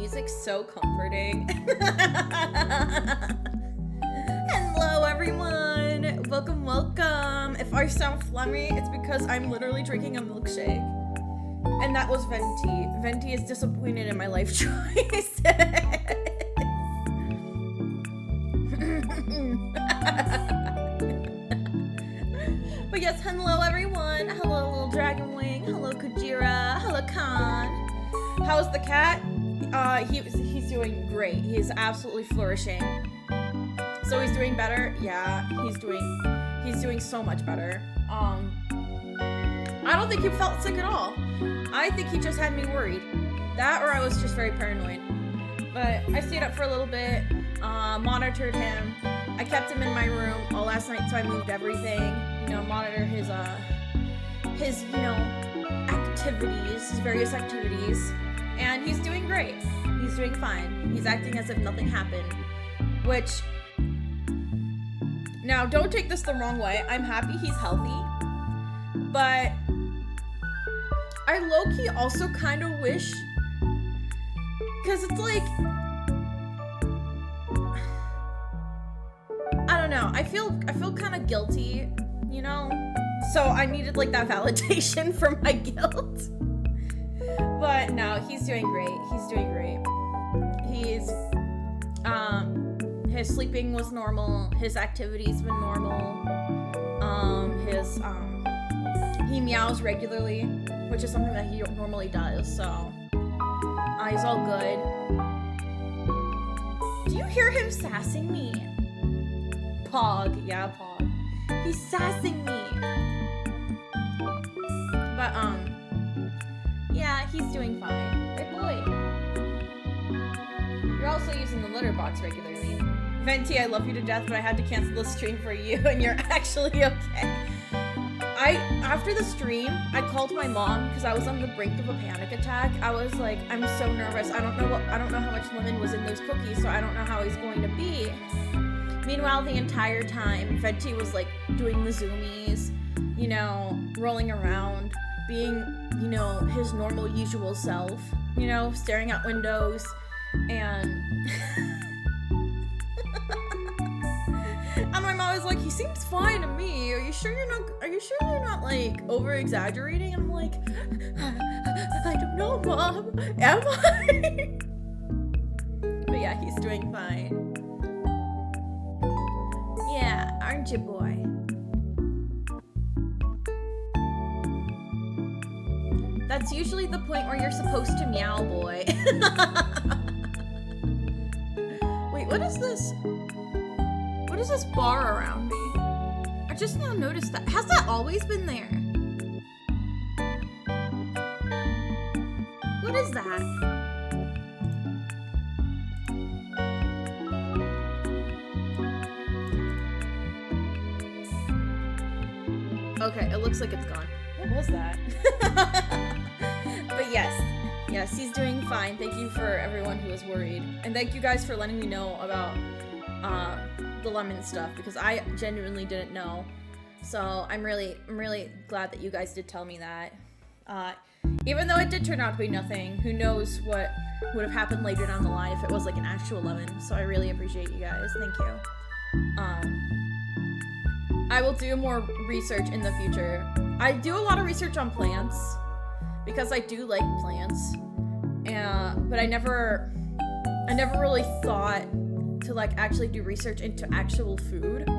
music's so comforting. Hello, everyone. Welcome, welcome. If I sound phlegmy, it's because I'm literally drinking a milkshake. And that was Venti. Venti is disappointed in my life choices. But yes, hello everyone. Hello, little dragon wing. Hello, Kujira. Hello, Khan. How's the cat? He's doing great. He is absolutely flourishing. So he's doing better. Yeah, he's doing so much better. I don't think he felt sick at all. I think he just had me worried. That, or I was just very paranoid. But I stayed up for a little bit, monitored him. I kept him in my room all last night, so I moved everything. Monitor his activities, his various activities. And he's doing great. He's doing fine. He's acting as if nothing happened. Which, now don't take this the wrong way. I'm happy he's healthy. But I low-key also kind of wish, because it's like, I don't know, I feel kind of guilty, so I needed like that validation for my guilt. But no, he's doing great. His sleeping was normal, his activities been normal, he meows regularly, which is something that he normally does, so he's all good. Do you hear him sassing me? Pog, yeah, Pog. He's sassing me. But, yeah, he's doing fine. Good boy. You're also using the litter box regularly. Venti, I love you to death, but I had to cancel the stream for you, and you're actually okay. After the stream, I called my mom because I was on the brink of a panic attack. I was like, I'm so nervous. I don't know how much lemon was in those cookies, so I don't know how he's going to be. Meanwhile, the entire time, Venti was like doing the zoomies, rolling around, being, his normal usual self, staring out windows, and and my mom was like, he seems fine to me. Are you sure you're not like over exaggerating? And I'm like, I don't know, Mom. Am I? But yeah, he's doing fine. Yeah, aren't you, boy? That's usually the point where you're supposed to meow, boy. Wait, what is this? What is this bar around me? I just now noticed that. Has that always been there? What is that? Okay, it looks like it's gone. What was that? But yes, he's doing fine. Thank you for everyone who was worried. And thank you guys for letting me know about the lemon stuff, because I genuinely didn't know. So I'm really glad that you guys did tell me that. Even though it did turn out to be nothing, who knows what would have happened later down the line if it was like an actual lemon. So I really appreciate you guys. Thank you. I will do more research in the future. I do a lot of research on plants because I do like plants, but I never really thought to like actually do research into actual food.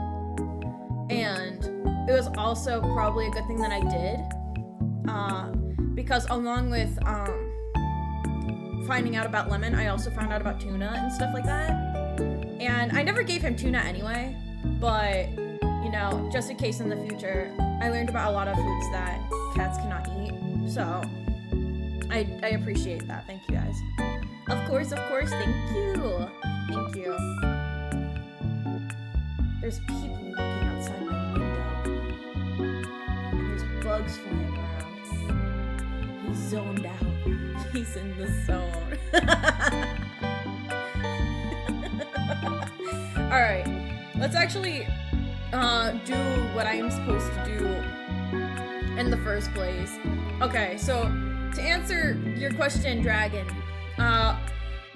And it was also probably a good thing that I did, because along with finding out about lemon, I also found out about tuna and stuff like that. And I never gave him tuna anyway, but just in case in the future, I learned about a lot of foods that cats cannot eat. So I appreciate that. Thank you guys. Of course, thank you. There's people looking outside my window. And there's bugs flying around. He's zoned out. He's in the zone. Alright, let's actually do what I'm supposed to do in the first place. Okay, so to answer your question, Dragon,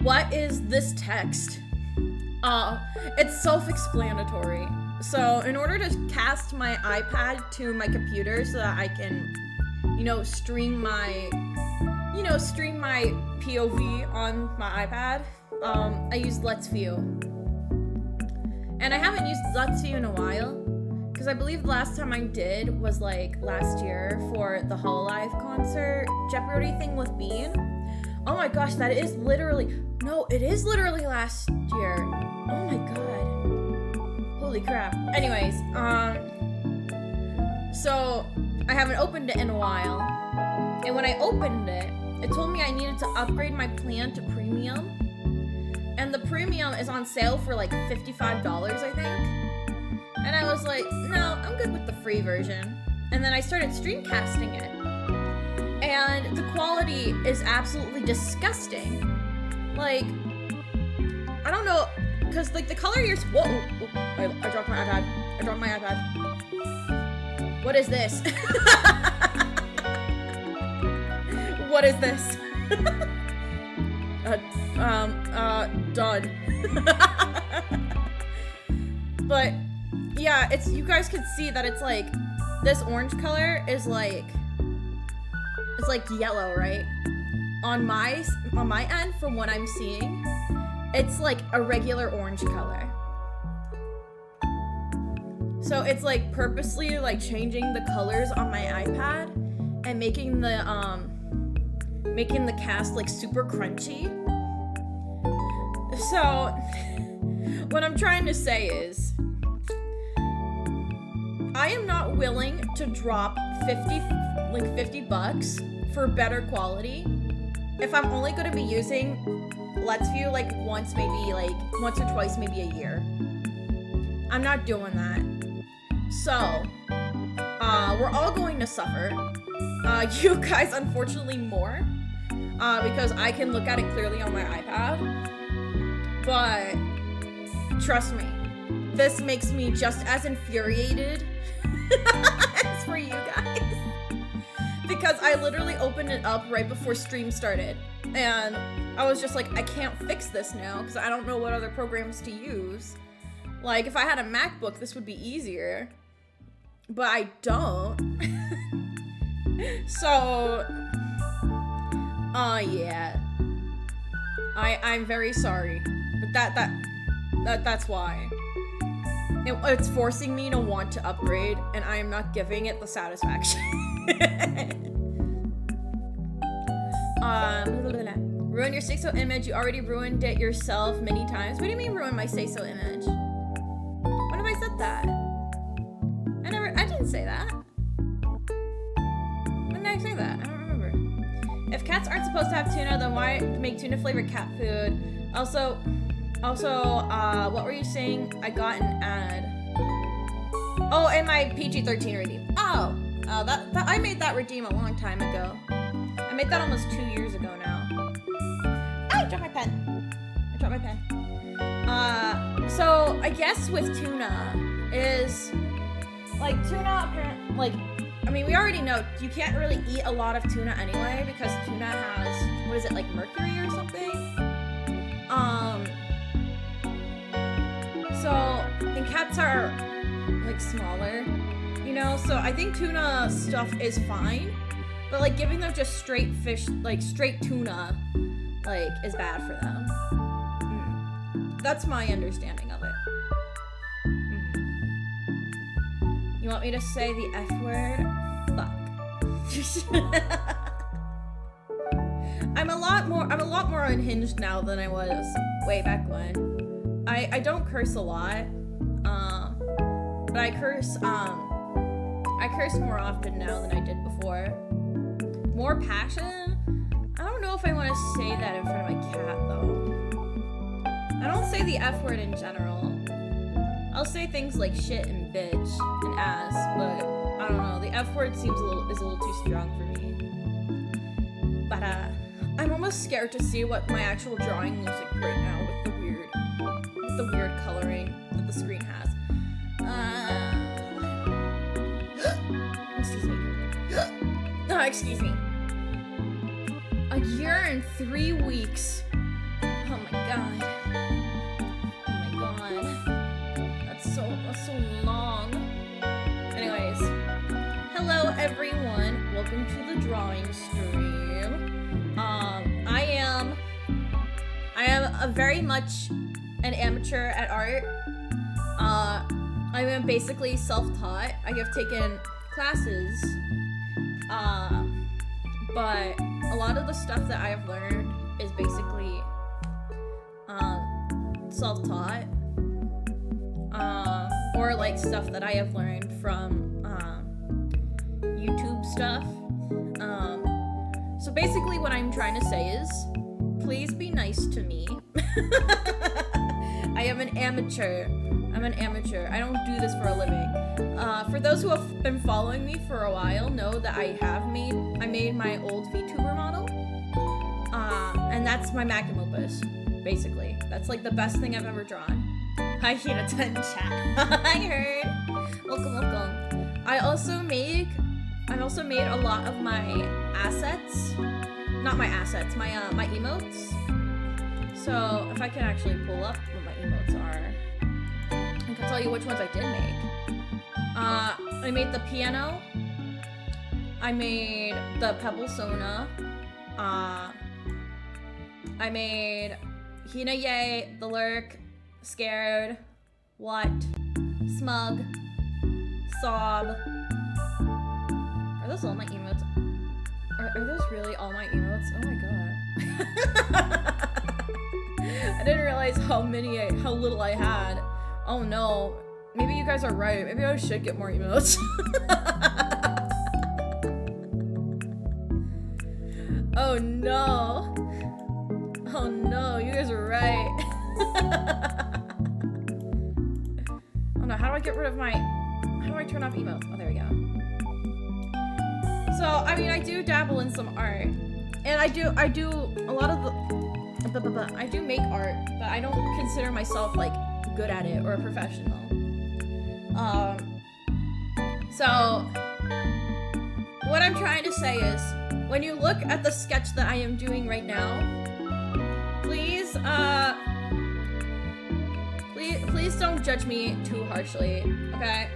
what is this text? It's self-explanatory. So in order to cast my iPad to my computer so that I can, stream my POV on my iPad, I use Let's View. And I haven't used Let's View in a while, because I believe the last time I did was like last year for the Hololive concert Jeopardy thing with Bean. Oh my gosh, it is literally last year. Oh my god. Holy crap. Anyways, so I haven't opened it in a while. And when I opened it, it told me I needed to upgrade my plan to premium. And the premium is on sale for like $55, I think. And I was like, no, I'm good with the free version. And then I started streamcasting it. And the quality is absolutely disgusting. Like, I don't know, because like the color you're, whoa, I dropped my iPad. What is this? What is this? Done. But yeah, you guys can see that it's like, this orange color is like, it's like yellow, right? On my end, from what I'm seeing, it's like a regular orange color. So it's like purposely like changing the colors on my iPad and making the cast like super crunchy. So what I'm trying to say is I am not willing to drop $50 for better quality if I'm only going to be using Let's View like once or twice maybe a year. I'm not doing that. So we're all going to suffer. You guys unfortunately more, because I can look at it clearly on my iPad. But trust me, this makes me just as infuriated as for you guys. Because I literally opened it up right before stream started. And I was just like, I can't fix this now because I don't know what other programs to use. Like, if I had a MacBook, this would be easier. But I don't. So, yeah. I'm very sorry. But that's why. It's forcing me to want to upgrade, and I am not giving it the satisfaction. Ruin your say-so image. You already ruined it yourself many times. What do you mean ruin my say-so image? When have I said that? I didn't say that. When did I say that? I don't remember. If cats aren't supposed to have tuna, then why make tuna flavored cat food? Also, what were you saying? I got an ad. Oh, and my PG-13 redeem. Oh, that I made that redeem a long time ago. I made that almost 2 years ago now. I dropped my pen. So I guess with tuna is like I mean, we already know you can't really eat a lot of tuna anyway because tuna has, what is it, like mercury or something? And cats are like smaller, so I think tuna stuff is fine, but like giving them just straight fish, like straight tuna, like is bad for them. That's my understanding of it. You want me to say the F word? Fuck. I'm a lot more unhinged now than I was way back when. I don't curse a lot, but I curse more often now than I did before. More passion? I don't know if I want to say that in front of my cat though. I don't say the F word in general. I'll say things like shit and bitch and ass, but I don't know. The F word is a little too strong for me. But I'm almost scared to see what my actual drawing looks like right now with the weird coloring that the screen has. Excuse me. Excuse me. A year and 3 weeks. Oh god. Oh my god. That's so long. Anyways. Hello everyone. Welcome to the drawing stream. I am a very much an amateur at art. I am basically self-taught. I have taken classes. But a lot of the stuff that I have learned is basically self-taught. Or like stuff that I have learned from YouTube stuff. So basically what I'm trying to say is, please be nice to me. I am an amateur. I'm an amateur. I don't do this for a living. For those who have been following me for a while know that I made my old VTuber model. And that's my magnum opus, basically. That's like the best thing I've ever drawn. Hi, Hinata in chat. I heard. Welcome. I also made a lot of my assets. Not my assets, my emotes. So if I can actually pull up what my emotes are, I can tell you which ones I did make. I made the piano. I made the pebble sona. I made Hinaye, the lurk, scared, what, smug, sob. Are those all my emotes? Are those really all my emotes? Oh my god. I didn't realize how little I had. Oh no. Maybe you guys are right. Maybe I should get more emotes. Oh no. Oh no, you guys are right. Oh no, how do I get rid of how do I turn off emotes? Oh, there we go. So, I mean, I do dabble in some art. And I do a lot of I do make art, but I don't consider myself, like, good at it or a professional. So, what I'm trying to say is, when you look at the sketch that I am doing right now, please don't judge me too harshly, okay?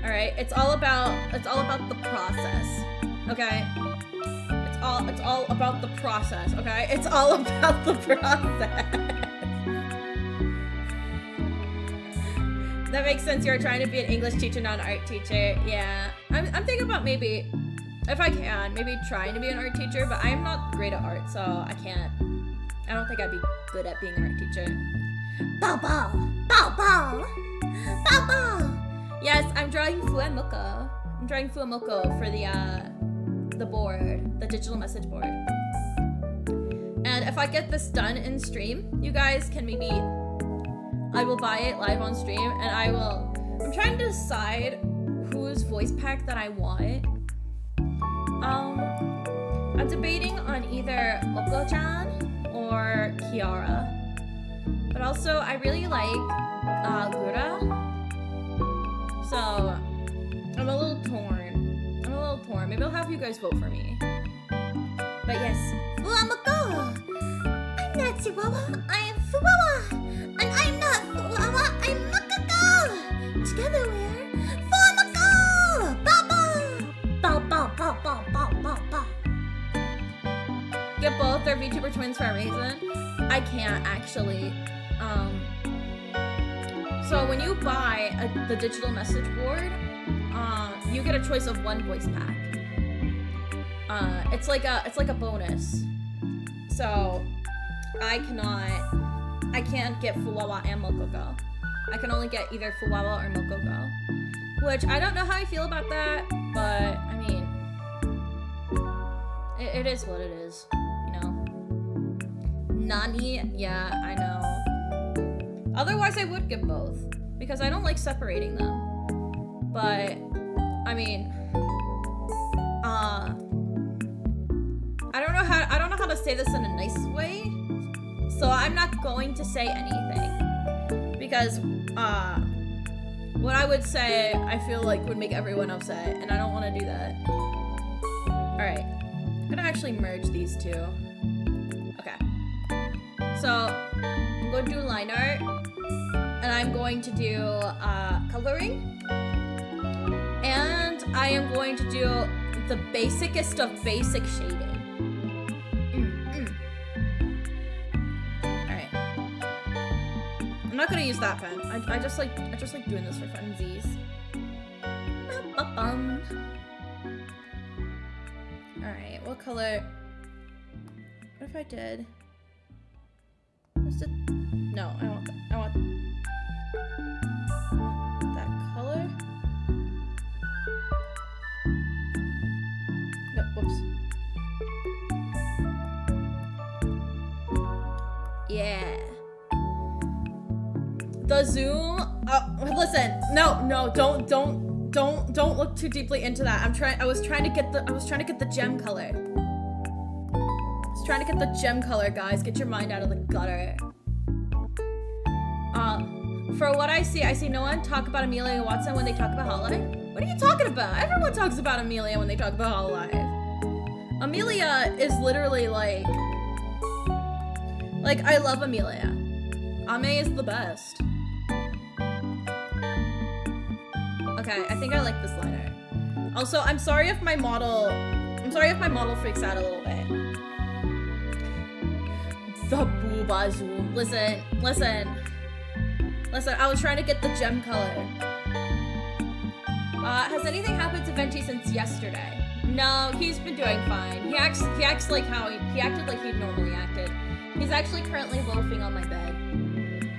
Alright, it's all about the process, okay? It's all about the process, okay? It's all about the process. That makes sense. You're trying to be an English teacher, not an art teacher. Yeah. I'm thinking about maybe, if I can, maybe trying to be an art teacher, but I'm not great at art, so I don't think I'd be good at being an art teacher. Bow bow! Bow bow! Bow bow! Yes, I'm drawing FuwaMoco. I'm drawing FuwaMoco for the board, the digital message board. And if I get this done in stream, you guys can maybe, I will buy it live on stream, and I'm trying to decide whose voice pack that I want. I'm debating on either Mocojanjan or Kiara. But also, I really like Gura. So, I'm a little torn. Maybe I'll have you guys vote for me. But yes, FuwaMoco! I'm not Chihuahua, I am Fuwawa! And I'm not Fuwawa, I'm Mococo! Together we're FuwaMoco! Bow bow! Bow bow bow bow bow bow bow. Get both, they're VTuber twins for a reason. I can't actually. So when you buy the digital message board, you get a choice of one voice pack. It's like a bonus. So I can't get Fuwawa and Mococo. I can only get either Fuwawa or Mococo. Which I don't know how I feel about that, but I mean, it is what it is, you know. Nani, yeah, I know. Otherwise I would get both, because I don't like separating them. But I mean, I don't know how to say this in a nice way, so I'm not going to say anything, because what I would say I feel like would make everyone upset, and I don't want to do that. Alright, I'm gonna actually merge these two. Okay, so I'm going to do line art, and I'm going to do coloring, and I am going to do the basicest of basic shading. Alright. I'm not gonna use that pen. I just like doing this for funsies. Alright, what color? What if I did? No, I want that color. No, whoops. Yeah. The zoom. Listen. No, don't look too deeply into that. I was trying to get the gem color. Trying to get the gem color, guys. Get your mind out of the gutter. For what I see no one talk about Amelia Watson when they talk about Hololive. What are you talking about? Everyone talks about Amelia when they talk about Hololive. Amelia is literally like I love Amelia. Ame is the best. Okay, I think I like this liner. Also, I'm sorry if my model freaks out a little bit. The booba zoom. Listen. I was trying to get the gem color. Has anything happened to Venti since yesterday? No, he's been doing fine. He acts like how he acted like he normally acted. He's actually currently loafing on my bed.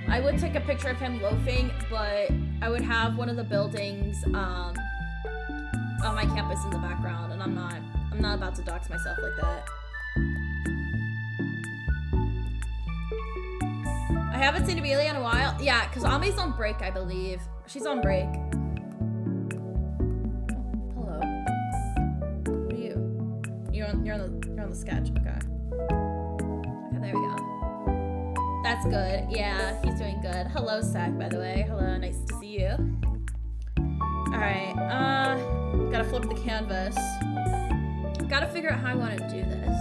I would take a picture of him loafing, but I would have one of the buildings on my campus in the background, and I'm not about to dox myself like that. I haven't seen Amelia in a while. Yeah, because Ame's on break, I believe. She's on break. Oh, hello. What are you? You're on the sketch. Okay. Okay, there we go. That's good. Yeah, he's doing good. Hello, Sack, by the way. Hello, nice to see you. Alright, gotta flip the canvas. Gotta figure out how I want to do this.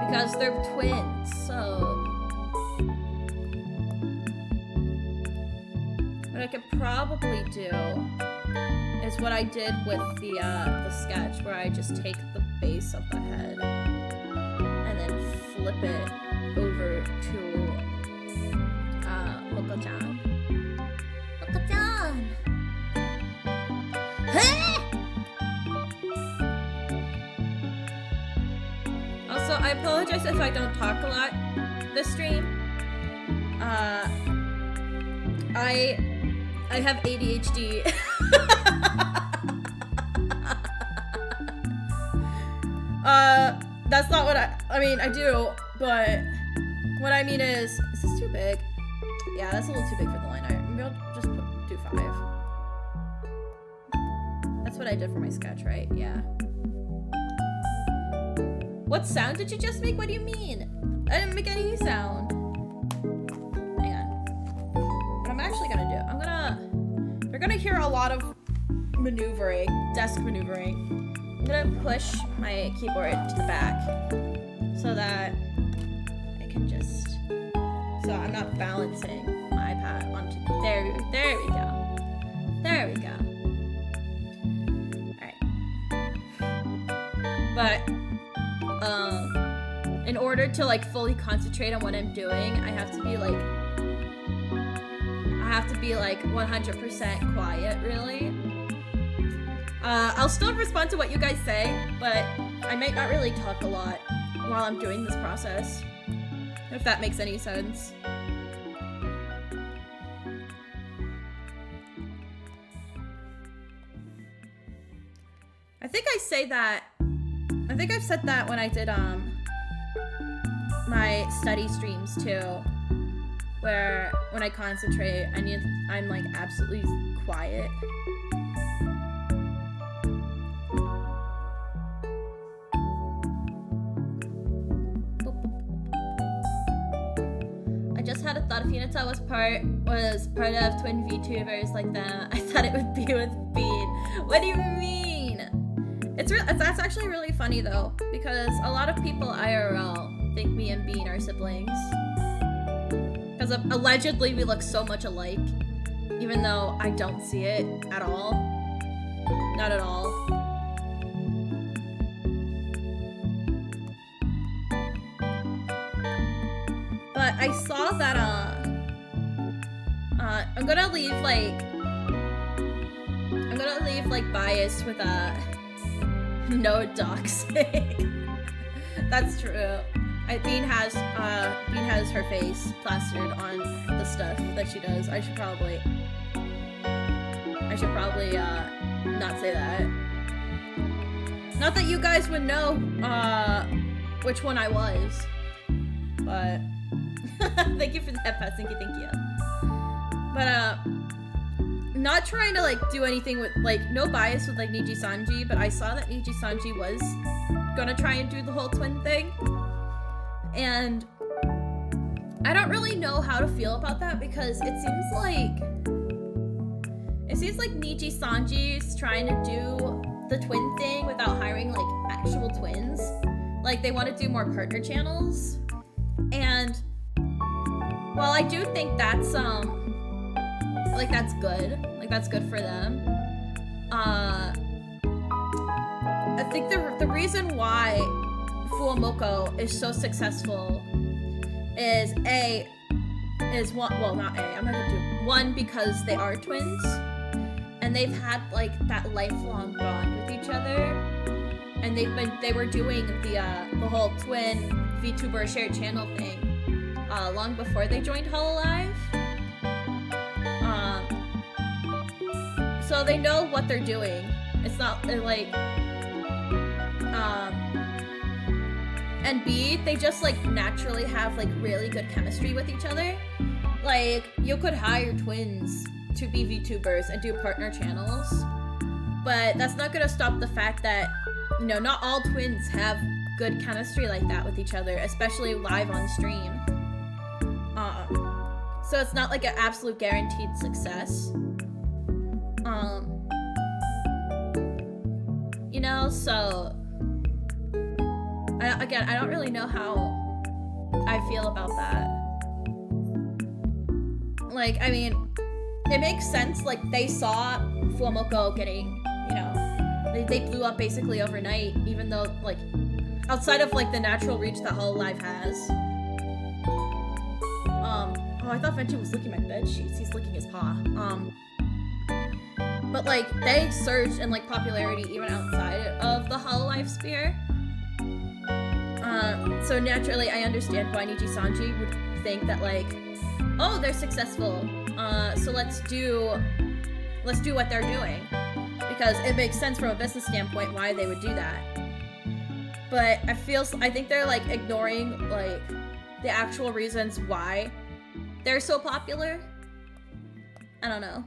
Because they're twins, so... What I could probably do is what I did with the sketch, where I just take the base of the head and then flip it over to Mocojanjan. Mocojanjan! Also, I apologize if I don't talk a lot this stream. I have ADHD. That's not what I mean, I do, but what I mean is this too big? Yeah, that's a little too big for the line art. Maybe I'll just do 5. That's what I did for my sketch, right? Yeah. What sound did you just make? What do you mean? I didn't make any sound. Hang on. What I'm actually gonna do, you're gonna hear a lot of maneuvering, desk maneuvering. I'm gonna push my keyboard to the back so that I can just, so I'm not balancing my iPad onto, there we go. There we go. Alright. But, in order to like fully concentrate on what I'm doing, I have to be like 100% quiet, really. I'll still respond to what you guys say, but I might not really talk a lot while I'm doing this process, if that makes any sense. I think I've said that when I did my study streams too, where when I concentrate, I'm like absolutely quiet. I just had a thought if Hinata was part of twin VTubers like that, I thought it would be with Bean. What do you mean? That's actually really funny though, because a lot of people IRL think me and Bean are siblings. Because allegedly we look so much alike, even though I don't see it at all. Not at all. But I saw that, I'm gonna leave, like, bias with, no doxing. That's true. Bean has her face plastered on the stuff that she does. I should probably not say that. Not that you guys would know, which one I was. But, thank you for that, Patsinky, thank you. But, not trying to, like, do anything with, like, no bias with, like, Niji-sanji, but I saw that Niji-sanji was gonna try and do the whole twin thing. And I don't really know how to feel about that because it seems like Niji-sanji is trying to do the twin thing without hiring, like, actual twins. Like, they want to do more partner channels. And while I do think that's, like, that's good. Like, that's good for them. I think the reason why FuwaMoco is so successful is one, because they are twins, and they've had, like, that lifelong bond with each other, and they were doing the whole twin VTuber shared channel thing long before they joined Hololive. So they know what they're doing. It's not like, and B, they just, like, naturally have, like, really good chemistry with each other. Like, you could hire twins to be VTubers and do partner channels, but that's not gonna stop the fact that, you know, not all twins have good chemistry like that with each other, especially live on stream. So it's not, like, an absolute guaranteed success. You know, so I don't really know how I feel about that. Like, I mean, it makes sense. Like, they saw FuwaMoco getting, you know, they blew up basically overnight, even though, like, outside of, like, the natural reach that Hololive has. Oh, I thought Venti was licking my bed sheets. He's licking his paw. But, like, they surged in, like, popularity even outside of the Hololive sphere. So naturally, I understand why Niji-sanji would think that, like, oh, they're successful, so let's do what they're doing. Because it makes sense from a business standpoint why they would do that. But I think they're, like, ignoring, like, the actual reasons why they're so popular. I don't know.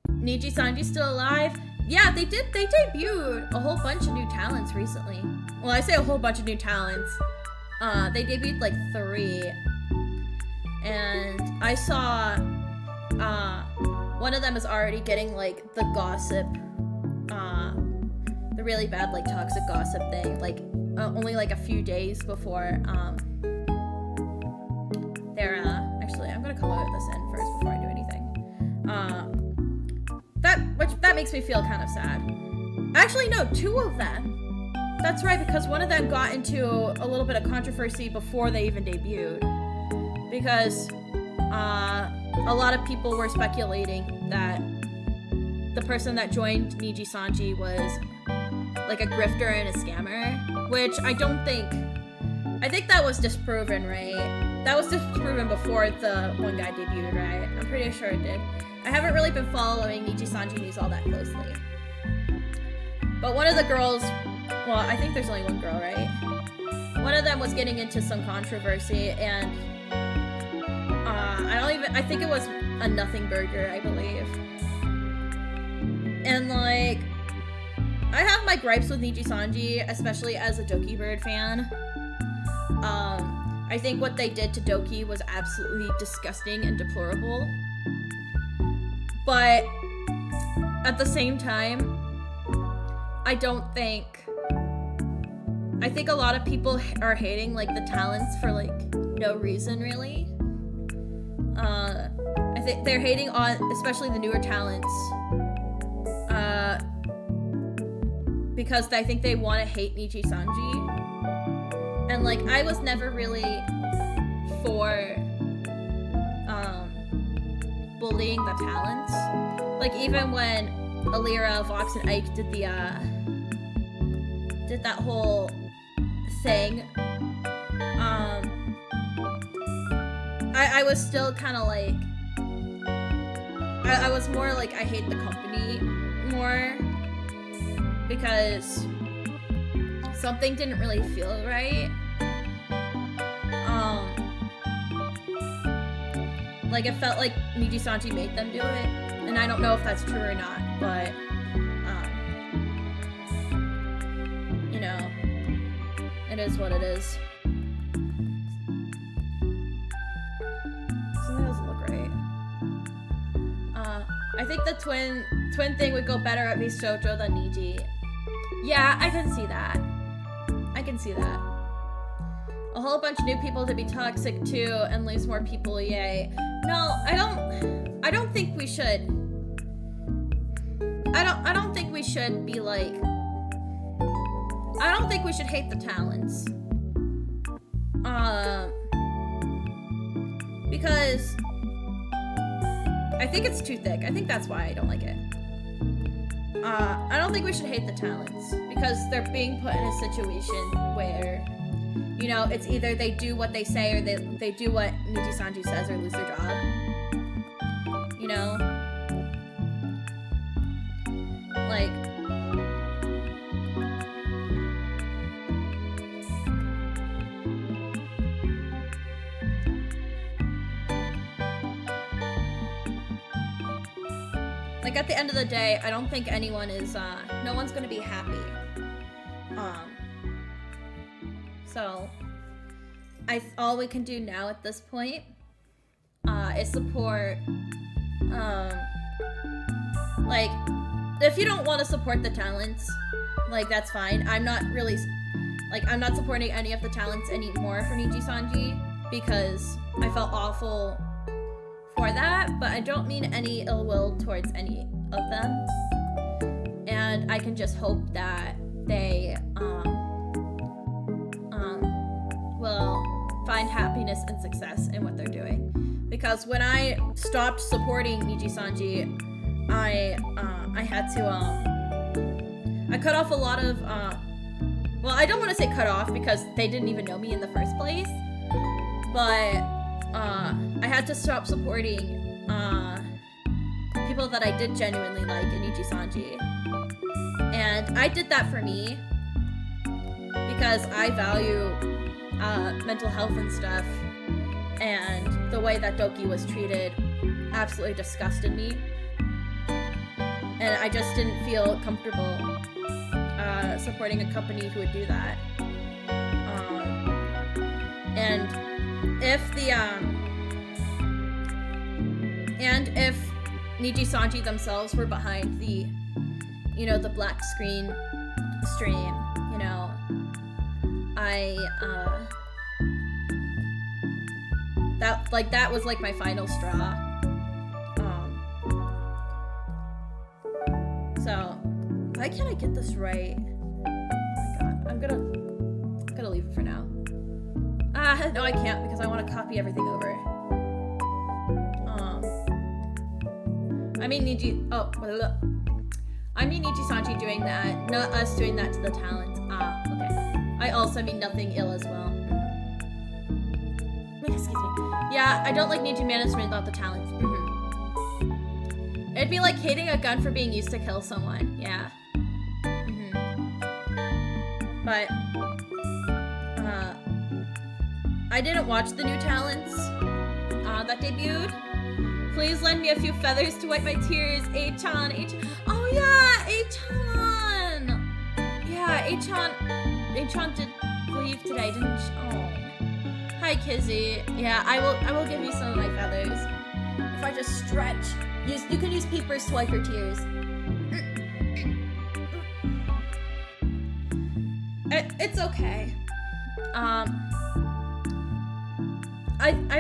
Niji-sanji's still alive? Yeah, they debuted a whole bunch of new talents recently. Well, I say a whole bunch of new talents. They debuted, like, 3. And I saw, one of them is already getting, like, the gossip, the really bad, like, toxic gossip thing, like, only, like, a few days before, they're, actually, I'm gonna color this in first before I do anything. That makes me feel kind of sad. Actually, no, 2 of them. That's right, because one of them got into a little bit of controversy before they even debuted. Because, a lot of people were speculating that the person that joined Niji-sanji was, like, a grifter and a scammer, which I think that was disproven, right? That was disproven before the one guy debuted, right? I'm pretty sure it did. I haven't really been following Niji-sanji news all that closely. But one of the girls, well, I think there's only one girl, right? One of them was getting into some controversy, and I think it was a nothing burger, I believe. And, like, I have my gripes with Niji-sanji, especially as a Doki Bird fan. I think what they did to Doki was absolutely disgusting and deplorable. But at the same time, I don't think I think a lot of people are hating like the talents for like no reason really. I think they're hating on especially the newer talents because I think they want to hate Nijisanji. And like I was never really for bullying the talents. Like even when Alira, Vox, and Ike did the did that whole thing, I was still kind of like I was more like I hate the company more because something didn't really feel right. Like it felt like Nijisanji made them do it, and I don't know if that's true or not, but you know, it is what it is. Something doesn't look right. I think the twin thing would go better at Misojo than Niji. Yeah, I can see that. I can see that. A whole bunch of new people to be toxic too and lose more people, yay. No, I don't think we should. I don't think we should be like, I don't think we should hate the talents. Because I think it's too thick. I think that's why I don't like it. I don't think we should hate the talents because they're being put in a situation where, you know, it's either they do what they say or they do what Nijisanji says or lose their job. You know? Like, at the end of the day, I don't think anyone is, no one's gonna be happy. So, all we can do now at this point, is support, like, if you don't want to support the talents, like, that's fine. I'm not really, like, I'm not supporting any of the talents anymore for Nijisanji, because I felt awful for that, but I don't mean any ill will towards any of them. And I can just hope that they will find happiness and success in what they're doing. Because when I stopped supporting Nijisanji, I had to I cut off a lot of well, I don't want to say cut off because they didn't even know me in the first place, but I had to stop supporting people that I did genuinely like in Nijisanji. And I did that for me because I value mental health and stuff, and the way that Doki was treated absolutely disgusted me. And I just didn't feel comfortable supporting a company who would do that. And if Nijisanji themselves were behind the, you know, the black screen stream, you know, that was like my final straw. So why can't I get this right? Oh my god, I'm gonna leave it for now. No, I can't because I want to copy everything over. I mean Nijisanji doing that, not us doing that to the talent. Okay. I also mean nothing ill as well. Excuse me. Yeah, I don't like Niji management without the talents. It'd be like hating a gun for being used to kill someone. Yeah. But I didn't watch the new talents that debuted. Please lend me a few feathers to wipe my tears. A-chan. Oh yeah, A-chan. Yeah, A-chan did leave today, didn't she? Oh. Hi, Kizzy. Yeah, I will give you some of my feathers. If I just stretch. You can use Peepers to wipe your tears. It's okay. I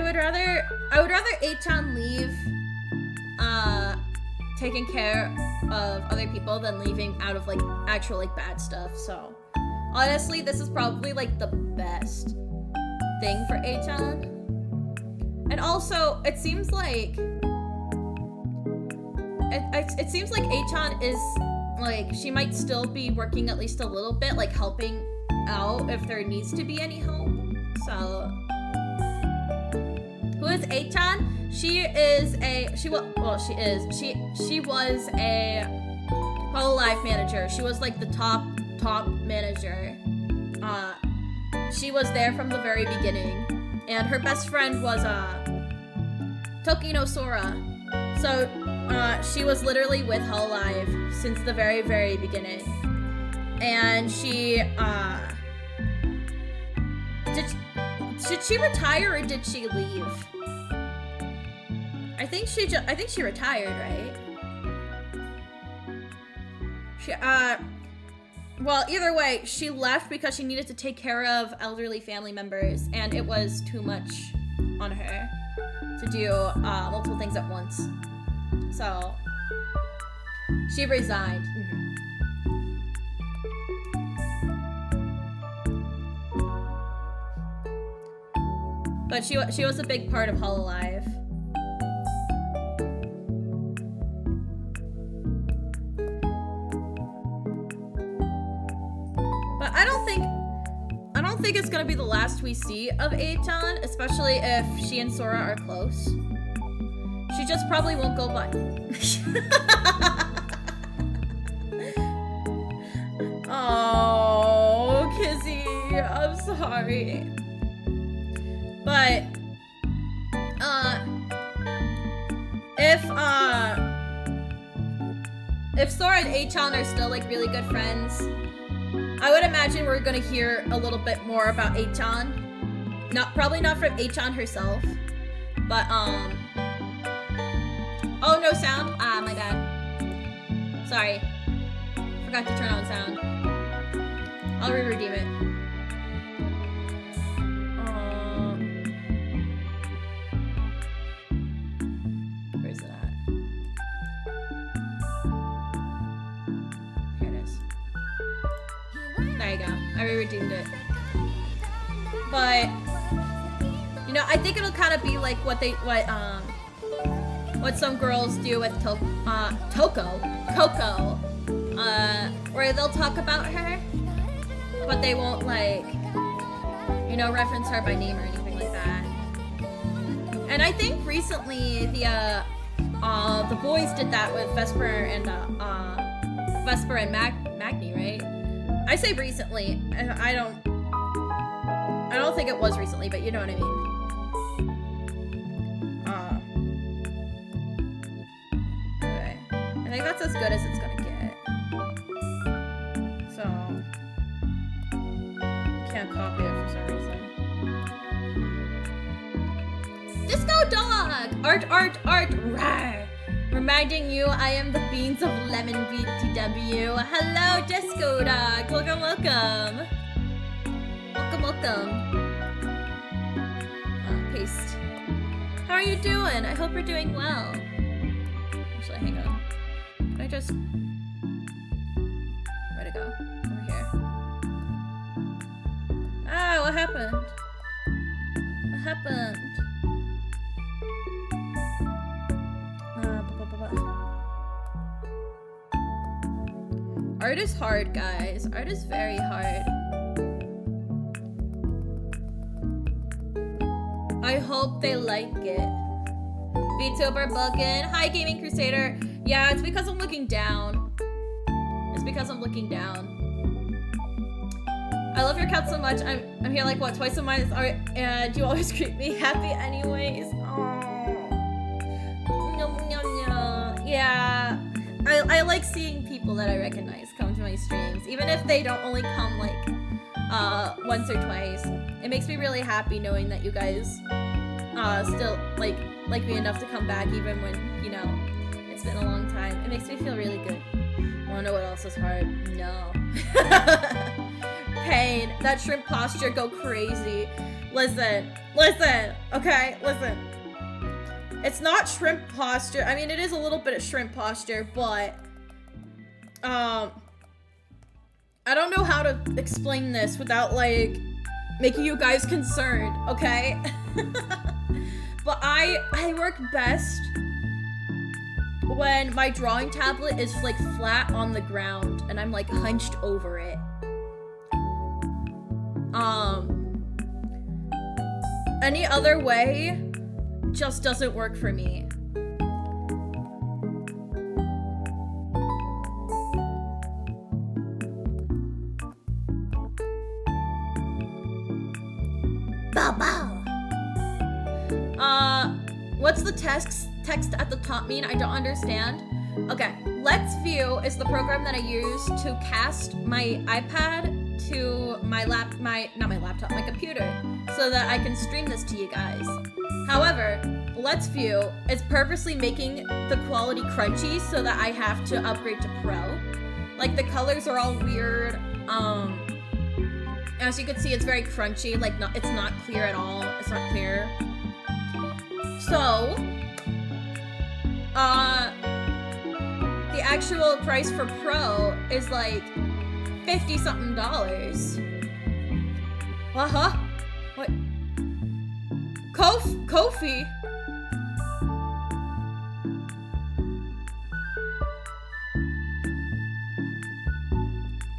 would rather A-chan leave taking care of other people than leaving out of like actual like bad stuff. So honestly, this is probably like the best thing for A-chan. And also, it seems like it seems like A-chan is like, she might still be working at least a little bit, like helping out if there needs to be any help. So who is A-chan? She was a Hololive manager. She was like the top manager. She was there from the very beginning, and her best friend was Tokino Sora. So she was literally with Hololive since the very, very beginning. And she did she retire or did she leave? I think she retired, right? Well, either way, she left because she needed to take care of elderly family members, and it was too much on her to do multiple things at once. So she resigned. But she was a big part of Hololive. But I don't think it's gonna be the last we see of A-chan, especially if she and Sora are close. She just probably won't go by. Oh, Kizzy, I'm sorry. But if Sora and A-chan are still like really good friends, I would imagine we're gonna hear a little bit more about A-chan. Probably not from A-chan herself, but oh, no sound. My bad. Sorry, forgot to turn on sound. I'll re-redeem it. Where's it at? Here it is. There you go. I re-redeemed it. But you know, I think it'll kind of be like what some girls do with Coco, where they'll talk about her, but they won't like, you know, reference her by name or anything like that. And I think recently the boys did that with Vesper and Magni, right? I say recently. I don't think it was recently, but you know what I mean. Okay. I think that's as good as it's gonna get. So can't copy it for some reason. Disco dog! Art! Rawr! Reminding you I am the beans of lemon BTW. Hello, Disco dog! Welcome! Paste. How are you doing? I hope you're doing well. Actually, hang on. Can I just... Where'd it go? Over here. Ah, what happened? What happened? Art is hard, guys. Art is very hard. I hope they like it. VTuber buggin'. Hi, Gaming Crusader. Yeah, it's because I'm looking down. I love your cat so much. I'm here like, what, twice a month? And you always keep me happy anyways. Oh. Yeah. I like seeing people that I recognize come to my streams. Even if they don't only come like once or twice. It makes me really happy knowing that you guys still like me enough to come back even when, you know, it's been a long time. It makes me feel really good. Wanna know what else is hard? No. pain. That shrimp posture go crazy. Listen, okay, listen. It's not shrimp posture. I mean, it is a little bit of shrimp posture, but I don't know how to explain this without, like, making you guys concerned, okay? But I work best when my drawing tablet is, like, flat on the ground and I'm, like, hunched over it. Any other way just doesn't work for me. Bow bow. What's the text at the top mean? I don't understand. Okay, Let's View is the program that I use to cast my iPad to my computer, so that I can stream this to you guys. However, Let's View is purposely making the quality crunchy so that I have to upgrade to Pro. Like, the colors are all weird. As you can see, it's very crunchy. Like, it's not clear at all. It's not clear. So, the actual price for Pro is like $50-something. Uh-huh. What? Kofi?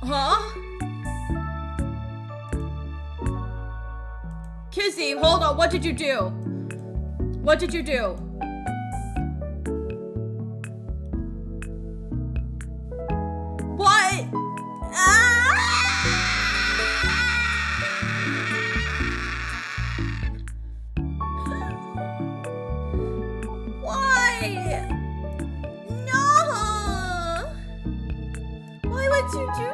Huh? Kizzy, hold on, what did you do? What did you do? What? Why? No! Why would you do that?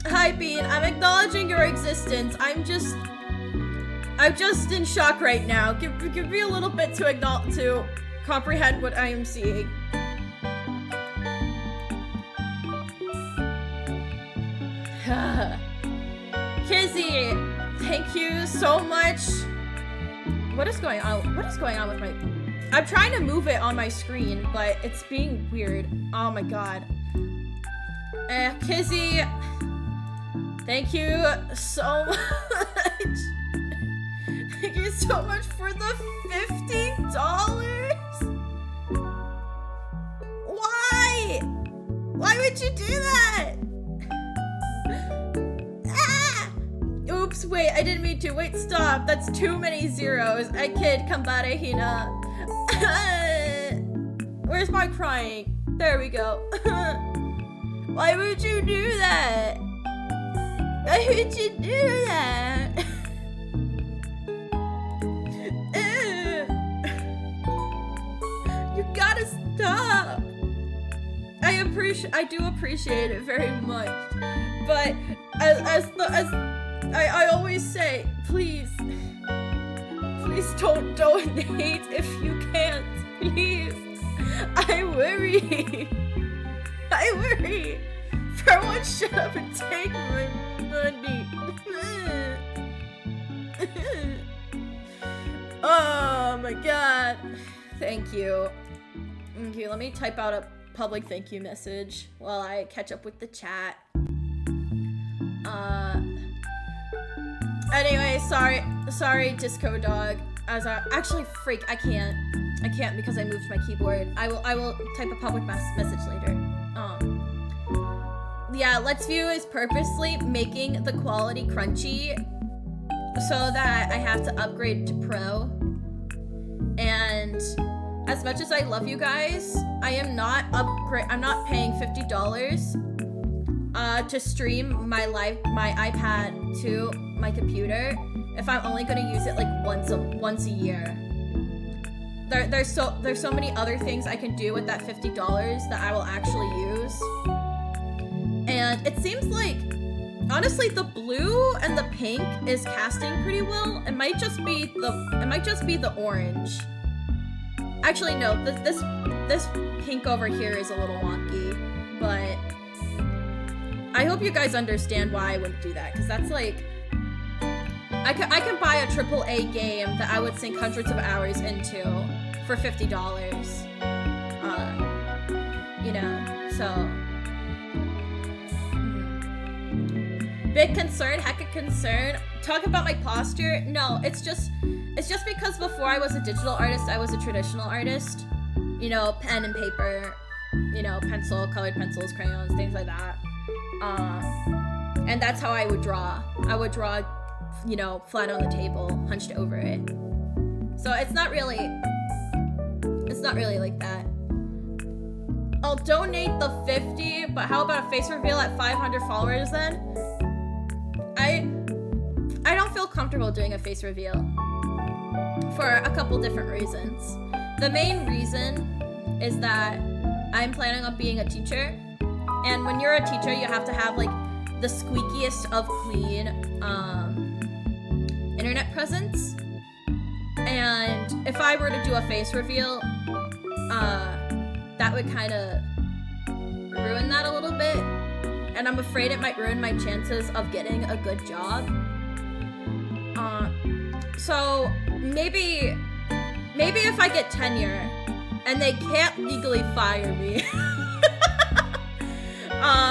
Hi, Bean. I'm acknowledging your existence. I'm just in shock right now. Give me a little bit to comprehend what I am seeing. Kizzy, thank you so much. What is going on? What is going on with my... I'm trying to move it on my screen, but it's being weird. Oh my god. Kizzy, thank you so much. Thank you so much for the $50. Why? Why would you do that? Ah! Oops, wait, I didn't mean to. Wait, stop. That's too many zeros. I kid, Kambare Hina. Where's my crying? There we go. Why would you do that? Why would you do that? You gotta stop. I do appreciate it very much, but as I always say, please don't donate if you can't. Please, I worry. For once, shut up and take my money. Oh my god. Thank you. Okay, let me type out a public thank you message while I catch up with the chat. Anyway, sorry, Disco Dog. Actually, freak, I can't because I moved my keyboard. I will type a public message later. Yeah, Let's View is purposely making the quality crunchy so that I have to upgrade to Pro. And as much as I love you guys, I'm not paying $50 to stream my iPad to my computer if I'm only gonna use it like once a year. There's so many other things I can do with that $50 that I will actually use. And it seems like Honestly, the blue and the pink is casting pretty well. It might just be the orange. Actually, no. This pink over here is a little wonky, but I hope you guys understand why I wouldn't do that, because that's like, I can buy a AAA game that I would sink hundreds of hours into for $50. You know, so. Big concern, hecka concern. Talking about my posture? No, it's just because before I was a digital artist, I was a traditional artist. You know, pen and paper, you know, pencil, colored pencils, crayons, things like that. And that's how I would draw. I would draw, you know, flat on the table, hunched over it. So it's not really like that. I'll donate the 50, but how about a face reveal at 500 followers then? I don't feel comfortable doing a face reveal for a couple different reasons. The main reason is that I'm planning on being a teacher, and when you're a teacher, you have to have like the squeakiest of clean internet presence. And if I were to do a face reveal, that would kind of ruin that a little bit. And I'm afraid it might ruin my chances of getting a good job. So maybe if I get tenure and they can't legally fire me,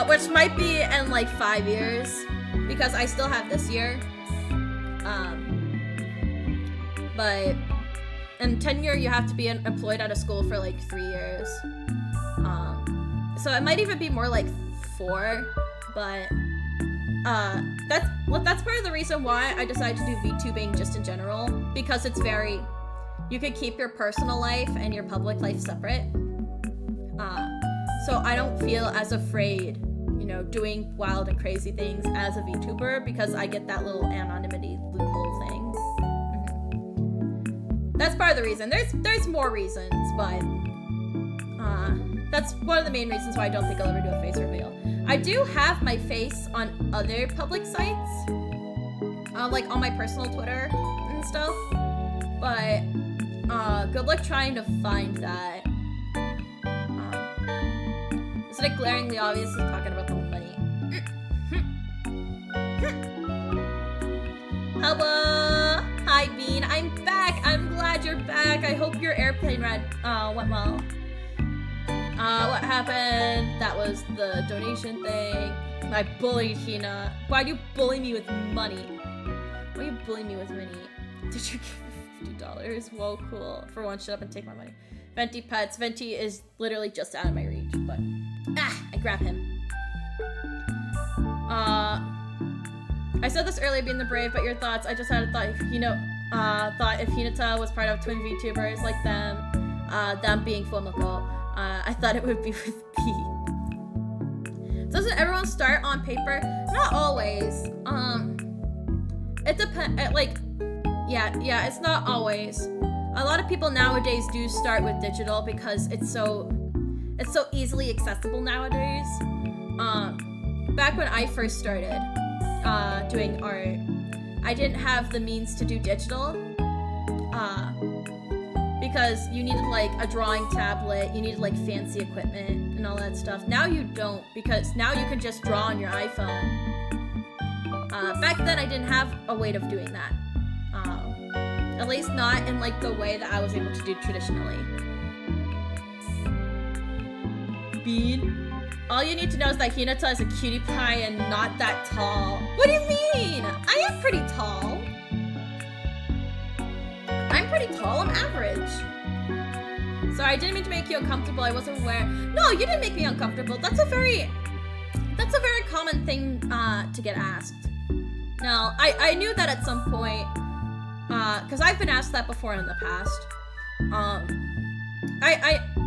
which might be in like 5 years, because I still have this year. But in tenure, you have to be employed at a school for like 3 years. So it might even be more like 4, but that's part of the reason why I decided to do VTubing just in general, because it's very, you could keep your personal life and your public life separate. So I don't feel as afraid, you know, doing wild and crazy things as a VTuber, because I get that little anonymity loophole thing. That's part of the reason. There's more reasons, but that's one of the main reasons why I don't think I'll ever do a face reveal. I do have my face on other public sites, like on my personal Twitter and stuff, but good luck trying to find that. Is it glaringly obvious I'm talking about the money? Hello! Hi, Bean. I'm back. I'm glad you're back. I hope your airplane ride went well. What happened? That was the donation thing. I bullied Hina. Why'd you bully me with money? Why you bully me with money? Did you give me $50? Whoa, cool. For one, shut up and take my money. Venti pets. Venti is literally just out of my reach, but I grab him. I said this earlier, being the brave, but your thoughts? I just had a thought. If Hinata was part of twin VTubers like them being FuwaMoco, I thought it would be with P. Doesn't everyone start on paper? Not always. It depends. Yeah, it's not always. A lot of people nowadays do start with digital because it's so easily accessible nowadays. Back when I first started doing art, I didn't have the means to do digital. Because you needed like a drawing tablet, you needed like fancy equipment and all that stuff. Now you don't, because now you can just draw on your iPhone. Back then I didn't have a way of doing that. At least not in like the way that I was able to do traditionally. Bean. All you need to know is that Hinata is a cutie pie and not that tall. What do you mean? I am pretty tall. I'm pretty tall, I'm average. Sorry, I didn't mean to make you uncomfortable, I wasn't aware. No, you didn't make me uncomfortable. That's a very common thing to get asked. Now, I knew that at some point, because I've been asked that before in the past.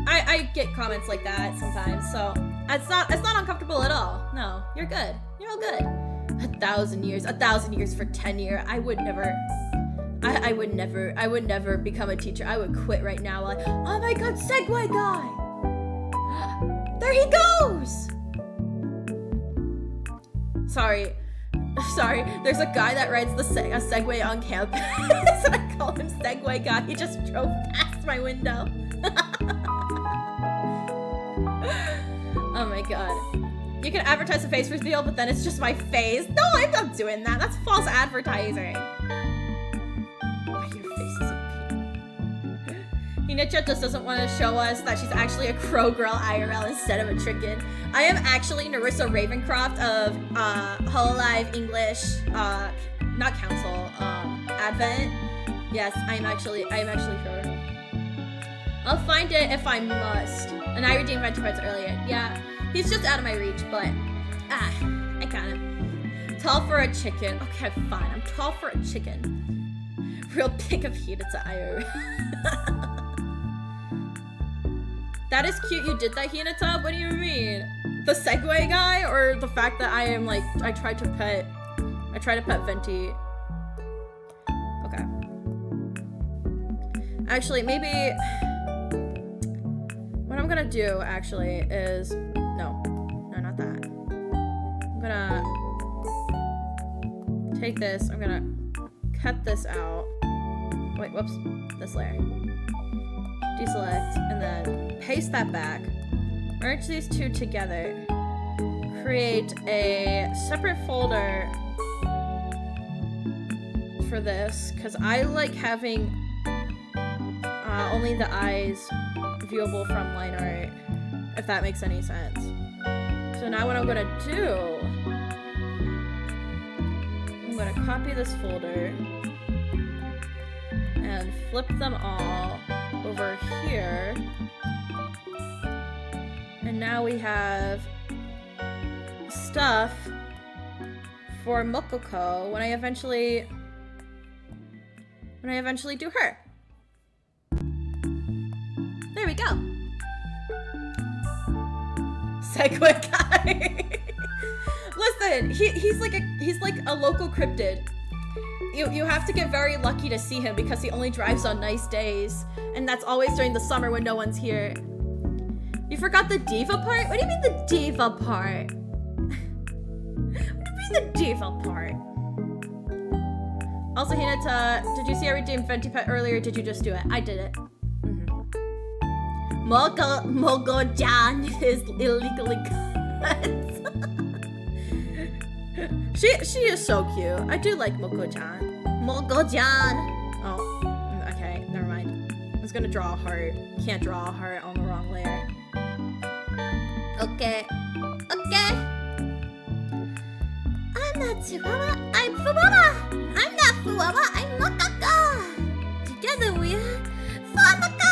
I get comments like that sometimes, so it's not uncomfortable at all. No, you're good. You're all good. 1,000 years for tenure. I would never become a teacher. I would quit right now. Like, oh my god, Segway guy! There he goes! Sorry. Sorry, there's a guy that rides a Segway on campus, and I call him Segway Guy. He just drove past my window. Oh my god. You can advertise a face reveal, but then it's just my face. No, I'm not doing that. That's false advertising. Oh, your face is a pea. Hinata just doesn't want to show us that she's actually a crow girl IRL instead of a chicken. I am actually Narissa Ravencroft of Hololive English, not Council, Advent. Yes, I'm actually her. I'll find it if I must. And I redeemed Venti parts earlier. Yeah, he's just out of my reach, but I got him. Tall for a chicken. Okay, fine. I'm tall for a chicken. Real pick of Hinata IRL. That is cute you did that, Hinata. What do you mean? The Segway guy, or the fact that I am like, I try to pet Venti. Okay. Actually, maybe what I'm gonna do actually is, no, not that. I'm gonna take this, I'm gonna cut this out. Wait, whoops, this layer. Deselect, and then paste that back. Merge these two together. Create a separate folder for this, because I like having only the eyes viewable from line art, if that makes any sense. So now what I'm gonna do, I'm gonna copy this folder and flip them all over here. And now we have stuff for Mococo when I eventually do her. There we go. Segway guy. Listen, he's like a local cryptid. You have to get very lucky to see him because he only drives on nice days, and that's always during the summer when no one's here. You forgot the diva part? What do you mean the diva part? What do you mean the diva part? Also, Hinata, did you see I redeemed Venti Pet earlier? Did you just do it? I did it. Mocojanjan is illegally cut. She is so cute. I do like Mocojan. Mocojan. Oh, okay, never mind. I was gonna draw a heart. Can't draw a heart on the wrong layer. Okay. I'm not Chihuahua. I'm FuwaMoco. I'm not FuwaMoco. I'm Mococo. Together we are FuwaMoco.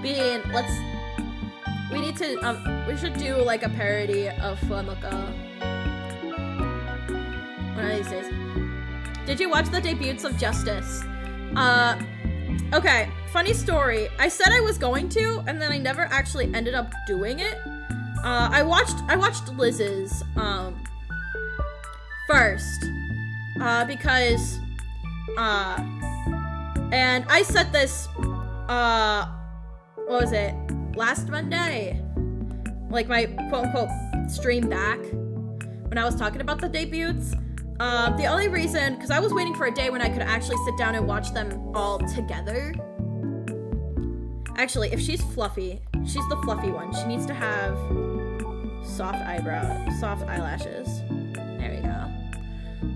Bean, we should do like a parody of FuwaMoco one of these days. Did you watch the debuts of Justice? Okay, funny story. I said I was going to, and then I never actually ended up doing it. I watched Liz's, first, because, and I said this, what was it? Last Monday, like my quote-unquote stream back when I was talking about the debuts. The only reason, because I was waiting for a day when I could actually sit down and watch them all together. Actually, if she's fluffy, she's the fluffy one. She needs to have soft eyelashes. There we go.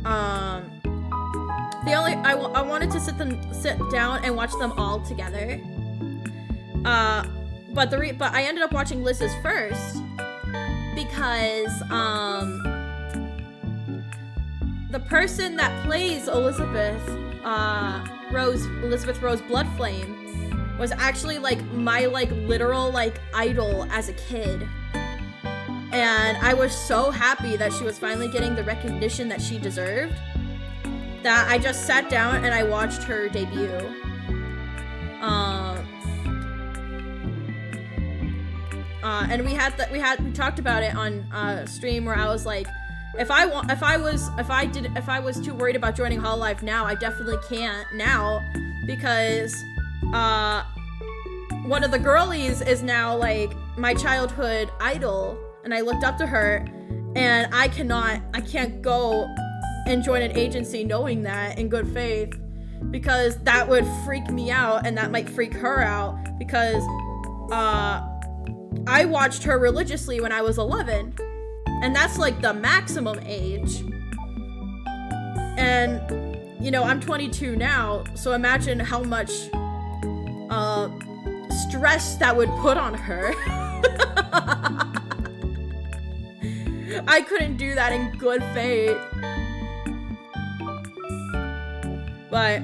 I wanted to sit down and watch them all together. But I ended up watching Liz's first because the person that plays Elizabeth Rose Bloodflame was actually like my literal idol as a kid, and I was so happy that she was finally getting the recognition that she deserved that I just sat down and I watched her debut. And we talked about it on stream where I was like, if I was too worried about joining Hololive now, I definitely can't now, because one of the girlies is now like my childhood idol, and I looked up to her, And I can't go and join an agency knowing that in good faith, because that would freak me out, and that might freak her out, because I watched her religiously when I was 11, and that's like the maximum age. And you know, I'm 22 now, so imagine how much stress that would put on her. I couldn't do that in good faith. But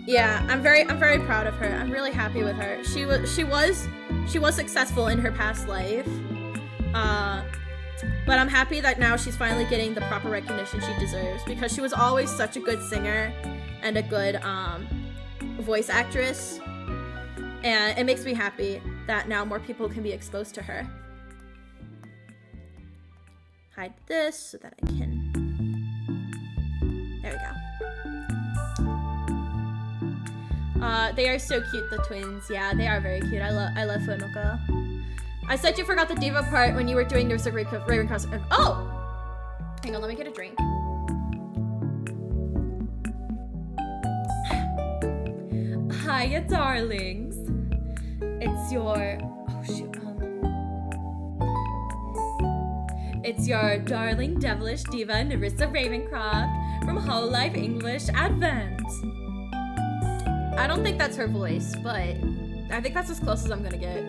yeah, I'm very proud of her. I'm really happy with her. She was successful in her past life. But I'm happy that now she's finally getting the proper recognition she deserves, because she was always such a good singer and a good voice actress. And it makes me happy that now more people can be exposed to her. Hide this so that I can... There we go. They are so cute, the twins. Yeah, they are very cute. I love FuwaMoco. I said you forgot the diva part when you were doing your Ravencross. Oh! Hang on, let me get a drink. Hiya, darlings. It's your... Oh, shoot. It's your darling devilish diva, Nerissa Ravencroft, from Whole Life English Advent. I don't think that's her voice, but I think that's as close as I'm gonna get.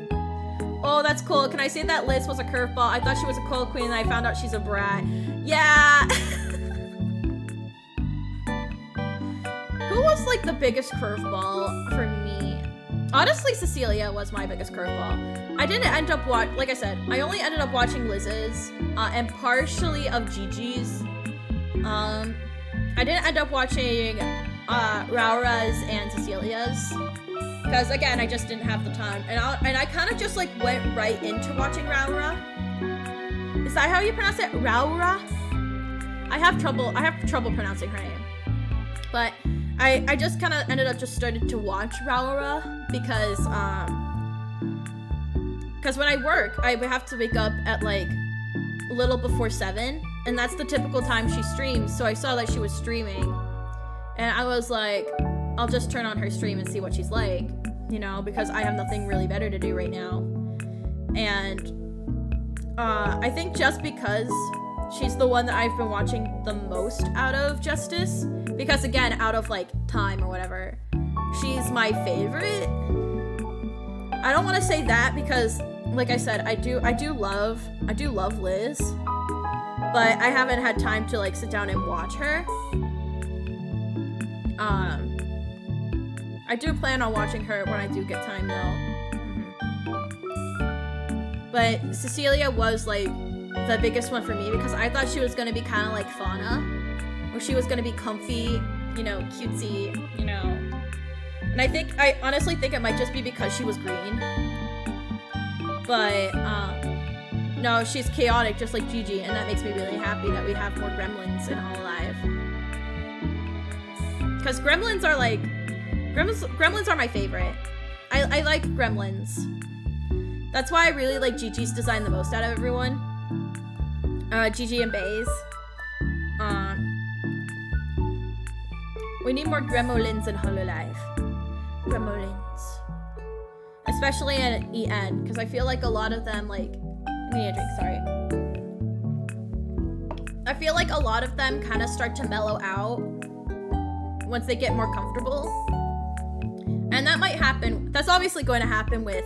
Oh, that's cool. Can I say that Liz was a curveball? I thought she was a cold queen and I found out she's a brat. Yeah. Who was like the biggest curveball for me? Honestly, Cecilia was my biggest curveball. I didn't end up like I said, I only ended up watching Liz's and partially of Gigi's. I didn't end up watching Raura's and Cecilia's, because again, I just didn't have the time, and I kind of just like went right into watching Raura. Is that how you pronounce it? Raura? I have trouble pronouncing her name, but I just kind of ended up just started to watch Raura because when I work, I have to wake up at like a little before 7, and that's the typical time she streams. So I saw that she was streaming, and I was like, I'll just turn on her stream and see what she's like, you know, because I have nothing really better to do right now. And I think just because she's the one that I've been watching the most out of Justice, because again, out of like time or whatever, she's my favorite. I don't want to say that because, like I said, I do love Liz, but I haven't had time to like sit down and watch her. I do plan on watching her when I do get time though. But Cecilia was like the biggest one for me because I thought she was gonna be kind of like Fauna, where she was gonna be comfy, you know, cutesy, you know. And I honestly think it might just be because she was green. But no, she's chaotic just like Gigi, and that makes me really happy that we have more gremlins in Hololive. Because gremlins are my favorite. I like gremlins. That's why I really like Gigi's design the most out of everyone. Gigi and Baze. We need more gremlins in Hololive. Gremlins. Especially in EN, because I feel like a lot of them, like... I need a drink, sorry. I feel like a lot of them kind of start to mellow out once they get more comfortable. And that might happen. That's obviously going to happen with,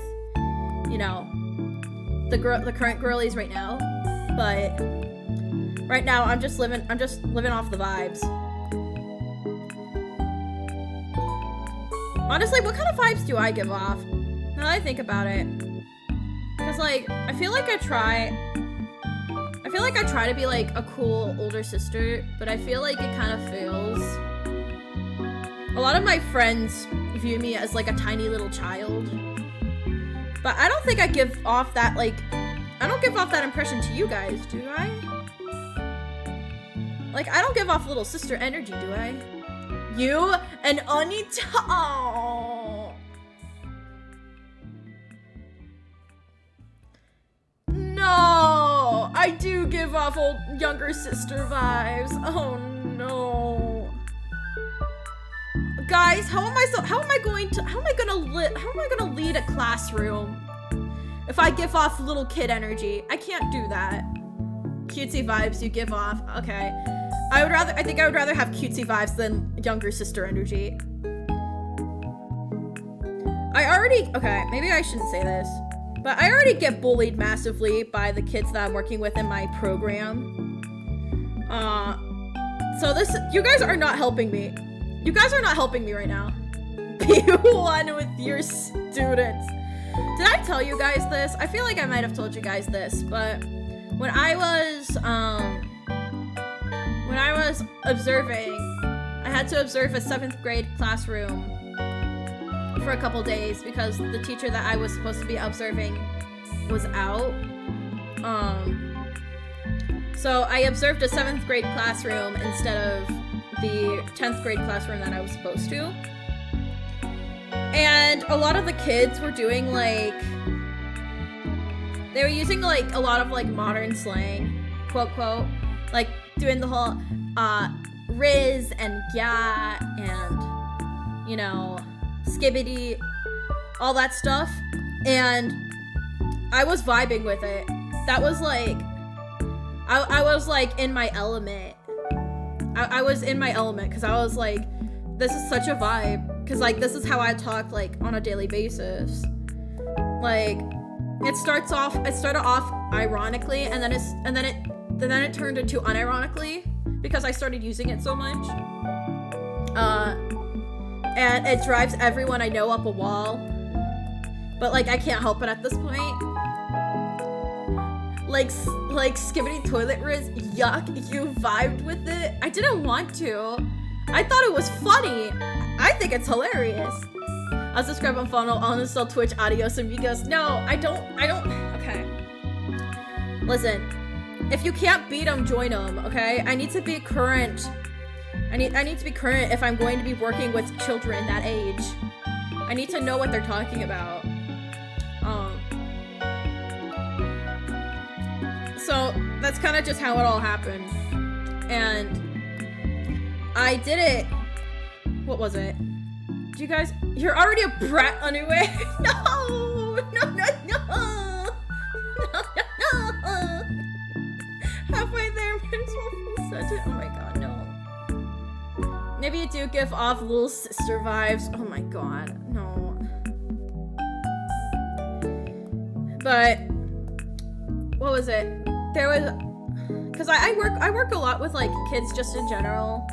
you know, the current girlies right now. But right now I'm just living off the vibes. Honestly, what kind of vibes do I give off? Now that I think about it. Cause like, I feel like I try to be like a cool older sister, but I feel like it kind of fails. A lot of my friends view me as like a tiny little child, but I don't think I give off that, like, I don't give off that impression to you guys, do I? Like, I don't give off little sister energy, do I? You and Anita. Oh. No, I do off old younger sister vibes. Oh no. Guys, how am I gonna lead a classroom if I give off little kid energy? I can't do that. Cutesy vibes you give off. Okay. I think I would rather have cutesy vibes than younger sister energy. Okay, maybe I shouldn't say this, but I already get bullied massively by the kids that I'm working with in my program. So you guys are not helping me. You guys are not helping me right now. Be one with your students. Did I tell you guys this? I feel like I might have told you guys this, but when I was observing, I had to observe a 7th grade classroom for a couple days because the teacher that I was supposed to be observing was out. So I observed a 7th grade classroom instead of the 10th grade classroom that I was supposed to. And a lot of the kids were doing they were using a lot of modern slang, quote quote, doing the whole riz and yeah and skibbity, all that stuff, and I was vibing with it. That was I was in my element. I was in my element because I was this is such a vibe because this is how I talk on a daily basis. It started off ironically and then it turned into unironically because I started using it so much. And it drives everyone I know up a wall. But I can't help it at this point. Skibbity toilet riz, yuck, you vibed with it. I didn't want to. I thought it was funny. I think it's hilarious. I'll subscribe on Funnel, I'll install Twitch, adios amigos. No, I don't, okay. Listen, if you can't beat them, join them, okay? I need to be current. I need to be current if I'm going to be working with children that age. I need to know what they're talking about. So that's kind of just how it all happened. And I did it. What was it? Do you guys, you're already a brat anyway. No. Halfway there, might as well full sentence. Oh my god, no. Maybe you do give off little sister vibes. Oh my god, no. But what was it? There was, cause I work a lot with kids just in general.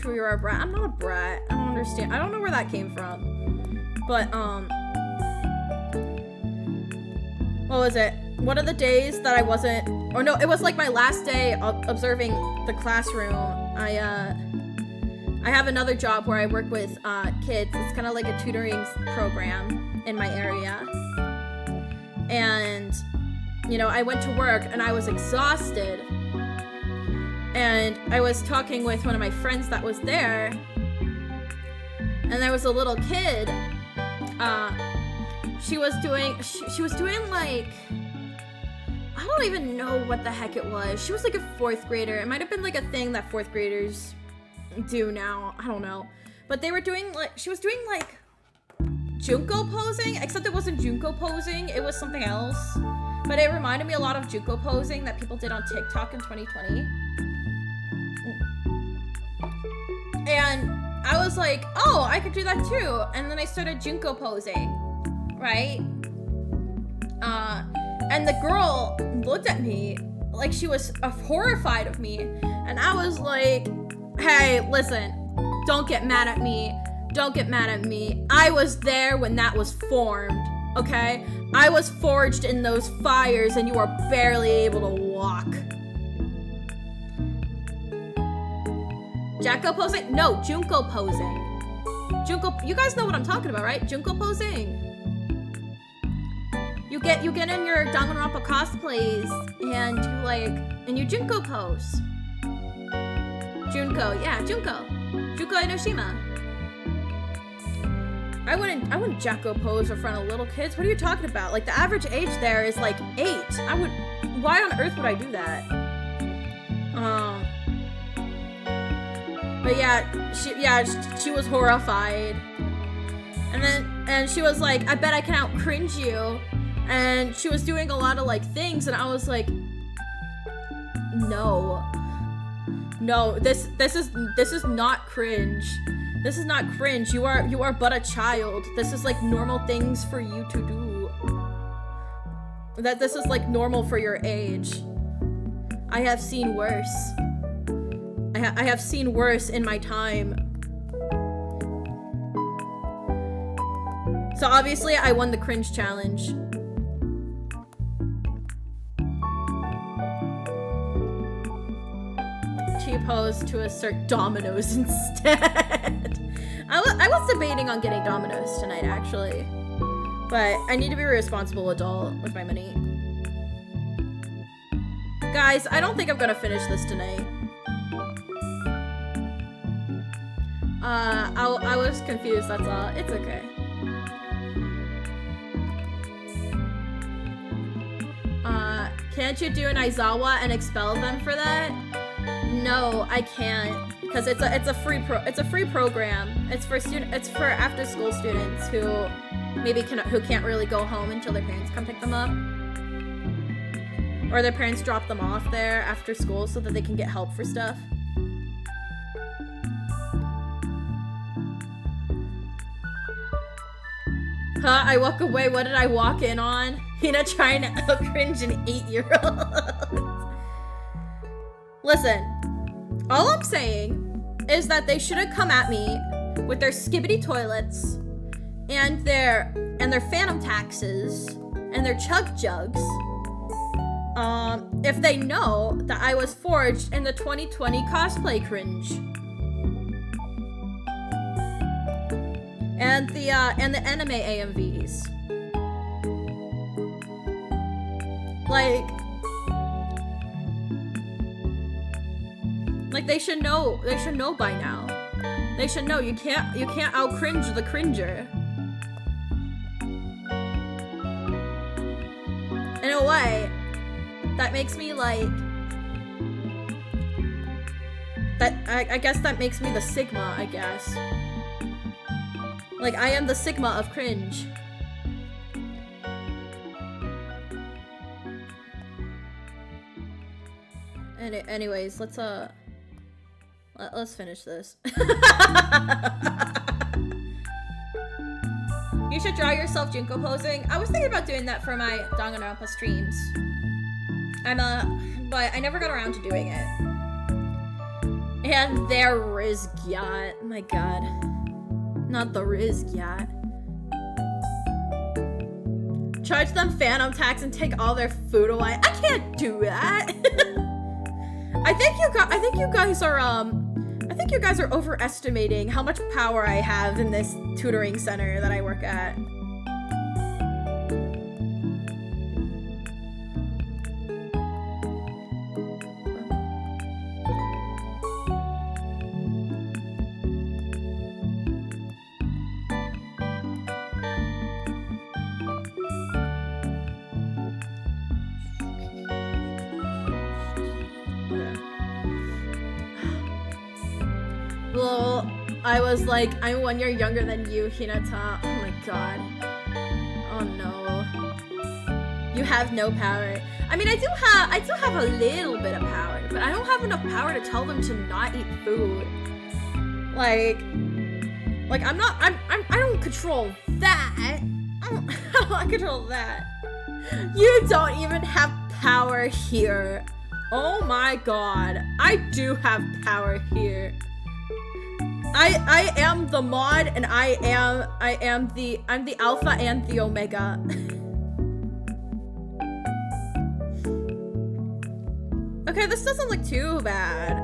True, you're a brat. I'm not a brat. I don't understand. I don't know where that came from. But what was it? One of the days that I wasn't, or no, it was my last day observing the classroom. I have another job where I work with kids. It's kind of like a tutoring program in my area. And, I went to work and I was exhausted. And I was talking with one of my friends that was there. And there was a little kid. She was doing I don't even know what the heck it was. She was a 4th grader. It might have been a thing that 4th graders do now. I don't know. But they were doing she was doing Junko posing, except it wasn't Junko posing, it was something else. But it reminded me a lot of Junko posing that people did on TikTok in 2020. And I was oh, I could do that too. And then I started Junko posing, right? And the girl looked at me like she was horrified of me. And I was hey, listen, don't get mad at me. Don't get mad at me. I was there when that was formed, okay? I was forged in those fires and you are barely able to walk. Jacko posing? No, Junko posing. Junko, you guys know what I'm talking about, right? Junko posing. You get in your Danganronpa cosplays and you Junko pose. Junko, yeah, Junko. Junko Enoshima. I wouldn't Jacko pose in front of little kids. What are you talking about? Like, the average age there is like 8. Why on earth would I do that? But yeah, she was horrified. And she was like, I bet I can out cringe you. And she was doing a lot of like things, and I was like, no, this is not cringe. This is not cringe. You are but a child. This is like normal things for you to do. This is like normal for your age. I have seen worse. I have seen worse in my time. So obviously I won the cringe challenge. Pose to assert dominoes instead. I was debating on getting dominoes tonight, actually, but I need to be a responsible adult with my money. Guys, I don't think I'm gonna finish this tonight. I was confused, that's all. It's okay. Can't you do an Aizawa and expel them for that? No, I can't, because it's a free program. It's for after school students who who can't really go home until their parents come pick them up, or their parents drop them off there after school so that they can get help for stuff. Huh? I walk away. What did I walk in on? Hina trying to out-cringe an 8-year-old. Listen, all I'm saying is that they should have come at me with their skibbity toilets and their phantom taxes and their chug jugs. If they know that I was forged in the 2020 cosplay cringe. And the anime AMVs. Like they should know by now. They should know you can't out cringe the cringer. In a way, that makes me like that I guess that makes me the Sigma, I guess. Like, I am the Sigma of cringe. And anyways, let's finish this. You should draw yourself Junko posing. I was thinking about doing that for my Danganronpa streams. But I never got around to doing it. And there is Gyat. My god. Not the Riz yet. Charge them phantom tax and take all their food away. I can't do that. I think you guys are overestimating how much power I have in this tutoring center that I work at. I was like, I'm 1 year younger than you, Hinata. Oh my god. Oh no. You have no power. I mean, I do have a little bit of power, but I don't have enough power to tell them to not eat food. Like I don't control that. I don't control that. You don't even have power here. Oh my god. I do have power here. I am the mod, and I'm the alpha and the omega. Okay, this doesn't look too bad.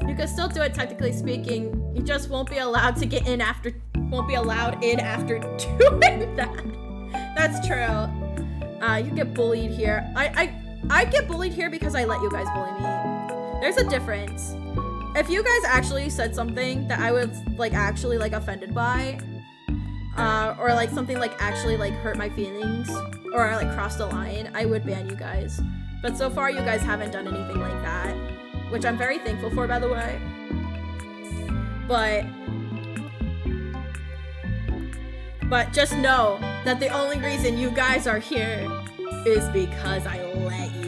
You can still do it, technically speaking. You just won't be allowed to get in after doing that. That's true. You get bullied here. I get bullied here because I let you guys bully me. There's a difference. if you guys actually said something that I was like actually like offended by, or like something like actually like hurt my feelings, or like crossed the line, I would ban you guys. But so far you guys haven't done anything like that, which I'm very thankful for, by the way. But just know that the only reason you guys are here is because I let you.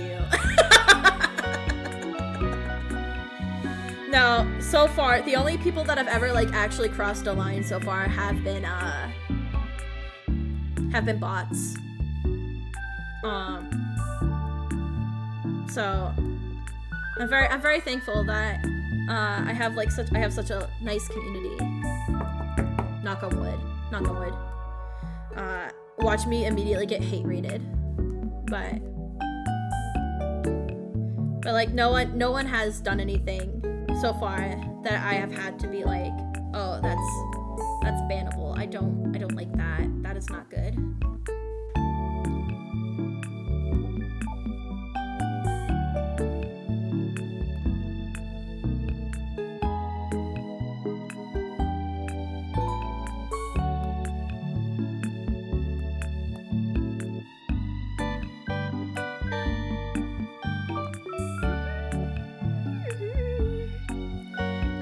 No, so far, the only people that have ever like actually crossed a line so far have been bots. So I'm very thankful that I have such a nice community. Knock on wood. Knock on wood. Watch me immediately get hate rated. But like no one has done anything so far that I have had to be like, oh, that's bannable. I don't like that. That is not good.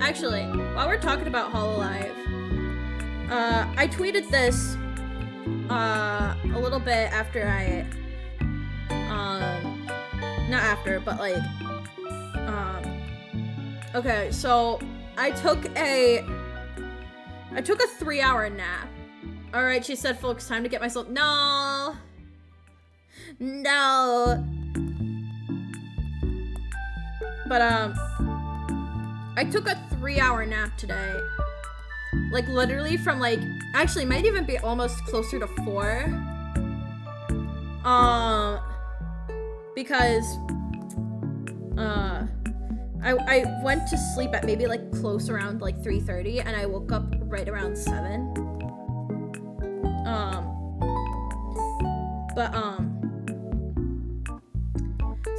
Actually, while we're talking about Hololive, I tweeted this a little bit after I not after, but like okay, so I took a 3-hour nap. All right, she said, folks, time to get myself no. But I took a 3-hour nap today. Like literally from like, actually might even be almost closer to 4. Because I went to sleep at maybe like close around like 3:30 and I woke up right around 7.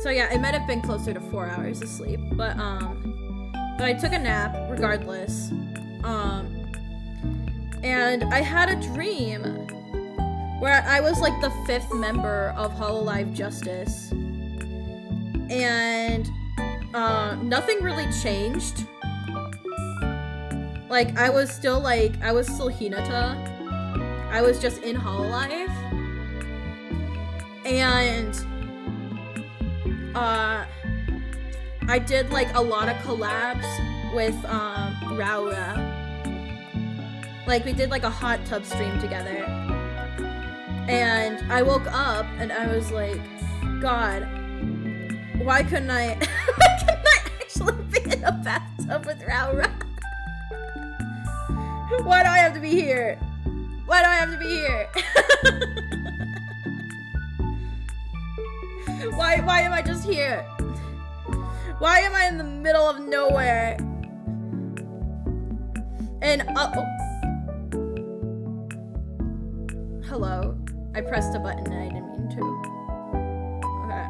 So yeah, it might have been closer to 4 hours of sleep, but I took a nap regardless. And I had a dream where I was like the 5th member of Hololive Justice. And nothing really changed. Like I was still Hinata. I was just in Hololive. And I did like a lot of collabs with Raura. Like we did like a hot tub stream together. And I woke up and I was like, God, why couldn't I actually be in a bathtub with Raura? Why do I have to be here? Why do I have to be here? Why am I just here? Why am I in the middle of nowhere? And hello. I pressed a button and I didn't mean to. Okay.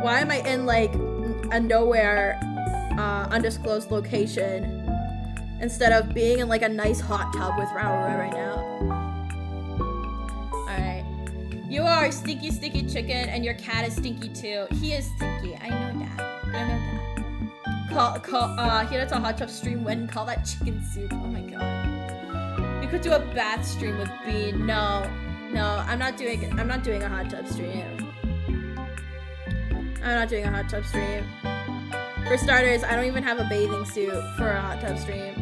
Why am I in like a nowhere undisclosed location instead of being in like a nice hot tub with Raura right now? Alright. You are stinky chicken and your cat is stinky too. He is stinky. I know that. Hinata hot tub stream when call that chicken soup. Oh my god. We could do a bath stream with Bean. No, I'm not doing a hot tub stream. I'm not doing a hot tub stream. For starters, I don't even have a bathing suit for a hot tub stream.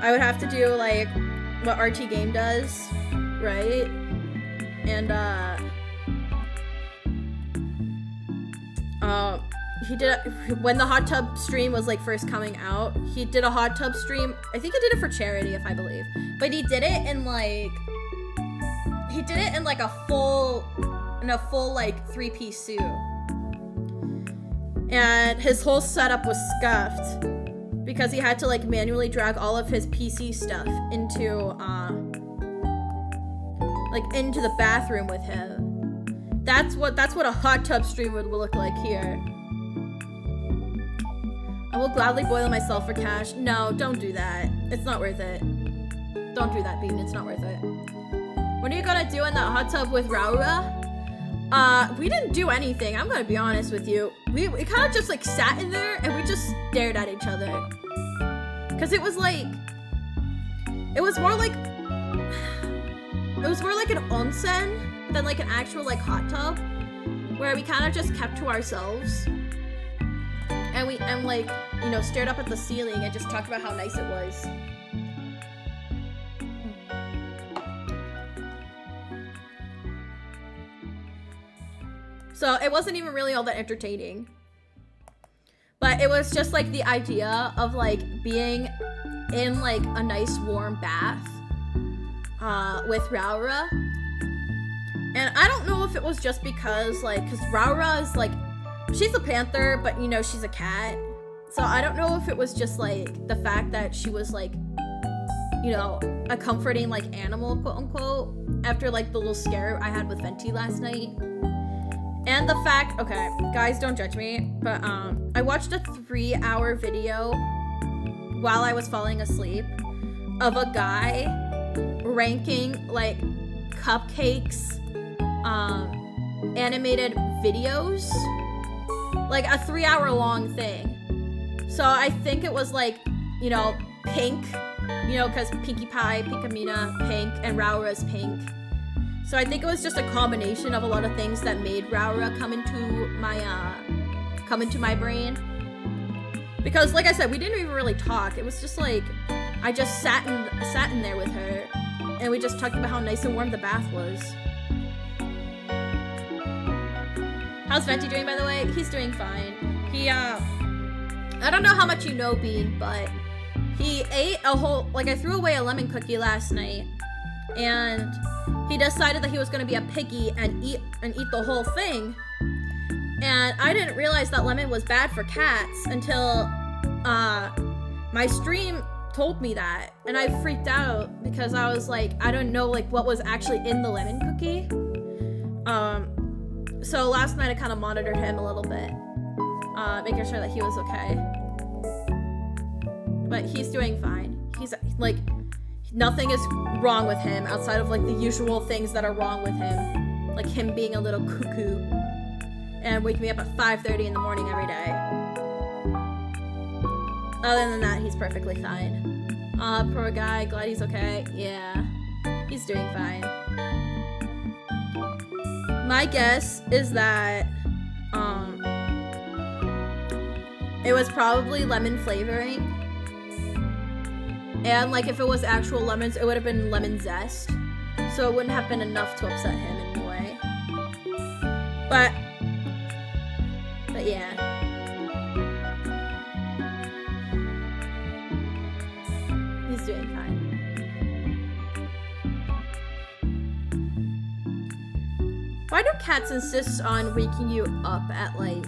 I would have to do like what RT Game does, right? And he did when the hot tub stream was like first coming out. He did a hot tub stream. I think he did it for charity, if I believe. But he did it in like a full like 3-piece suit. And his whole setup was scuffed because he had to like manually drag all of his PC stuff into like into the bathroom with him. That's what a hot tub stream would look like here. I will gladly boil myself for cash. No, don't do that. It's not worth it. Don't do that, Bean. It's not worth it. What are you gonna do in that hot tub with Raura? We didn't do anything. I'm gonna be honest with you. We kind of just like sat in there and we just stared at each other. Cause it was like, it was more like an onsen than like an actual like hot tub, where we kind of just kept to ourselves. And like, you know, stared up at the ceiling and just talked about how nice it was. So it wasn't even really all that entertaining. But it was just like the idea of like being in like a nice warm bath with Raura. And I don't know if it was just because like, cause Raura is like, she's a panther, but you know, she's a cat. So I don't know if it was just like the fact that she was like, you know, a comforting like animal, quote unquote, after like the little scare I had with Venti last night. And the fact, okay, guys, don't judge me, but I watched a 3-hour video while I was falling asleep of a guy ranking like cupcakes, animated videos, like a 3-hour long thing. So I think it was like, you know, pink, you know, because Pinkie Pie, Pinkamena, pink, and Raura's pink. So I think it was just a combination of a lot of things that made Raura come into my brain. Because like I said, we didn't even really talk. It was just like, I just sat in there with her, and we just talked about how nice and warm the bath was. How's Venti doing, by the way? He's doing fine. He, I don't know how much you know, Bean, but he ate a whole, like I threw away a lemon cookie last night, and he decided that he was gonna be a piggy and eat the whole thing. And I didn't realize that lemon was bad for cats until my stream told me that, and I freaked out because I was like, I don't know like what was actually in the lemon cookie. So last night I kind of monitored him a little bit, making sure that he was okay. But he's doing fine. He's like, nothing is wrong with him outside of like the usual things that are wrong with him, like him being a little cuckoo and waking me up at 5:30 in the morning every day. Other than that, he's perfectly fine. Poor guy, glad he's okay. Yeah, he's doing fine. My guess is that it was probably lemon flavoring. And like if it was actual lemons, it would have been lemon zest. So it wouldn't have been enough to upset him anyway. But yeah. He's doing fine. Why do cats insist on waking you up at like,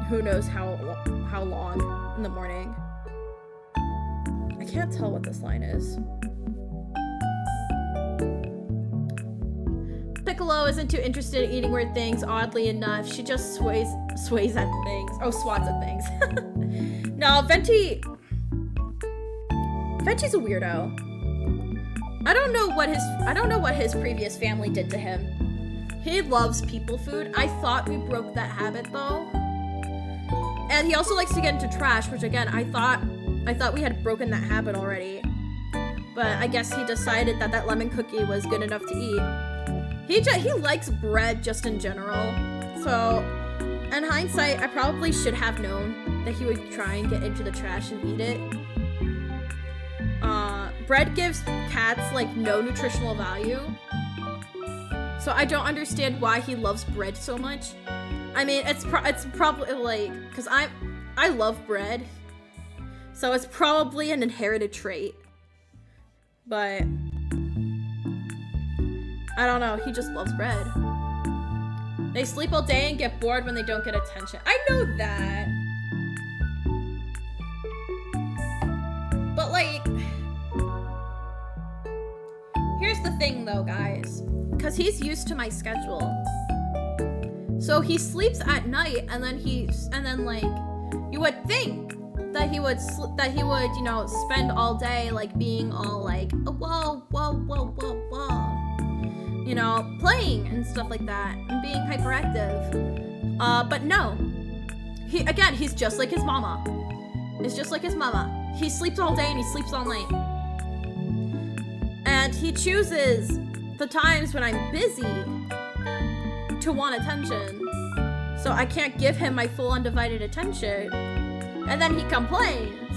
who knows how long in the morning? I can't tell what this line is. Piccolo isn't too interested in eating weird things, oddly enough. She just sways at things. Oh, swats at things. No, Venti's a weirdo. I don't know what his previous family did to him. He loves people food. I thought we broke that habit though. And he also likes to get into trash, which again, I thought we had broken that habit already. But I guess he decided that that lemon cookie was good enough to eat. He likes bread just in general. So, in hindsight, I probably should have known that he would try and get into the trash and eat it. Bread gives cats like no nutritional value. So I don't understand why he loves bread so much. I mean, it's probably like, cause I love bread, so it's probably an inherited trait. But I don't know. He just loves bread. They sleep all day and get bored when they don't get attention. I know that. the thing though, guys. Because he's used to my schedule. So he sleeps at night, and then like, you would think that he would, you know, spend all day like being all like, whoa, you know, playing and stuff like that, and being hyperactive. But no. He's just like his mama. It's just like his mama. He sleeps all day and he sleeps all night. And he chooses the times when I'm busy to want attention. So I can't give him my full undivided attention. And then he complains.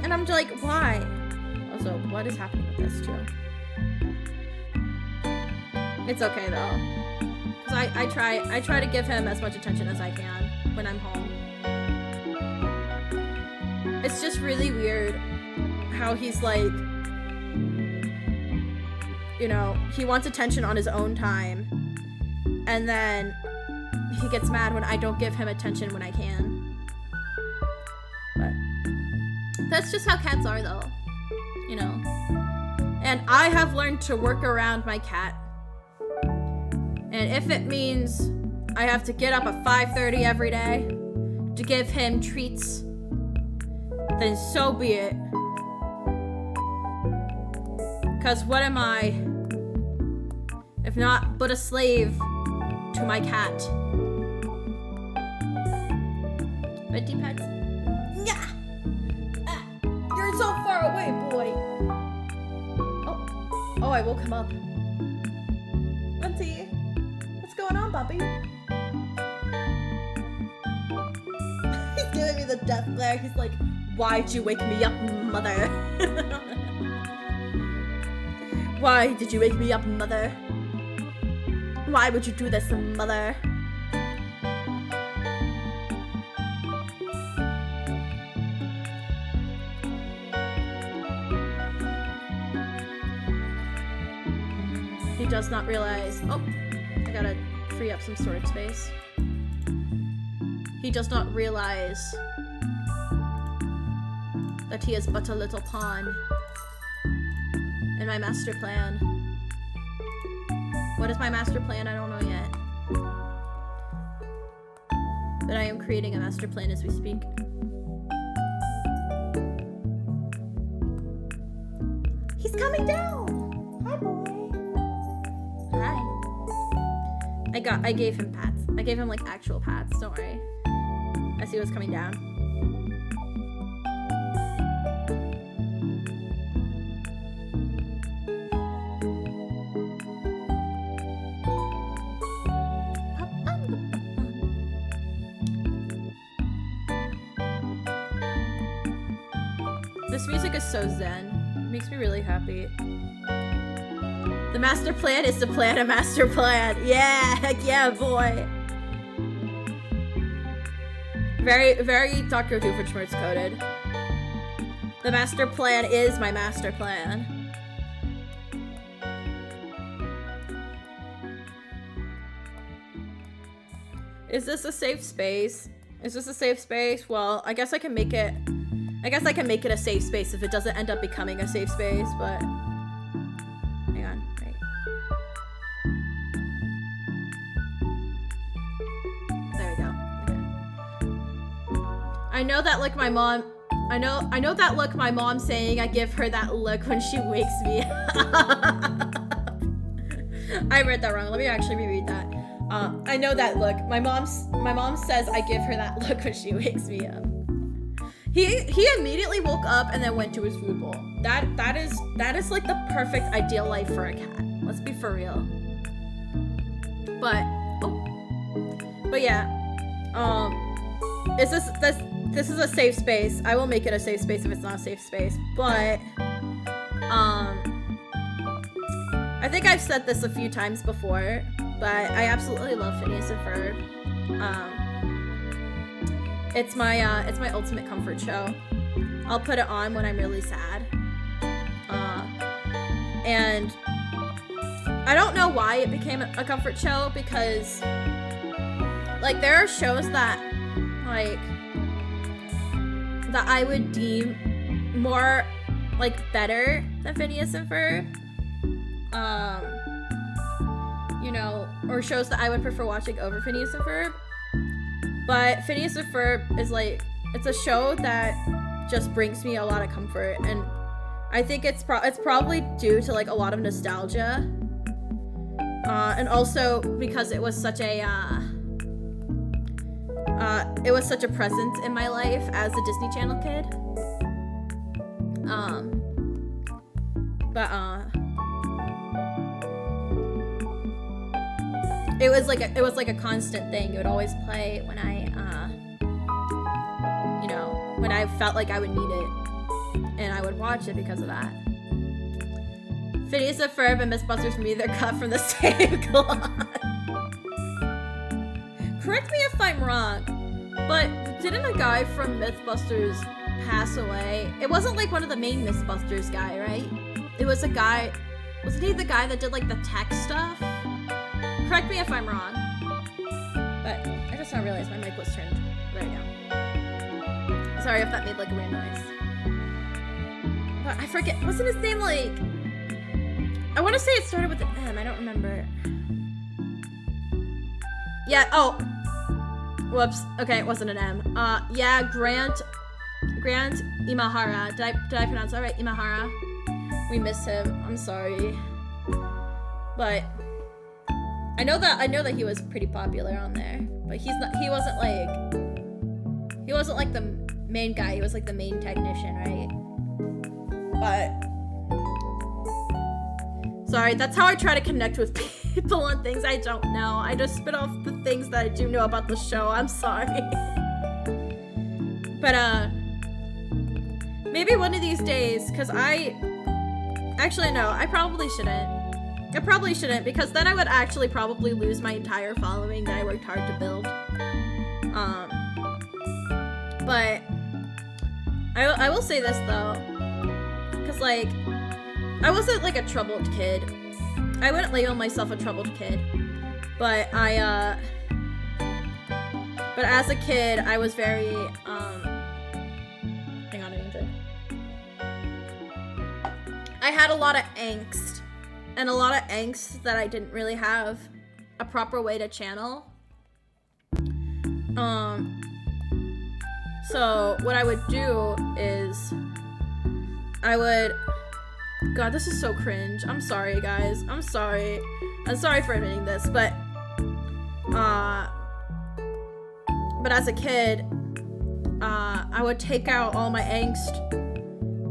And I'm like, why? Also, what is happening with this too? It's okay though. Cause I try to give him as much attention as I can when I'm home. It's just really weird how he's like, you know, he wants attention on his own time, and then he gets mad when I don't give him attention when I can. But that's just how cats are though, you know. And I have learned to work around my cat. And if it means I have to get up at 5:30 every day to give him treats, then so be it. Cause what am I, if not but a slave to my cat? Venti pets? Yeah! You're so far away, boy! Oh, I woke him up. Venti, what's going on, Bobby? He's giving me the death glare. He's like, why'd you wake me up, mother? Why did you wake me up, mother? Why would you do this, mother? He does not realize. Oh, I gotta free up some storage space. He does not realize that he is but a little pawn in my master plan. What is my master plan? I don't know yet. But I am creating a master plan as we speak. He's coming down! Hi, boy. Hi. I gave him pats. I gave him like actual pats, don't worry. I see what's coming down. This music is so zen. It makes me really happy. The master plan is to plan a master plan. Yeah, heck yeah, boy. Very, very Dr. Doofenshmirtz coded. The master plan is my master plan. Is this a safe space? Is this a safe space? Well, I guess I can make it a safe space if it doesn't end up becoming a safe space, but hang on, right. There we go. Okay. I know that look my mom that look my mom saying I give her that look when she wakes me up. I read that wrong. Let me actually reread that. I know that look. My mom says I give her that look when she wakes me up. He immediately woke up and then went to his food bowl. That is like the perfect ideal life for a cat. Let's be for real. But yeah. This is a safe space. I will make it a safe space if it's not a safe space. But I think I've said this a few times before, but I absolutely love Phineas and Ferb. It's my ultimate comfort show. I'll put it on when I'm really sad. And I don't know why it became a comfort show, because like there are shows that I would deem more like better than Phineas and Ferb. You know, or shows that I would prefer watching over Phineas and Ferb. But Phineas and Ferb is like, it's a show that just brings me a lot of comfort, and I think it's probably due to like a lot of nostalgia, and also because it was such a presence in my life as a Disney Channel kid. It was like a constant thing. It would always play when when I felt like I would need it, and I would watch it because of that. Phineas and Ferb and Mythbusters me, they're cut from the same cloth. Correct me if I'm wrong, but didn't a guy from Mythbusters pass away? It wasn't like one of the main Mythbusters guy, right? It was a guy, wasn't he the guy that did like the tech stuff? Correct me if I'm wrong, but I just now realized my mic was turned. There we go. Sorry if that made like a weird noise. But I forget, wasn't his name like, I want to say it started with an M, I don't remember. Yeah, oh, whoops, okay, it wasn't an M. Yeah, Grant Imahara, did I pronounce that right? Imahara? We miss him, I'm sorry. But I know that he was pretty popular on there, but he wasn't like the main guy, he was like the main technician, right? But sorry, that's how I try to connect with people on things I don't know. I just spit off the things that I do know about the show. I'm sorry. But maybe one of these days, because actually no, I probably shouldn't, because then I would actually probably lose my entire following that I worked hard to build. But I will say this though, because like, I wasn't like a troubled kid. I wouldn't label myself a troubled kid, but but as a kid, I was very, hang on, I need to drink. I had a lot of angst, and a lot of angst that I didn't really have a proper way to channel. So what I would do is God, this is so cringe. I'm sorry, guys. I'm sorry for admitting this, but as a kid, I would take out all my angst,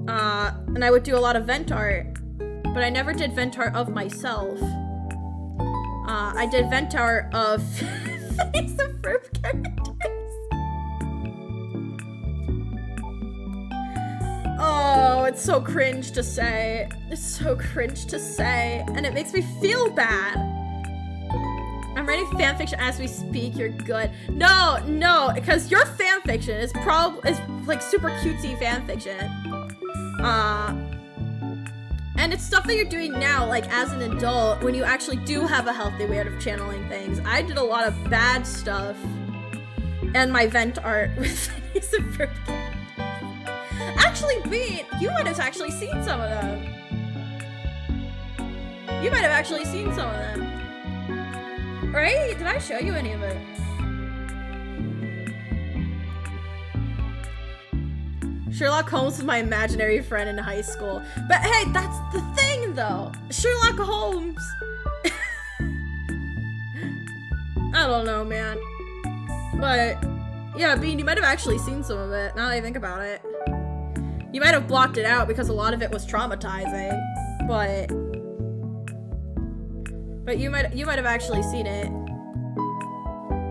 and I would do a lot of vent art, but I never did vent art of myself. I did vent art of Phineas and Ferb characters. Oh, it's so cringe to say. It's so cringe to say, and it makes me feel bad. I'm writing fanfiction as we speak. You're good. No, because your fanfiction is like super cutesy fanfiction. And it's stuff that you're doing now, like as an adult, when you actually do have a healthy way of channeling things. I did a lot of bad stuff, and my vent art with Phineas and Ferb. Actually, wait, you might have actually seen some of them. You might have actually seen some of them. Right? Did I show you any of it? Sherlock Holmes was my imaginary friend in high school. But hey, that's the thing though. Sherlock Holmes. I don't know, man. But yeah, Bean, you might have actually seen some of it, now that I think about it. You might have blocked it out because a lot of it was traumatizing, but you might have actually seen it.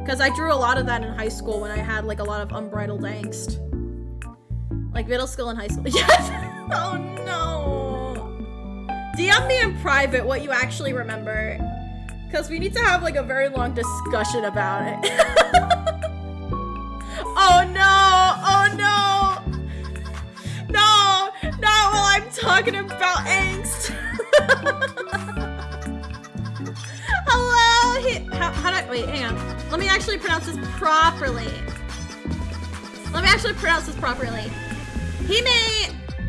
Because I drew a lot of that in high school when I had like a lot of unbridled angst. Like middle school and high school. Yes! Oh no! DM me in private what you actually remember. Because we need to have like a very long discussion about it. Oh no! Oh no! No, not while I'm talking about angst. Hello, how do I, wait, hang on. Let me actually pronounce this properly.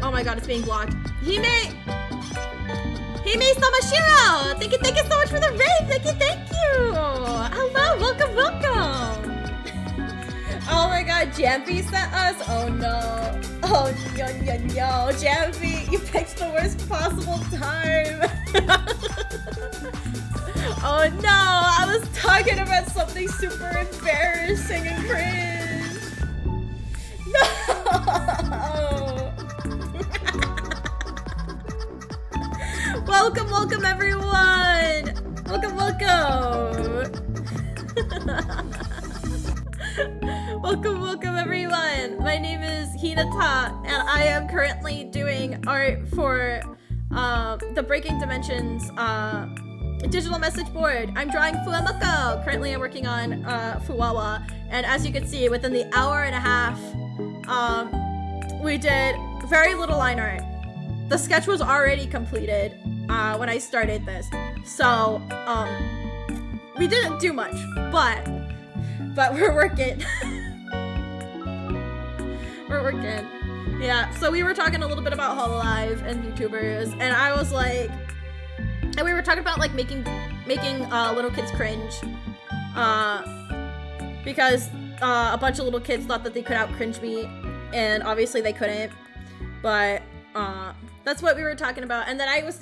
Oh my god, it's being blocked. Hime Samashiro! Thank you so much for the raid! Thank you! Hello, welcome! Oh my god, Jampy sent us? Oh no. Oh no. Jampy, you picked the worst possible time. Oh no, I was talking about something super embarrassing and cringe. No! Welcome everyone! Welcome! Welcome everyone! My name is Hinata, and I am currently doing art for the Breaking Dimensions digital message board. I'm drawing FuwaMoco. Currently I'm working on Fuwawa, and as you can see, within the hour and a half, we did very little line art. The sketch was already completed when I started this, so we didn't do much, but we're working. We're working. Yeah, so we were talking a little bit about Hololive and VTubers, and I was like, and we were talking about like making little kids cringe, because a bunch of little kids thought that they could out cringe me, and obviously they couldn't, but that's what we were talking about. And then I went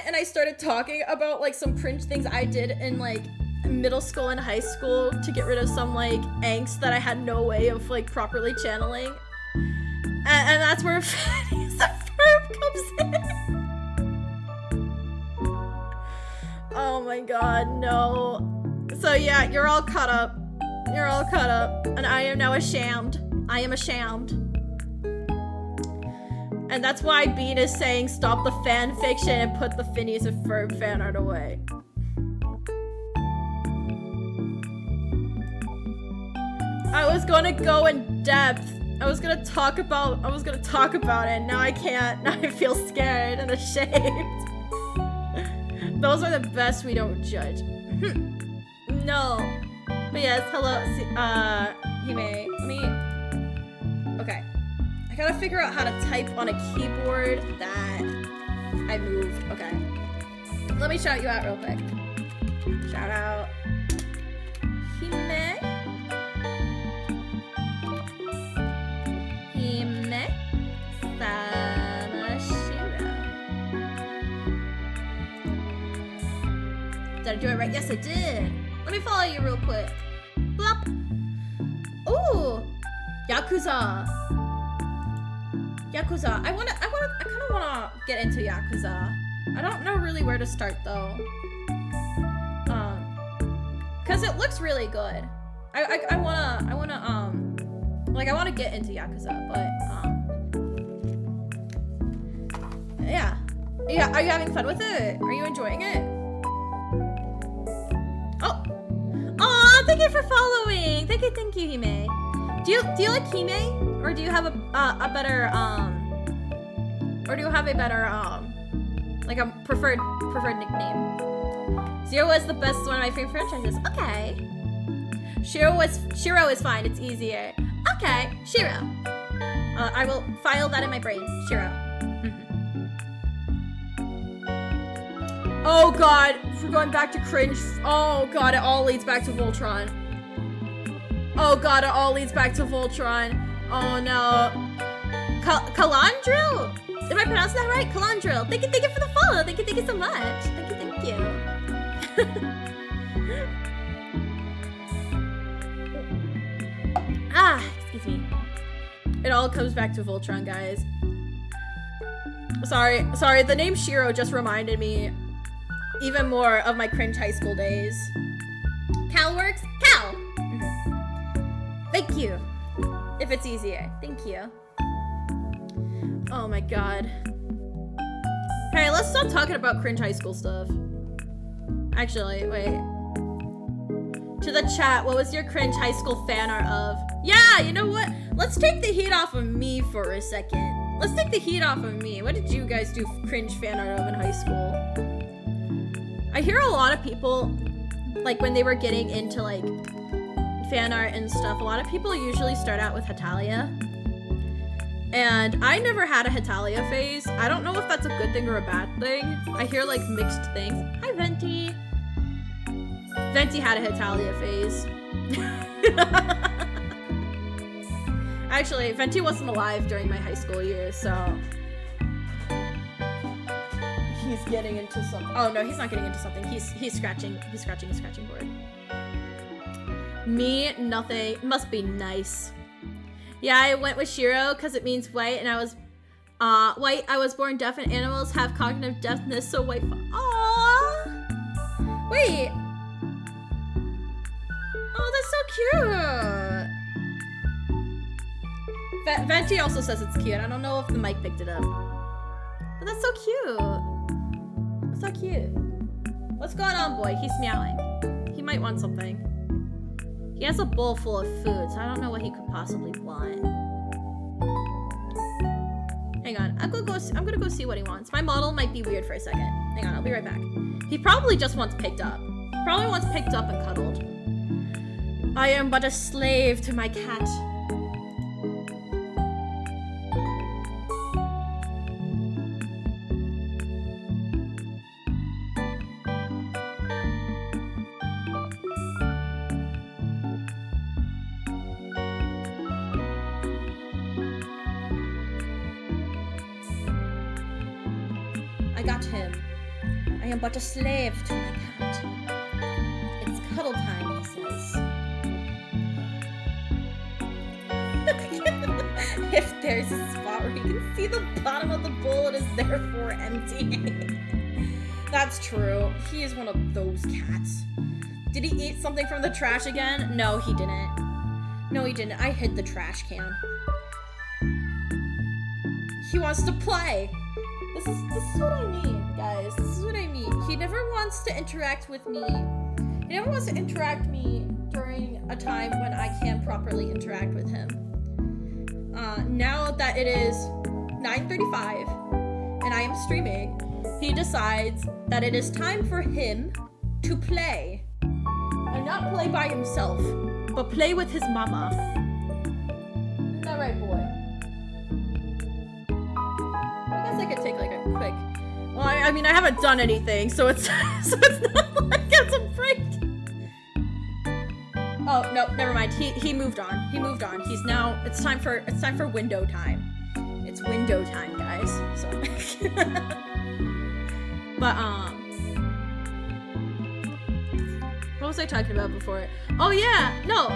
and I started talking about like some cringe things I did in like middle school and high school to get rid of some like angst that I had no way of like properly channeling, and that's where Fanny's the verb comes in. Oh my god, no. So yeah, you're all caught up, and I am now ashamed. And that's why Bean is saying stop the fan fiction and put the Phineas and Ferb fan art away. I was gonna go in depth. I was gonna talk about it. Now I can't. Now I feel scared and ashamed. Those are the best we don't judge. No. But yes, hello, Hime. Let me... Okay. I gotta figure out how to type on a keyboard that I move. Okay. Let me shout you out real quick. Shout out. Hime. Samashiro. Did I do it right? Yes, I did. Let me follow you real quick. Blop. Ooh. Yakuza. I kind of wanna get into Yakuza. I don't know really where to start though. Cause it looks really good. I wanna get into Yakuza, but yeah. Are you having fun with it? Are you enjoying it? Oh. Aw, thank you for following. Thank you, Hime. Do you like Hime? Or do you have a better like a preferred nickname? Zero is the best, one of my favorite franchises. Okay. Shiro is fine, it's easier. Okay, Shiro. I will file that in my brain. Shiro. Oh god, we're going back to cringe. Oh god, it all leads back to Voltron. Oh god, it all leads back to Voltron. Oh no. Calandril? Am I pronouncing that right? Calandril. Thank you for the follow. Thank you so much. Thank you. Excuse me. It all comes back to Voltron, guys. Sorry, the name Shiro just reminded me even more of my cringe high school days. Cal works? Cal! Thank you. If it's easier. Thank you. Oh my god. Hey, let's stop talking about cringe high school stuff. Actually, wait. To the chat, what was your cringe high school fan art of? Yeah, you know what? Let's take the heat off of me for a second. Let's take the heat off of me. What did you guys do cringe fan art of in high school? I hear a lot of people, like when they were getting into like fan art and stuff, a lot of people usually start out with Hatalia. And I never had a Hetalia phase. I don't know if that's a good thing or a bad thing. I hear like mixed things. Hi, Venti. Venti had a Hetalia phase. Actually, Venti wasn't alive during my high school years, so he's getting into something. Oh no, he's not getting into something. He's scratching a scratching board. Me, nothing. Must be nice. Yeah, I went with Shiro because it means white, and I was white. I was born deaf, and animals have cognitive deafness, so white. Aww. Wait. Oh, that's so cute. Venti also says it's cute. I don't know if the mic picked it up, but that's so cute. That's so cute. What's going on, boy? He's meowing. He might want something. He has a bowl full of food, so I don't know what he could possibly want. Hang on, I'm gonna go see what he wants. My model might be weird for a second. Hang on, I'll be right back. He probably just wants picked up. Probably wants picked up and cuddled. I am but a slave to my cat. I got him. I am but a slave to my cat. It's cuddle time, he says. If there's a spot where you can see the bottom of the bowl, it is therefore empty. That's true. He is one of those cats. Did he eat something from the trash again? No, he didn't. No, he didn't. I hid the trash can. He wants to play. This is what I mean, guys. This is what I mean. He never wants to interact with me. He never wants to interact with me during a time when I can properly interact with him. Now that it is 9:35 and I am streaming, he decides that it is time for him to play. And not play by himself, but play with his mama. Isn't that right, boy? I guess I could take like a quick... Well, I mean, I haven't done anything, so it's so it's not like it's a break. Oh no, never mind. He moved on. He moved on. He's now. It's time for window time. It's window time, guys. So, but what was I talking about before? Oh yeah, no.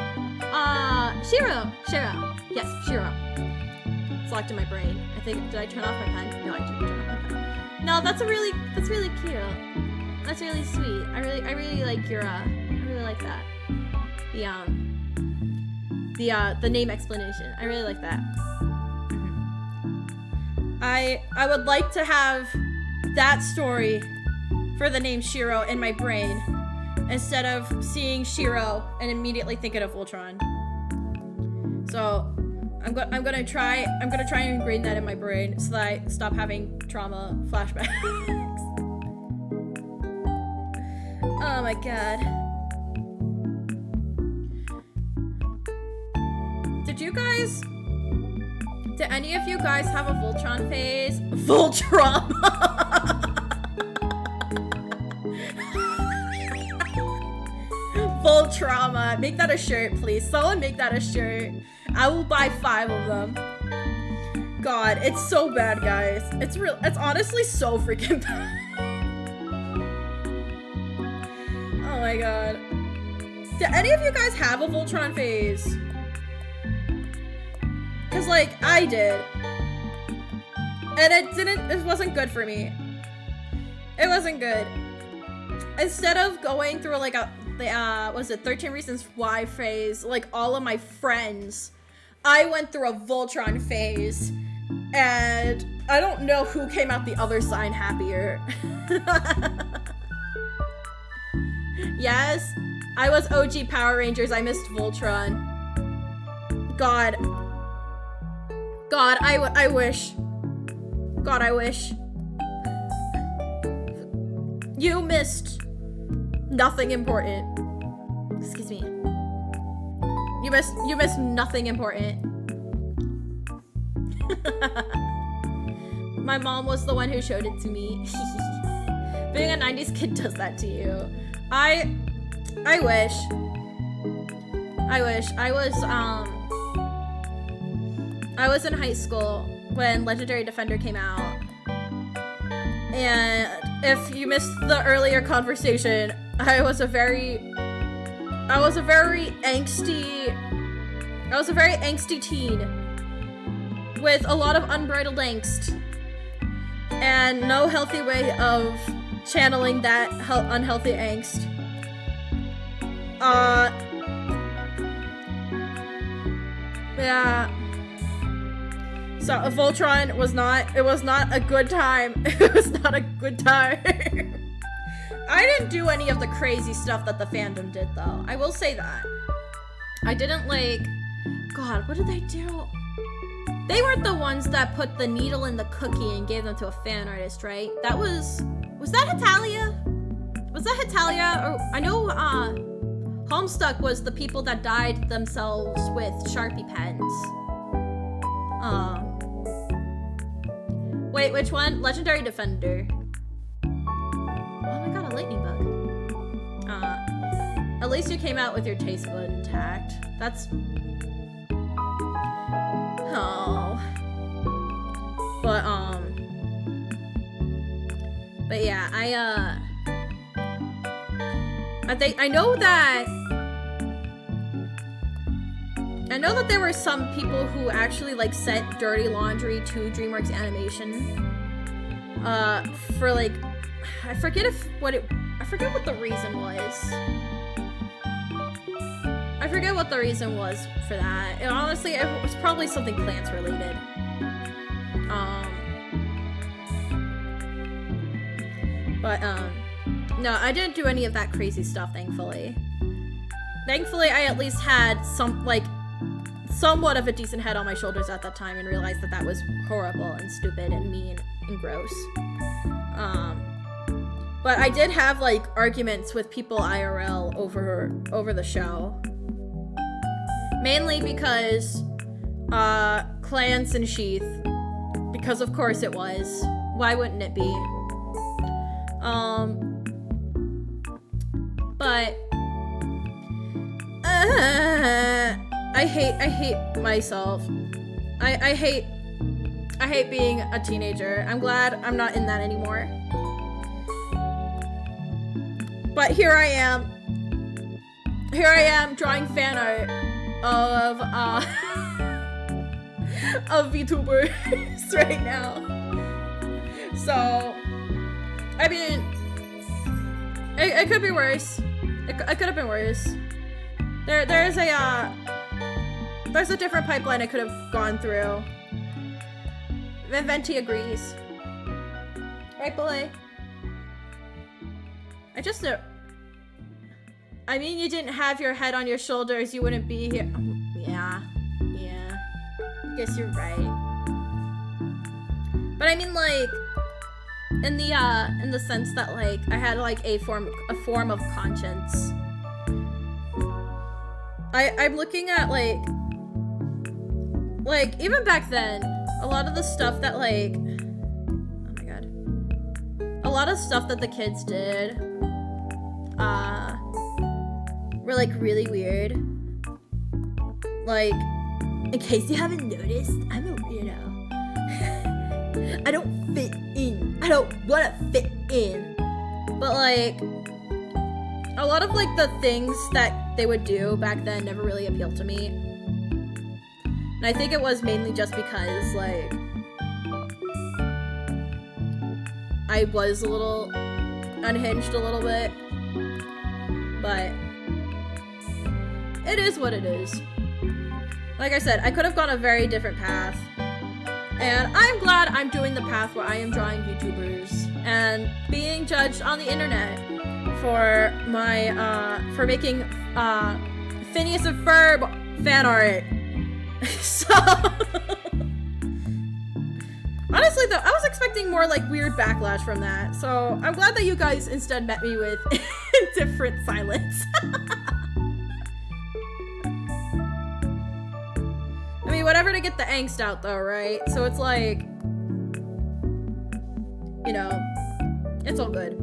Shiro. Yes, Shiro. Selected my brain. I think, did I turn off my pen? No, I didn't turn off my pen. No, that's really cute. That's really sweet. I really like your I really like that. The name explanation. I really like that. I would like to have that story for the name Shiro in my brain instead of seeing Shiro and immediately thinking of Voltron. So I'm gonna try and ingrain that in my brain so that I stop having trauma flashbacks. Oh my god. Did any of you guys have a Voltron phase? Voltron! Voltrauma. Make that a shirt, please. Someone make that a shirt. I will buy 5 of them. God, it's so bad, guys. It's honestly so freaking bad. Oh my god. Did any of you guys have a Voltron phase? Cause like, I did. And it wasn't good for me. It wasn't good. Instead of going through like was it 13 Reasons Why phase, like all of my friends, I went through a Voltron phase, and I don't know who came out the other side happier. Yes, I was OG Power Rangers, I missed Voltron. God, I wish. God, I wish. You missed nothing important. Excuse me. You missed nothing important. My mom was the one who showed it to me. Being a 90s kid does that to you. I wish. I was in high school when Legendary Defender came out. And if you missed the earlier conversation, I was a very angsty teen with a lot of unbridled angst and no healthy way of channeling that unhealthy angst. Yeah. So Voltron was not a good time. It was not a good time. I didn't do any of the crazy stuff that the fandom did though. I will say that. I didn't God, what did they do? They weren't the ones that put the needle in the cookie and gave them to a fan artist, right? Was that Hetalia? Was that Hetalia? Or I know Homestuck was the people that dyed themselves with Sharpie pens. Wait, which one? Legendary Defender. Oh my god, a lightning bug. At least you came out with your taste bud intact. That's... Oh. But yeah, I know that there were some people who actually sent dirty laundry to DreamWorks Animation. For I forget what the reason was. I forget what the reason was for that. Honestly, it was probably something plants related. No, I didn't do any of that crazy stuff, thankfully. Thankfully, I at least had somewhat of a decent head on my shoulders at that time and realized that that was horrible and stupid and mean and gross. But I did have arguments with people IRL over the show. Mainly because Clans and Sheath. Because of course it was. Why wouldn't it be? But I hate myself. I hate being a teenager. I'm glad I'm not in that anymore. But here I am drawing fan art of VTubers right now. So I mean, it could be worse. It could have been worse. There's a different pipeline I could have gone through. Venti agrees. Right, boy? I mean, you didn't have your head on your shoulders, you wouldn't be here. Yeah. Guess you're right. But I mean, in the sense that I had a form of conscience. I'm looking at even back then, a lot of the stuff that oh my god, a lot of stuff that the kids did were really weird. In case you haven't noticed, I'm a weirdo. I don't fit in. I don't wanna fit in. But a lot of the things that they would do back then never really appealed to me. And I think it was mainly just because I was a little unhinged a little bit. But it is what it is. Like I said, I could have gone a very different path. And I'm glad I'm doing the path where I am drawing VTubers and being judged on the internet for my for making Phineas and Ferb fan art. So honestly though, I was expecting more weird backlash from that. So I'm glad that you guys instead met me with indifferent silence. I mean, whatever to get the angst out though, right? So it's like, you know, it's all good.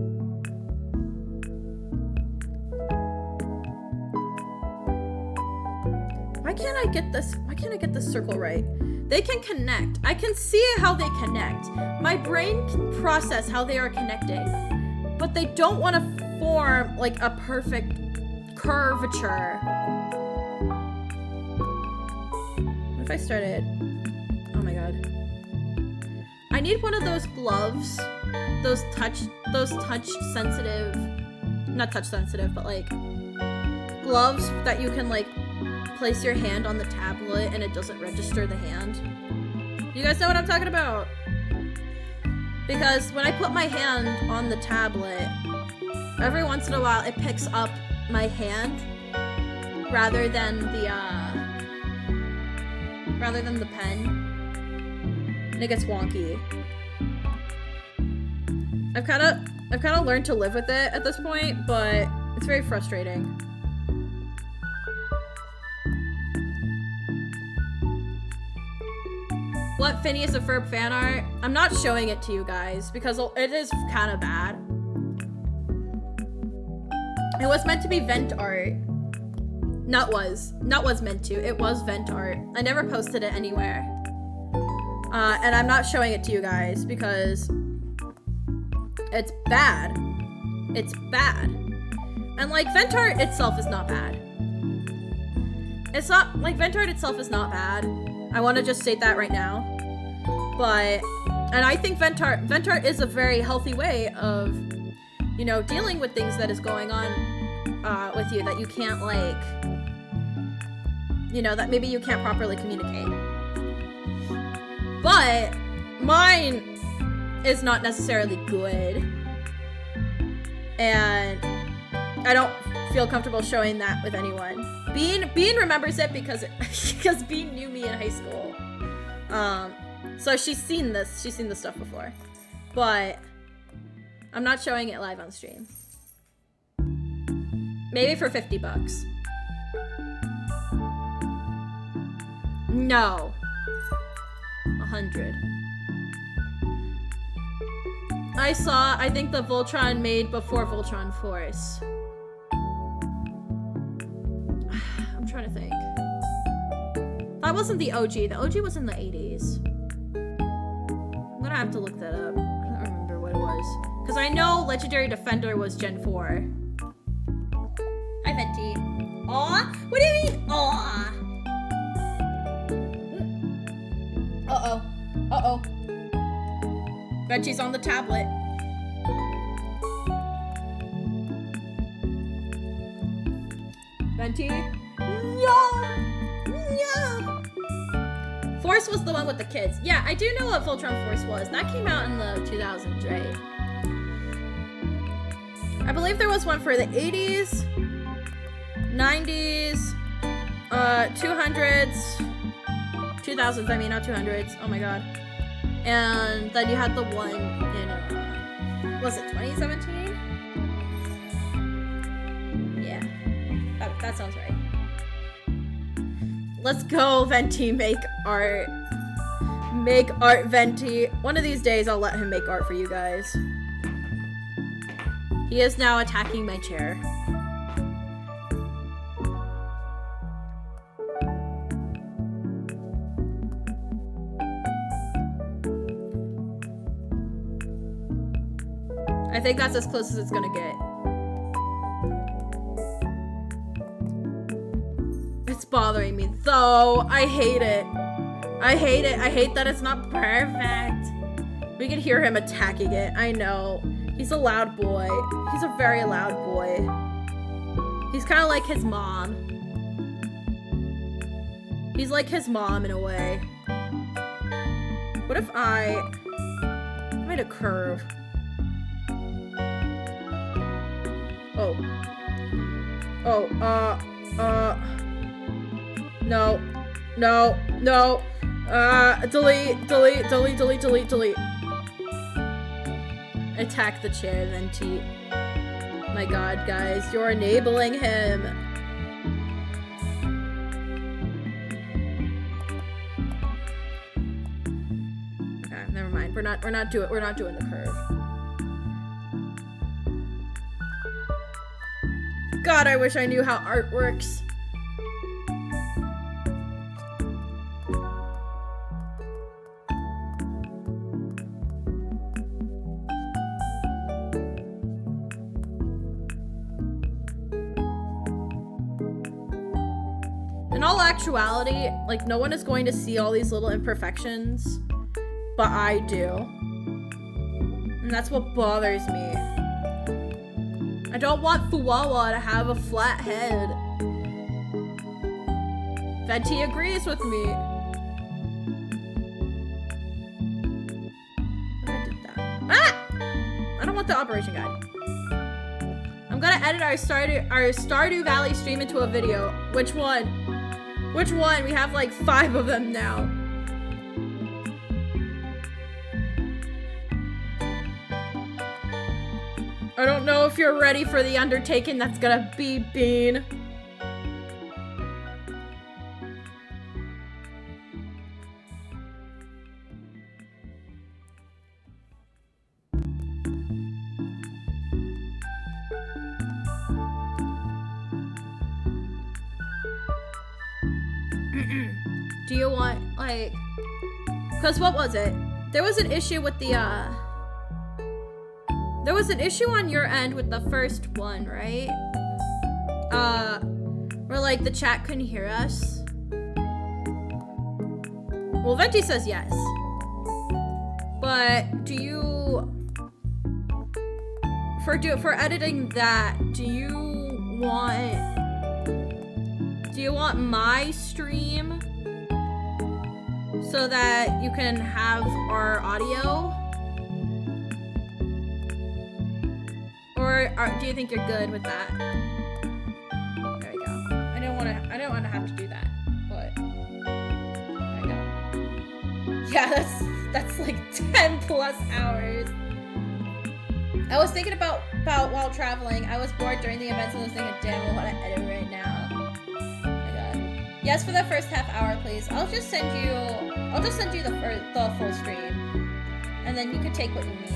Why can't I get this? Why can't I get this circle right? They can connect. I can see how they connect. My brain can process how they are connecting, but they don't want to form like a perfect curvature. What if I started? Oh my god. I need one of those gloves, those touch sensitive, not touch sensitive, but like gloves that you can like place your hand on the tablet and it doesn't register the hand. You guys know what I'm talking about? Because when I put my hand on the tablet, every once in a while it picks up my hand rather than the pen. And it gets wonky. I've kind of learned to live with it at this point, but it's very frustrating. What Phineas and Ferb fan art? I'm not showing it to you guys because it is kind of bad. It was meant to be vent art. Not was meant to. It was vent art. I never posted it anywhere. And I'm not showing it to you guys because it's bad. It's bad. And like vent art itself is not bad. It's not like vent art itself is not bad. I want to just state that right now. But, and I think vent art is a very healthy way of, you know, dealing with things that is going on with you that you can't like, you know, that maybe you can't properly communicate. But mine is not necessarily good. And I don't feel comfortable showing that with anyone. Bean remembers it because Bean knew me in high school. So she's seen this stuff before. But I'm not showing it live on stream. Maybe for $50. No. 100. I think the Voltron made before Voltron Force. I'm trying to think. That wasn't the OG. The OG was in the 80s. I'm gonna have to look that up. I don't remember what it was. Because I know Legendary Defender was Gen 4. Hi, Venti. Aw? What do you mean, aw? Uh-oh. Uh-oh. Venti's on the tablet. Venti? No! No! Force was the one with the kids. Yeah, I do know what Voltron Force was. That came out in the 2000s, right? I believe there was one for the 80s, 90s, 200s, 2000s, I mean, not 200s. Oh my god. And then you had the one in, was it 2017? Yeah, that sounds right. Let's go, Venti, make art. Make art, Venti. One of these days, I'll let him make art for you guys. He is now attacking my chair. I think that's as close as it's gonna get. It's bothering me though. I hate it. I hate it. I hate that it's not perfect. We can hear him attacking it. I know. He's a loud boy. He's a very loud boy. He's kind of like his mom. He's like his mom in a way. What if I made a curve? Oh. Oh, no. No, no. Delete, delete, delete, delete, delete, delete. Attack the chair, Venti. My god, guys, you're enabling him. We're not doing the curve. God, I wish I knew how art works. In all actuality, like, no one is going to see all these little imperfections, but I do. And that's what bothers me. I don't want Fuwawa to have a flat head. Venti agrees with me. I did that. Ah! I don't want the operation guide. I'm gonna edit our Stardew Valley stream into a video. Which one? Which one? We have like 5 of them now. I don't know if you're ready for the undertaking that's gonna be Bean. Do you want, like, because what was it? There was an issue with the, there was an issue on your end with the first one, right? Where, like, the chat couldn't hear us. Well, Venti says yes. But do you, for editing that, do you want my stream so that you can have our audio? Or do you think you're good with that? There we go. I don't want to have to do that, but there we go. Yeah, that's like 10 plus hours. I was thinking about while traveling. I was bored during the events and I was thinking, damn, I want to edit right now. Yes, for the first half hour, please. I'll just send you the full stream, and then you can take what you need.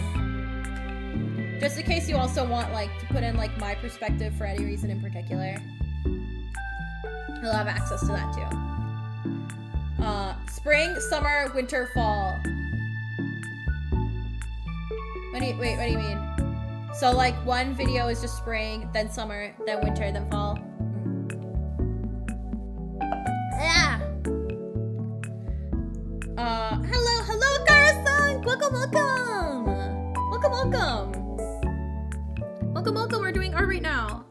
Just in case you also want, like, to put in, like, my perspective for any reason in particular. You'll have access to that too. Spring, summer, winter, fall. What do you mean? So, like, one video is just spring, then summer, then winter, then fall. Yeah. Hello, Kara-san! Welcome. Welcome, we're doing art right now.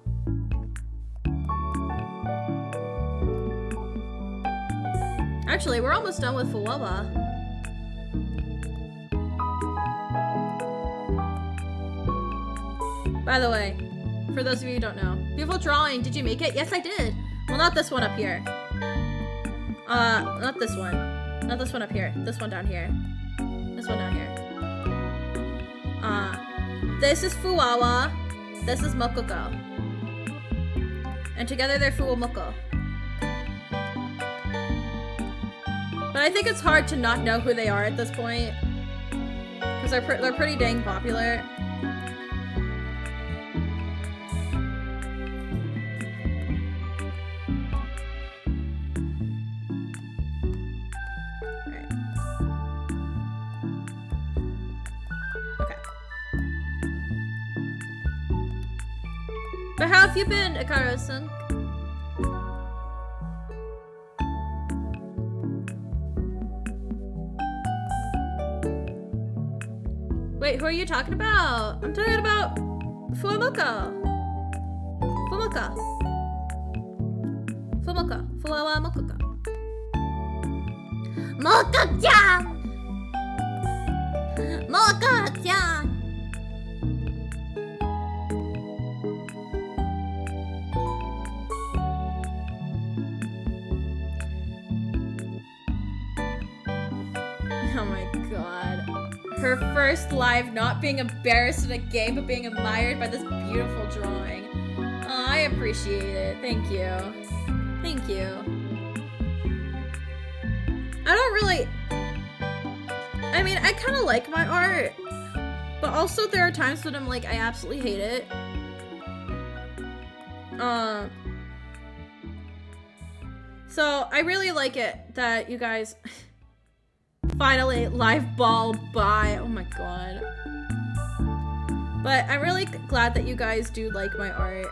Actually, we're almost done with Fuwawa. By the way, for those of you who don't know, beautiful drawing, did you make it? Yes, I did. Well, not this one up here. Not this one. Not this one up here. This one down here. This one down here. This is Fuwawa. This is Mococo. And together they're FuwaMoco. But I think it's hard to not know who they are at this point. Because they're pretty dang popular. But how have you been, Ikaro-san? Wait, who are you talking about? I'm talking about FuwaMoco. FuwaMoco. Mocojanjan! Oh my god. Her first live not being embarrassed in a game, but being admired by this beautiful drawing. Oh, I appreciate it. Thank you. Thank you. I I mean, I kind of like my art, but also there are times when I'm like, I absolutely hate it. So I really like it that you guys finally live ball by. Oh my god. But I'm really glad that you guys do like my art.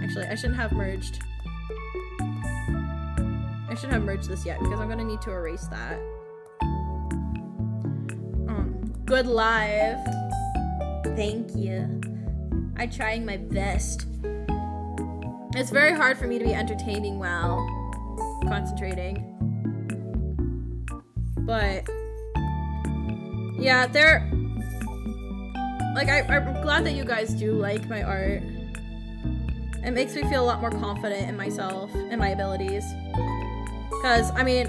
Actually, I shouldn't have merged. I shouldn't have merged this yet because I'm gonna need to erase that. Good live. Thank you. I'm trying my best. It's very hard for me to be entertaining while concentrating. But yeah, I'm glad that you guys do like my art. It makes me feel a lot more confident in myself and my abilities. Because, I mean,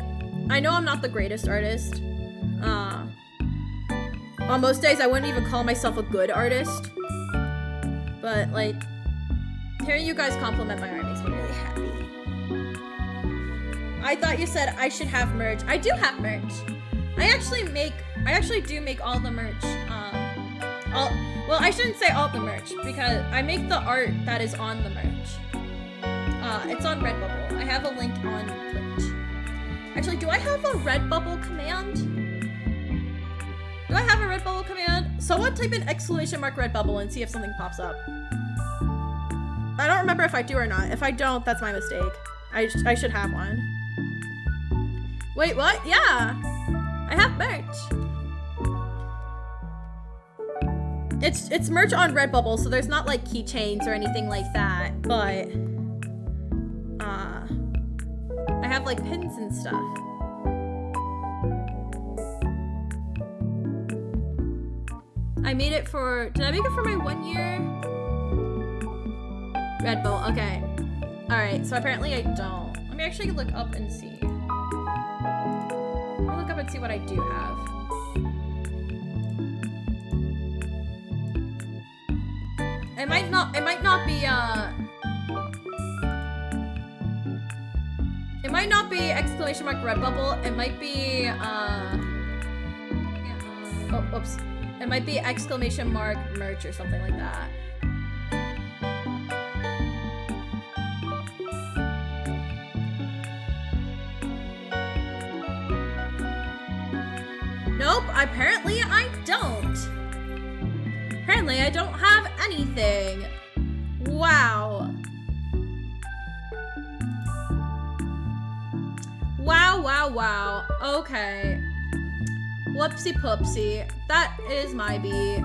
I know I'm not the greatest artist. On most days, I wouldn't even call myself a good artist. But, like, hearing you guys compliment my art makes me really happy. I thought you said I should have merch. I do have merch. I actually do make all the merch. Well, I shouldn't say all the merch because I make the art that is on the merch. It's on Redbubble. I have a link on Twitch. Actually, do I have a Redbubble command? Do I have a Redbubble command? Someone type in !Redbubble and see if something pops up. I don't remember if I do or not. If I don't, that's my mistake. I should have one. Wait, what? Yeah! I have merch. It's merch on Redbubble, so there's not like keychains or anything like that, but I have like pins and stuff. I made it for, did I make it for my 1 year? Redbubble, okay. Alright, so apparently I don't. Let me actually look up and see. Let me look up and see what I do have. It might not be, it might not be !Redbubble, it might be, oh, oops. It might be !merch or something like that. Nope, apparently I don't. Apparently I don't have anything. Wow. Wow. Okay. Whoopsie poopsie. That is my beat.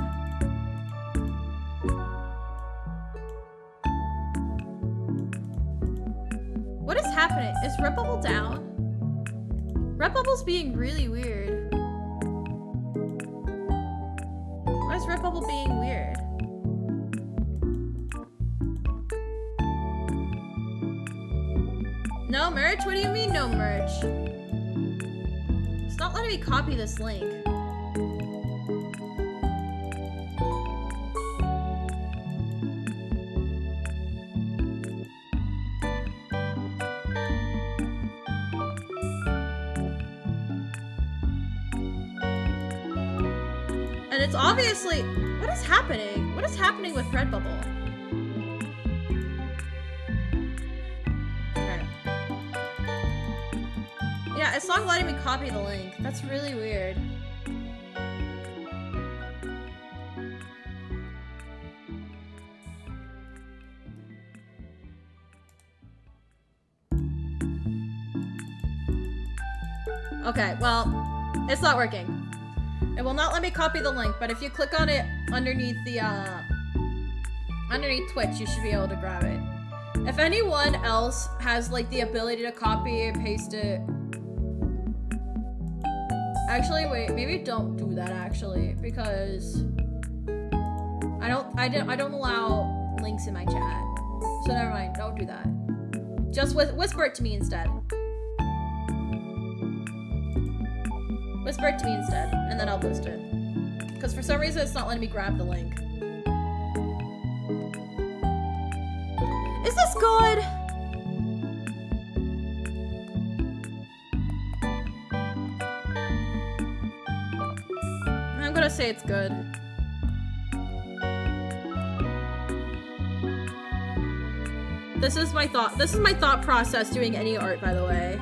What is happening? Is Redbubble down? Redbubble's being really weird. Why is Redbubble being weird? No merch? What do you mean no merch? It's not letting me copy this link. And it's obviously, what is happening? What is happening with Redbubble? Okay. Yeah, it's not letting me copy the link. That's really weird. Okay, well, it's not working. It will not let me copy the link, but if you click on it underneath the, underneath Twitch, you should be able to grab it. If anyone else has, like, the ability to copy and paste it... Actually, wait, maybe don't do that, actually, because... I don't allow links in my chat. So never mind, don't do that. Just whisper it to me instead. Whisper it to me instead, and then I'll post it. Because for some reason, it's not letting me grab the link. Is this good? I'm gonna say it's good. This is my thought process doing any art, by the way.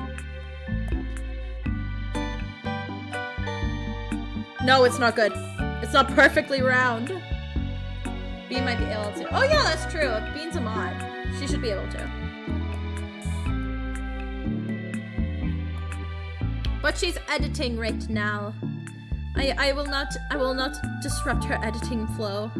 No, it's not good. It's not perfectly round. Bean might be able to. Oh yeah, that's true. If Bean's a mod, she should be able to. But she's editing right now. I will not disrupt her editing flow.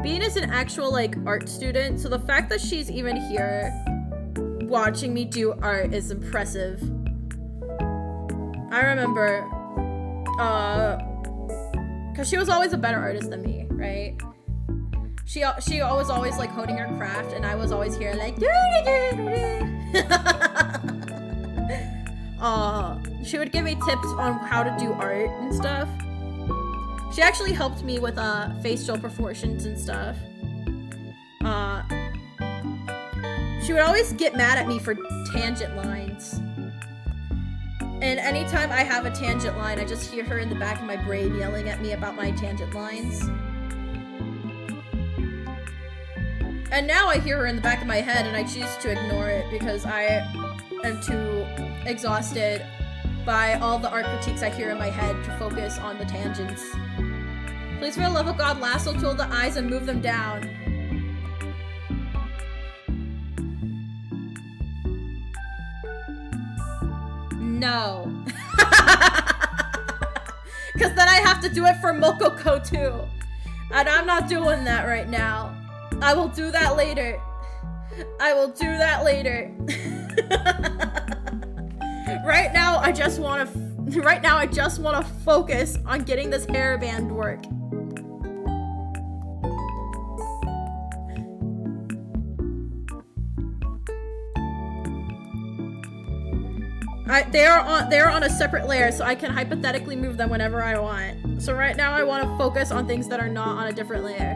Bean is an actual, like, art student, so the fact that she's even here watching me do art is impressive. I remember, because she was always a better artist than me, right? She was always, like, honing her craft, and I was always here, like, she would give me tips on how to do art and stuff. She actually helped me with facial proportions and stuff. She would always get mad at me for tangent lines. And anytime I have a tangent line, I just hear her in the back of my brain yelling at me about my tangent lines. And now I hear her in the back of my head and I choose to ignore it because I am too exhausted by all the art critiques I hear in my head to focus on the tangents. Please, for the love of God, lasso tool the eyes and move them down. No. Because then I have to do it for Mococo too. And I'm not doing that right now. I will do that later. I will do that later. Right now, I just want to focus on getting this hairband work. They are on a separate layer, so I can hypothetically move them whenever I want. So right now I want to focus on things that are not on a different layer.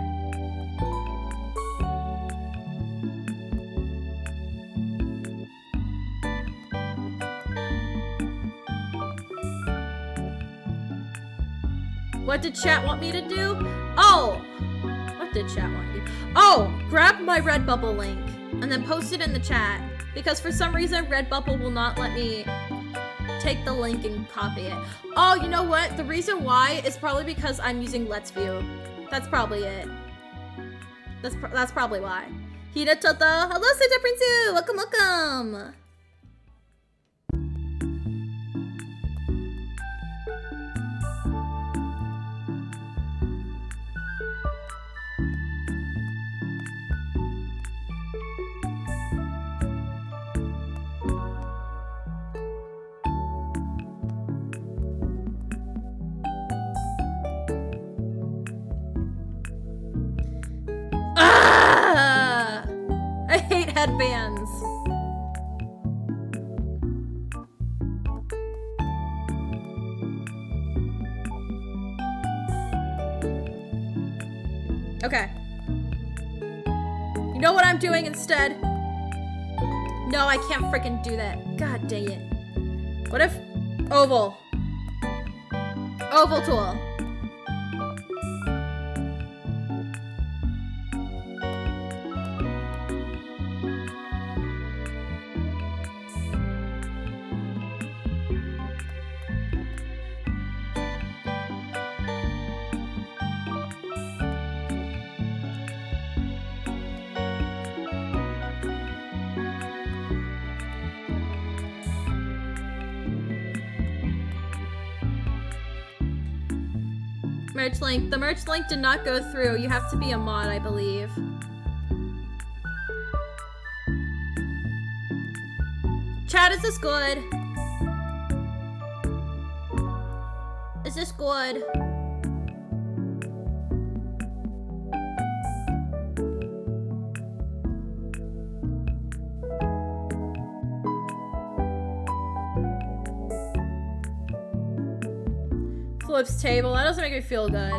What did chat want me to do? Oh! What did chat want you? Oh! Grab my Redbubble link and then post it in the chat. Because for some reason, Redbubble will not let me take the link and copy it. Oh, you know what? The reason why is probably because I'm using Let's View. That's probably it. That's probably why. Hinata, hello, Santa Prince! Welcome, welcome! I hate headbands. Okay. You know what I'm doing instead? No, I can't freaking do that. God dang it. What if oval? Oval tool. Merch link. The merch link did not go through. You have to be a mod, I believe. Chat, is this good? Is this good? Flips table. That doesn't make me feel good.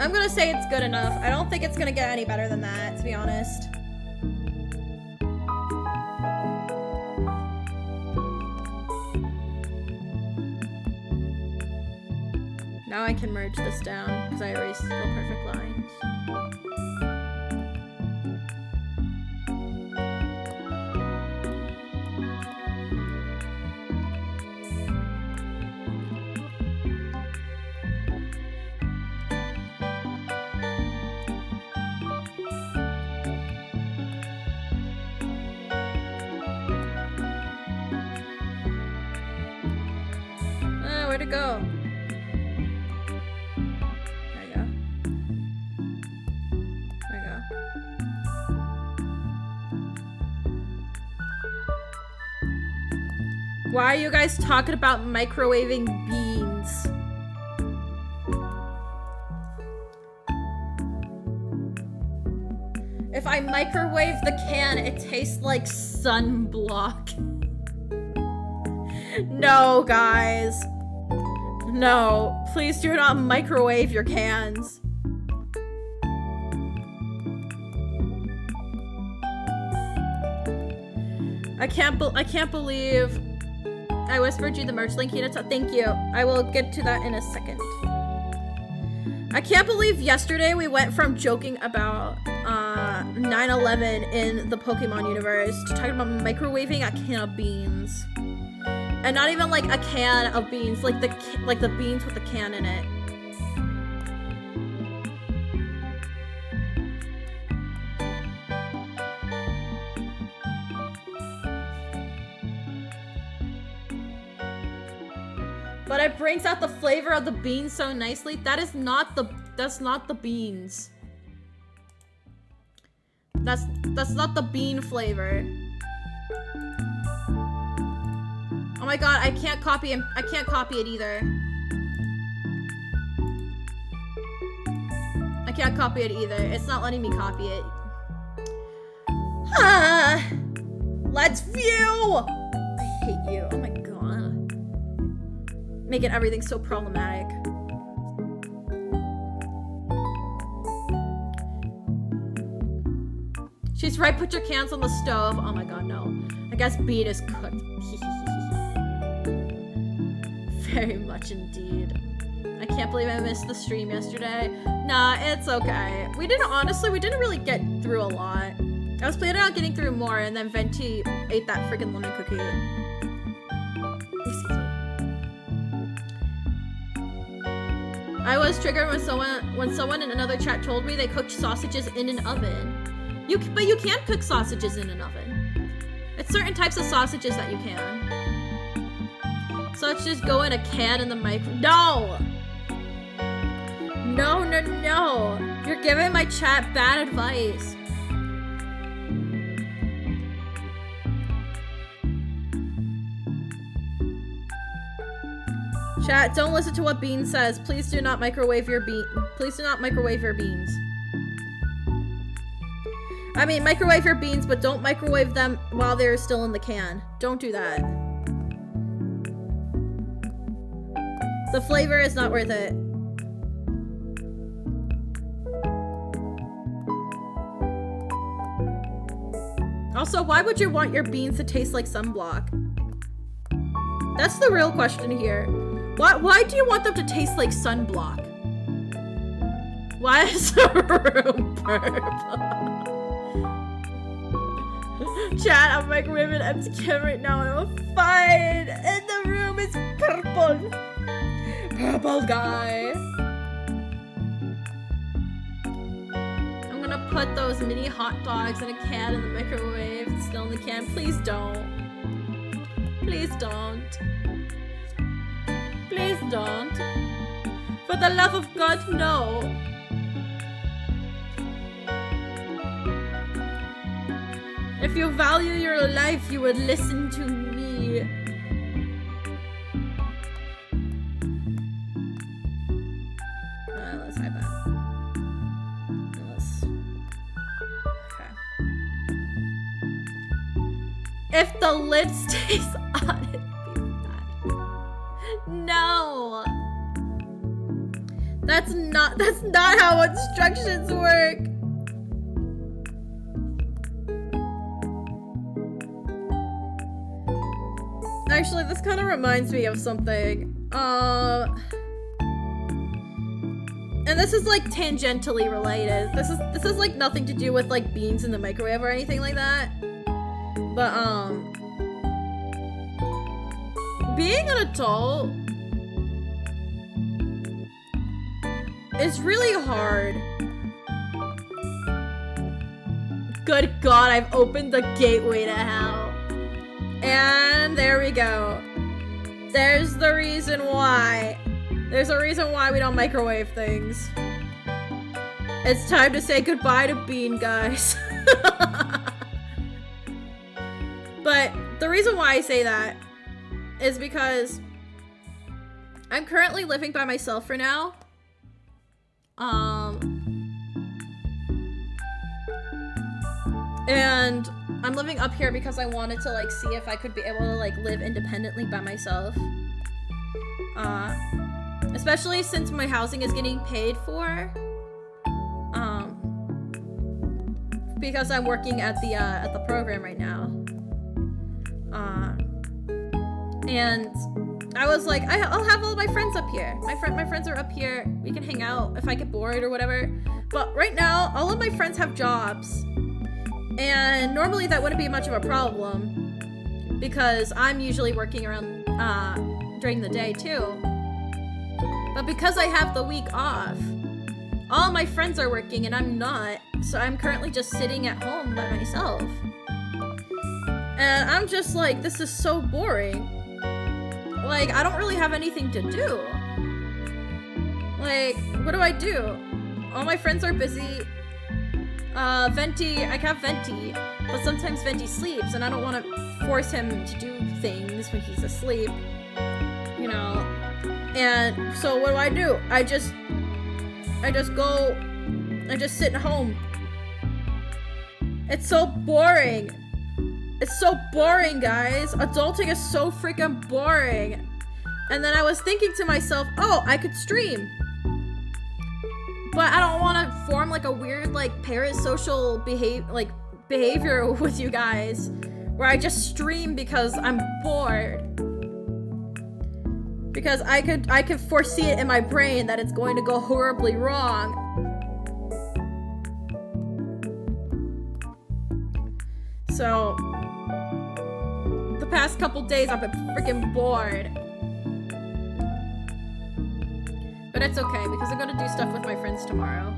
I'm gonna say it's good enough. I don't think it's gonna get any better than that, to be honest. Now I can merge this down because I erased the perfect lines. Where'd it go? There you go. There you go. Why are you guys talking about microwaving beans? If I microwave the can, it tastes like sunblock. No, guys. No, please do not microwave your cans. I can't believe I whispered you the merch link, Hinata. Thank you. I will get to that in a second. I can't believe yesterday we went from joking about 9/11 in the Pokemon universe to talking about microwaving a can of beans. And not even like a can of beans, like the beans with the can in it. But it brings out the flavor of the beans so nicely. That's not the beans. That's not the bean flavor. Oh my god, I can't copy it either. I can't copy it either. It's not letting me copy it. Ah, let's view! I hate you. Oh my god. Making everything so problematic. She's right, put your cans on the stove. Oh my god, no. I guess bean is cooked. Very much indeed. I can't believe I missed the stream yesterday. Nah, it's okay. We didn't really get through a lot. I was planning on getting through more, and then Venti ate that freaking lemon cookie. Excuse me. I was triggered when someone in another chat told me they cooked sausages in an oven. But you can't cook sausages in an oven. It's certain types of sausages that you can. So let's just go in a can in the micro. No! No, no, no. You're giving my chat bad advice. Chat, don't listen to what Bean says. Please do not microwave your beans. I mean, microwave your beans, but don't microwave them while they're still in the can. Don't do that. The flavor is not worth it. Also, why would you want your beans to taste like sunblock? That's the real question here. Why do you want them to taste like sunblock? Why is the room purple? Chat, I'm microwaving empty can right now and I'm fine. And the room is purple. Purple guy. I'm gonna put those mini hot dogs in a can in the microwave. It's still in the can. Please don't. Please don't. Please don't. For the love of God, no. If you value your life, you would listen to me. Let's hide that. Okay. If the lid stays on, it'd be fine. No. That's not how instructions work. Actually, this kind of reminds me of something. And this is like tangentially related. This is like nothing to do with like beans in the microwave or anything like that. But being an adult is really hard. Good God, I've opened the gateway to hell. And there we go. There's the reason why. There's a reason why we don't microwave things. It's time to say goodbye to Bean, guys. But the reason why I say that is because I'm currently living by myself for now. And I'm living up here because I wanted to like see if I could be able to like live independently by myself. Especially since my housing is getting paid for. Because I'm working at the program right now. And I was like, I'll have all my friends up here. My friends are up here. We can hang out if I get bored or whatever. But right now, all of my friends have jobs. And normally that wouldn't be much of a problem because I'm usually working around during the day too. But because I have the week off, all my friends are working and I'm not, so I'm currently just sitting at home by myself. And I'm just like, this is so boring. Like, I don't really have anything to do. Like, what do I do? All my friends are busy. Venti, I have Venti, but sometimes Venti sleeps and I don't want to force him to do things when he's asleep, you know. And so what do? I just sit at home. It's so boring. It's so boring, guys. Adulting is so freaking boring. And then I was thinking to myself, oh, I could stream. But I don't want to form like a weird like parasocial behavior with you guys where I just stream because I'm bored. Because I could foresee it in my brain that it's going to go horribly wrong. So the past couple days I've been freaking bored. But it's okay, because I'm gonna do stuff with my friends tomorrow.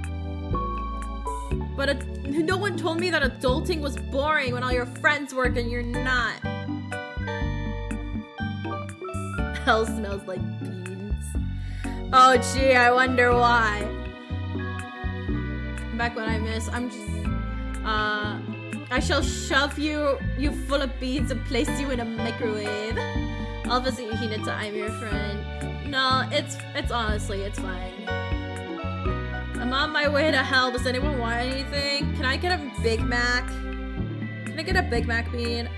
But no one told me that adulting was boring when all your friends work and you're not. Hell smells like beans. Oh gee, I wonder why. Back when I miss, I shall shove you full of beans and place you in a microwave. I'll visit you, Hinata, I'm your friend. No, it's honestly, it's fine. I'm on my way to hell. Does anyone want anything? Can I get a Big Mac? Can I get a Big Mac bean?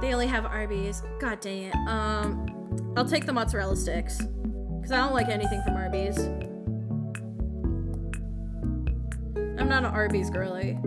They only have Arby's. God dang it. I'll take the mozzarella sticks. Because I don't like anything from Arby's. I'm not an Arby's girly.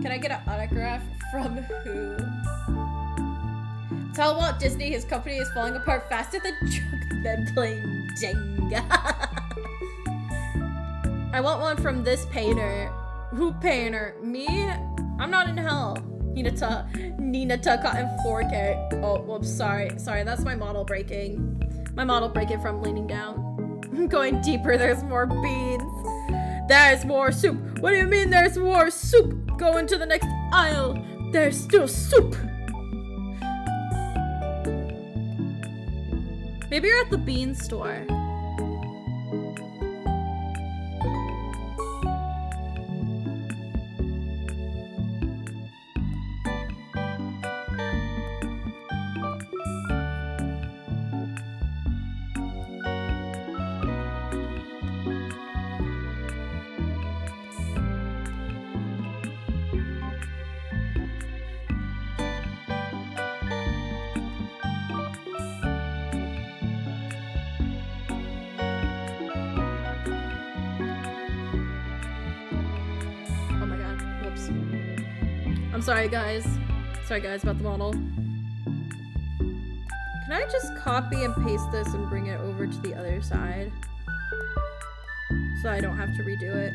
Can I get an autograph from who? Tell Walt Disney his company is falling apart faster than drunk men playing Jenga. I want one from this painter. Who painter? Me? I'm not in hell. Hinata caught in 4K. Oh, whoops, sorry. Sorry, that's my model breaking. My model breaking from leaning down. I'm going deeper, there's more beans. There's more soup. What do you mean there's more soup? Go into the next aisle. There's still soup. Maybe you're at the bean store. Sorry guys. Sorry guys about the model. Can I just copy and paste this and bring it over to the other side? So I don't have to redo it.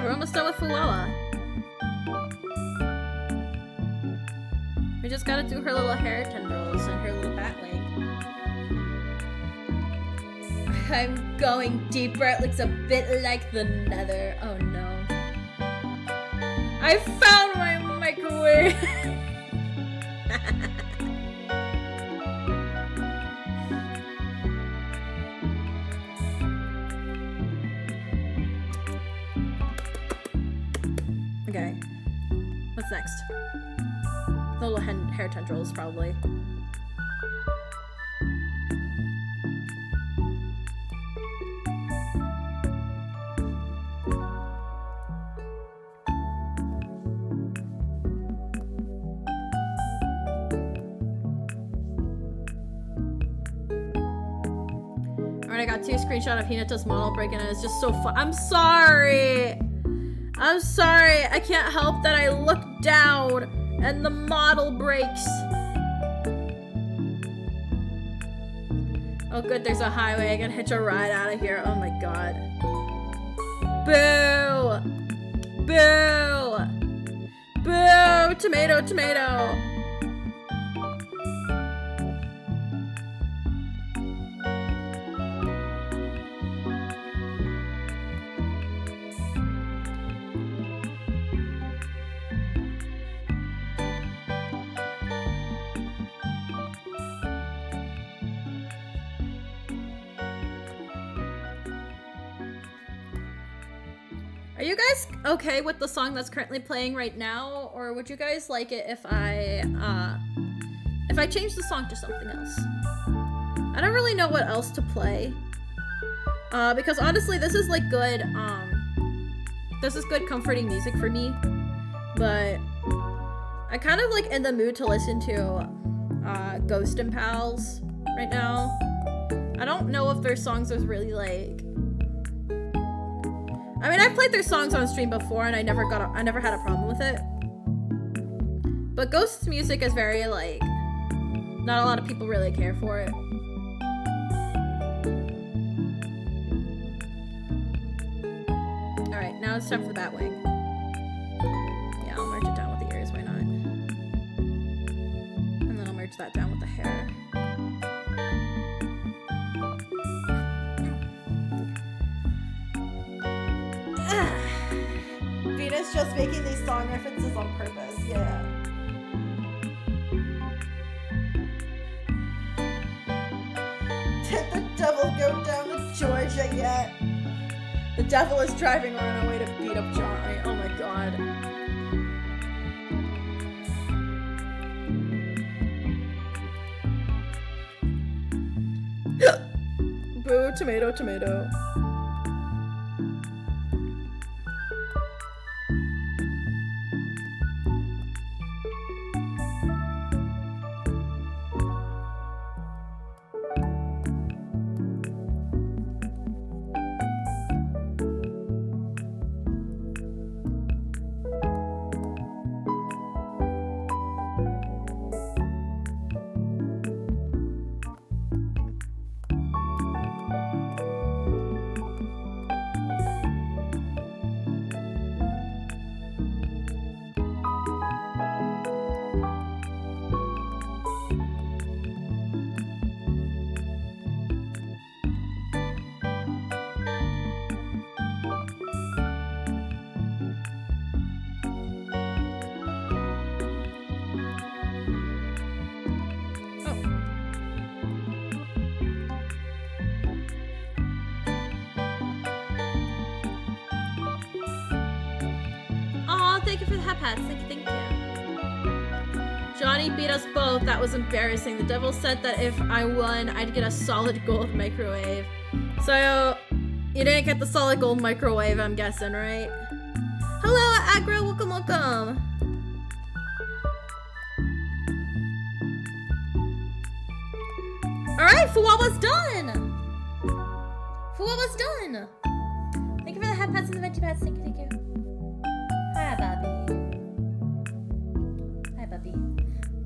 We're almost done with Fuwa. We just gotta do her little hair tendrils and her little bat wing. I'm going deeper. It looks a bit like the nether. Oh no. I found my microwave. Okay. What's next? The little hair tendrils, probably. Alright, I got 2 screenshots of Hinata's model breaking and it's just so fun. I'm sorry! I'm sorry, I can't help that I look down and the model breaks. Oh good, there's a highway. I can hitch a ride out of here. Oh my god. Boo! Boo! Boo! Tomato, tomato! Are you guys okay with the song that's currently playing right now, or would you guys like it if I change the song to something else? I don't really know what else to play, because honestly, this is like good, this is good comforting music for me, but I kind of like in the mood to listen to Ghost and Pals right now. I don't know if their songs is really like. I mean, I've played their songs on stream before, and I never had a problem with it. But Ghost's music is very like, not a lot of people really care for it. All right, now it's time for the Batwing. Yeah, I'll merge it down with the ears. Why not? And then I'll merge that down with the hair. Venus just making these song references on purpose, yeah. the devil go down to Georgia yet. The devil is driving on our way to beat up Johnny. Oh my god. Boo, tomato, tomato. Thank you for the hat pats. Thank you. Johnny beat us both. That was embarrassing. The devil said that if I won, I'd get a solid gold microwave. So, you didn't get the solid gold microwave, I'm guessing, right? Hello, Aggro. Welcome, welcome. Alright, FuwaMoco's done. FuwaMoco's done. Thank you for the hat pats and the venti pats. Thank you. Hi, Bobby. Hi, Bobby.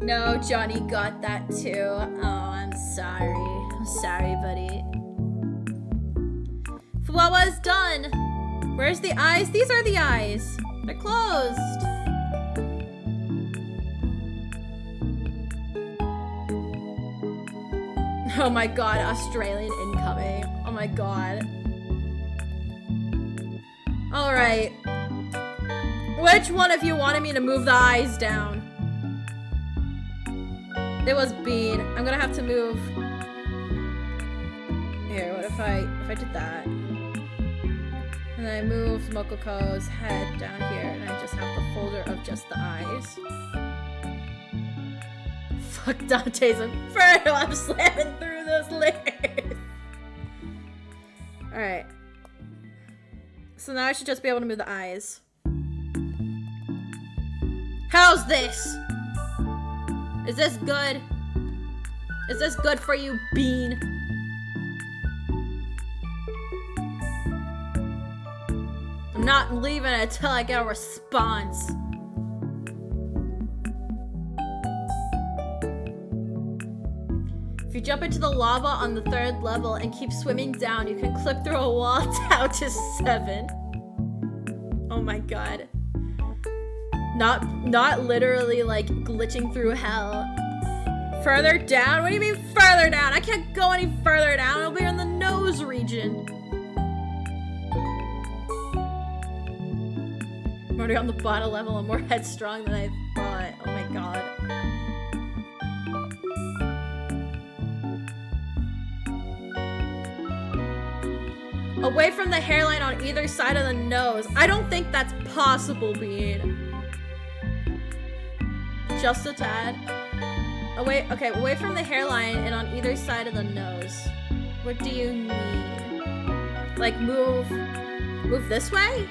No, Johnny got that too. Oh, I'm sorry. I'm sorry, buddy. FuwaMoco's done. Where's the eyes? These are the eyes. They're closed. Oh my god, Australian incoming. Oh my god. Alright. Which one of you wanted me to move the eyes down? It was Bean. I'm gonna have to move. Here, what if I did that? And then I moved Mococo's head down here, and I just have the folder of just the eyes. Fuck Dante's Inferno, I'm slamming through those layers. Alright. So now I should just be able to move the eyes. How's this? Is this good? Is this good for you, Bean? I'm not leaving until I get a response. If you jump into the lava on the 3rd level and keep swimming down, you can clip through a wall down to 7. Oh my god. Not literally like glitching through hell. Further down? What do you mean further down? I can't go any further down. It'll be in the nose region. I'm already on the bottom level. I'm more headstrong than I thought. Oh my god. Away from the hairline on either side of the nose. I don't think that's possible, Bean. Just a tad. Away from the hairline and on either side of the nose. What do you mean? Like move this way?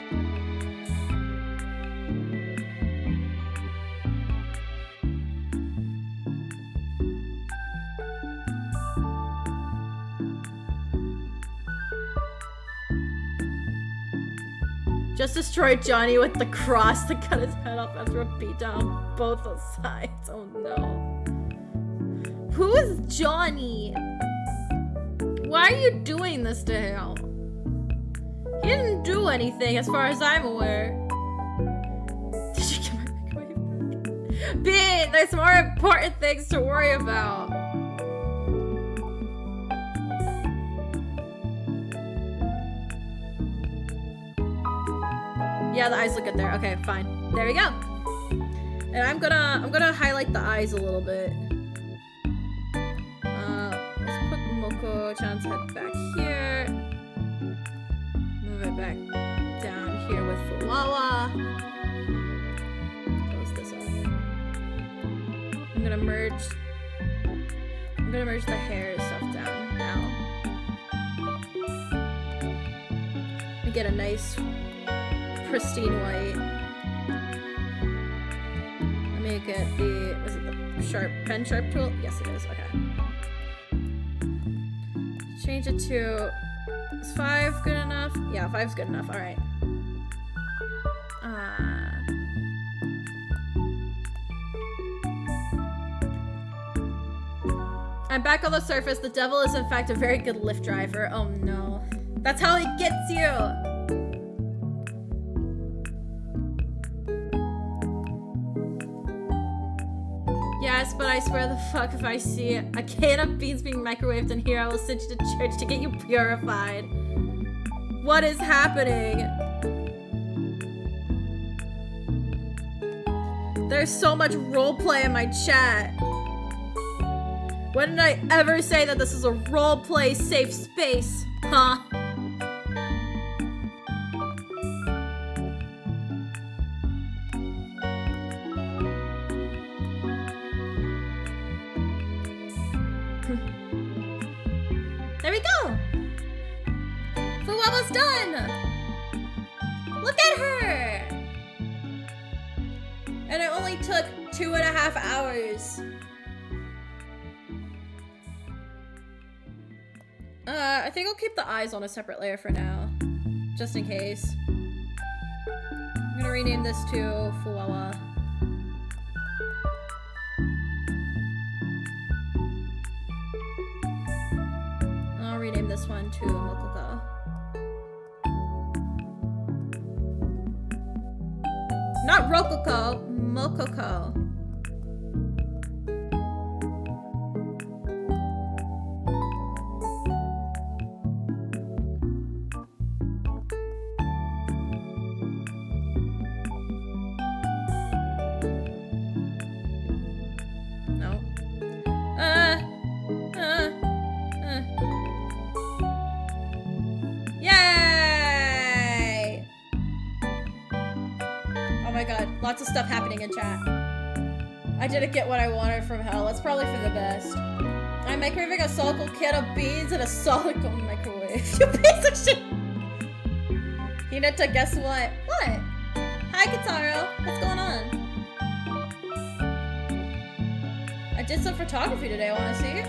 Just destroyed Johnny with the cross to cut his head off after a beatdown on both sides. Oh no. Who is Johnny? Why are you doing this to him? He didn't do anything as far as I'm aware. Did you get my microwave back? Bean, there's more important things to worry about. Yeah, the eyes look good there. Okay, fine. There we go. And I'm gonna highlight the eyes a little bit. Let's put Moco-chan's head back here. Move it back down here with Fuwawa. Close this up. I'm gonna merge the hair stuff down now. And get a nice pristine white. Let me get the, was it the pen sharp tool? Yes it is, okay. Change it to, is 5 good enough? Yeah, 5's good enough, alright. I'm back on the surface. The devil is in fact a very good lift driver. Oh no. That's how he gets you! Yes, but I swear the fuck if I see a can of beans being microwaved in here, I will send you to church to get you purified. What is happening? There's so much roleplay in my chat. When did I ever say that this is a roleplay safe space? Huh? There we go! Fuwawa's done! Look at her! And it only took 2.5 hours. I think I'll keep the eyes on a separate layer for now. Just in case. I'm gonna rename this to Fuwawa. I'll rename this one to Mococo. Not Rococo, Mococo. Lots of stuff happening in chat. I didn't get what I wanted from hell. That's probably for the best. I'm microwaving a solid can of beans in a solid microwave. You piece of shit! Hinata, guess what? What? Hi, Kataro. What's going on? I did some photography today. Want to see?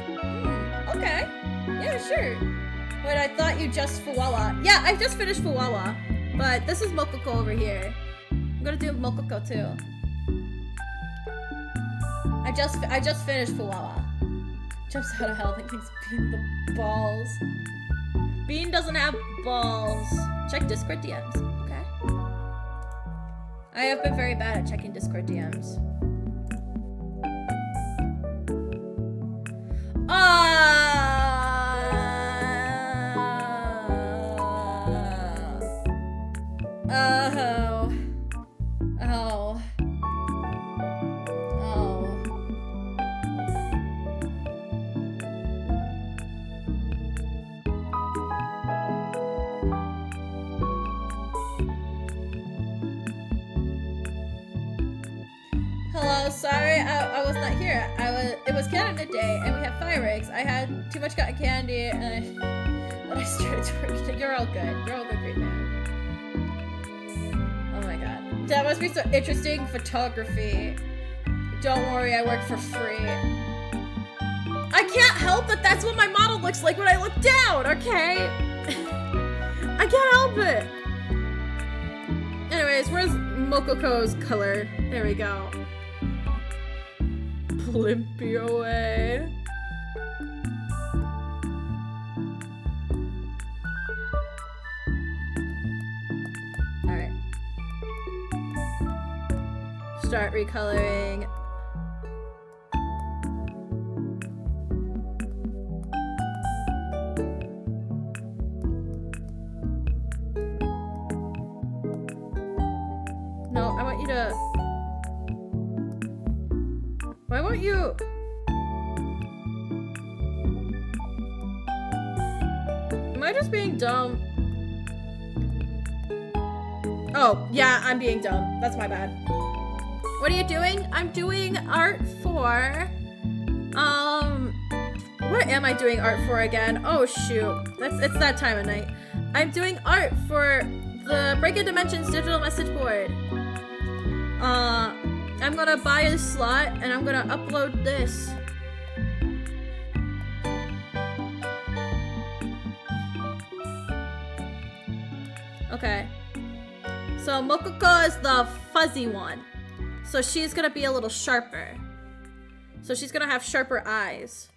Okay. Yeah, sure. Wait, I thought you just Fuwawa. Yeah, I just finished Fuwawa. But this is Mococo over here. I'm gonna do Mococo too. I just finished Fuwawa. Jumps out of hell thinking it's Bean the balls. Bean doesn't have balls. Check Discord DMs. Okay. I have been very bad at checking Discord DMs. Sorry, I was not here. It was Canada Day, and we had fireworks. I had too much cotton candy, and I started twerking. You're all good. You're all good, great man. Oh my god. That must be so interesting. Photography. Don't worry, I work for free. I can't help it. That's what my model looks like when I look down, okay? I can't help it. Anyways, where's Mococo's color? There we go. Limpy away. Alright. Start recoloring. No, I want you to... Why won't you? I just being dumb? Oh, yeah, I'm being dumb. That's my bad. What are you doing? I'm doing art for, what am I doing art for again? Oh, shoot. It's that time of night. I'm doing art for the Breaking Dimensions digital message board. I'm gonna buy a slot and I'm gonna upload this. Okay. So Mococo is the fuzzy one. So she's gonna be a little sharper. So she's gonna have sharper eyes.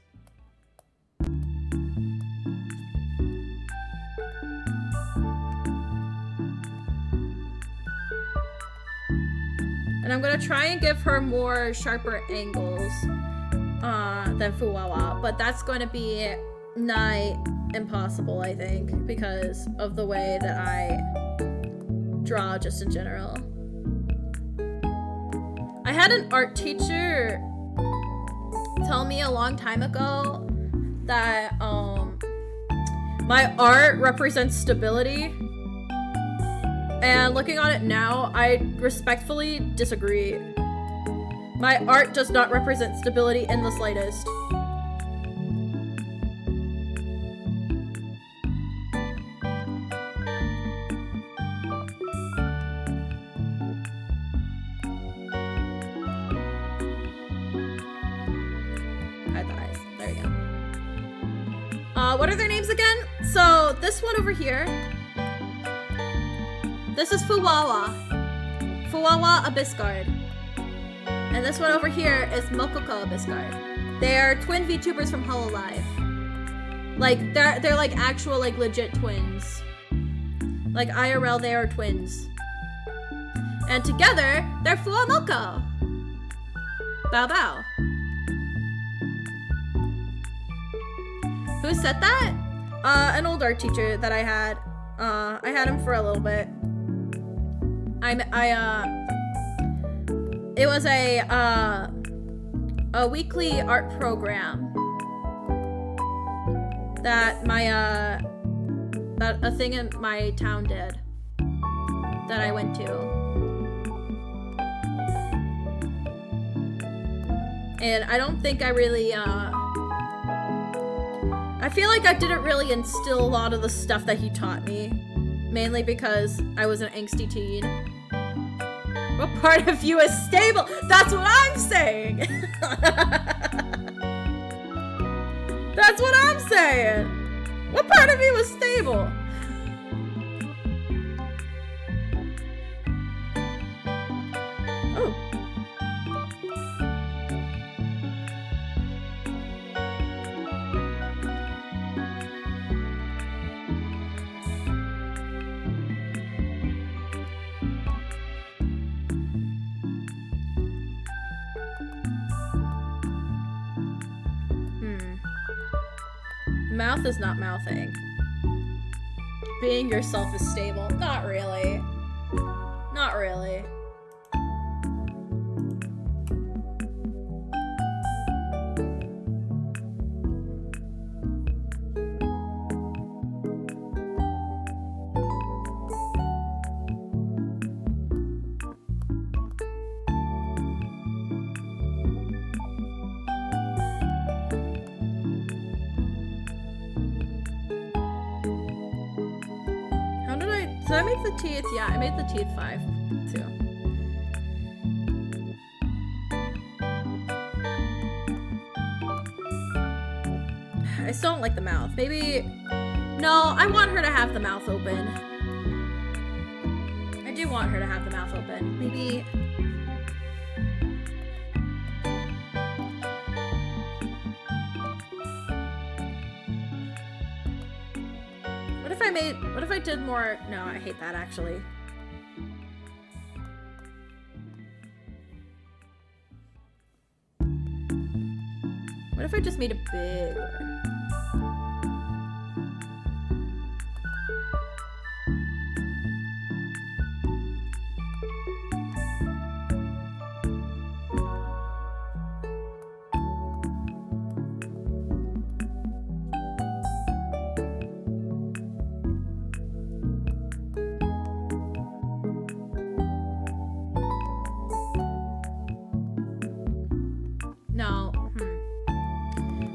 And I'm gonna try and give her more sharper angles than Fuwawa, but that's gonna be nigh impossible, I think, because of the way that I draw just in general. I had an art teacher tell me a long time ago that my art represents stability. And looking on it now, I respectfully disagree. My art does not represent stability in the slightest. Hide the eyes. There we go. What are their names again? So this one over here. This is Fuwawa. Fuwawa Abyssguard. And this one over here is Mococo Abyssguard. They're twin VTubers from Hololive. Like, they're like actual, like, legit twins. Like, IRL, they are twins. And together, they're FuwaMoco. Bow bow. Who said that? An old art teacher that I had. I had him for a little bit. It was a weekly art program that that a thing in my town did that I went to. And I don't think I really, I feel like I didn't really instill a lot of the stuff that he taught me. Mainly because I was an angsty teen. What part of you is stable? That's what I'm saying! That's what I'm saying! What part of you is stable? Oh. Mouth is not mouthing. Being yourself is stable. Not really. Not really. Did I make the teeth? Yeah, I made the teeth 5 too. I still don't like the mouth. Maybe... No, I want her to have the mouth open. I do want her to have the mouth open. Maybe... What if I did more? No, I hate that actually. What if I just made it bigger?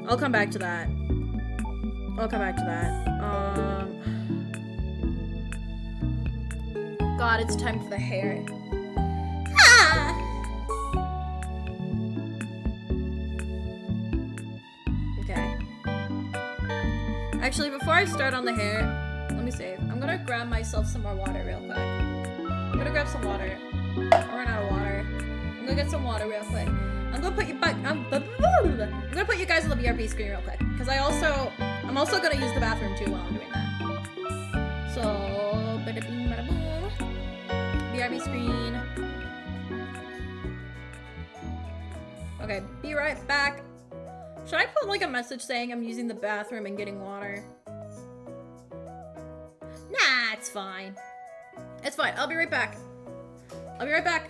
I'll come back to that. God, it's time for the hair. Ah! Okay. Actually, before I start on the hair, let me save. I'm gonna grab myself some more water real quick. I'm gonna grab some water. I ran out of water. I'm gonna get some water real quick. I'm gonna put you back. I'm gonna put you guys on the BRB screen real quick, because I'm also gonna use the bathroom too while I'm doing that. So, bada bing, bada boom. BRB screen. Okay, be right back. Should I put like a message saying I'm using the bathroom and getting water? Nah, it's fine. It's fine. I'll be right back. I'll be right back.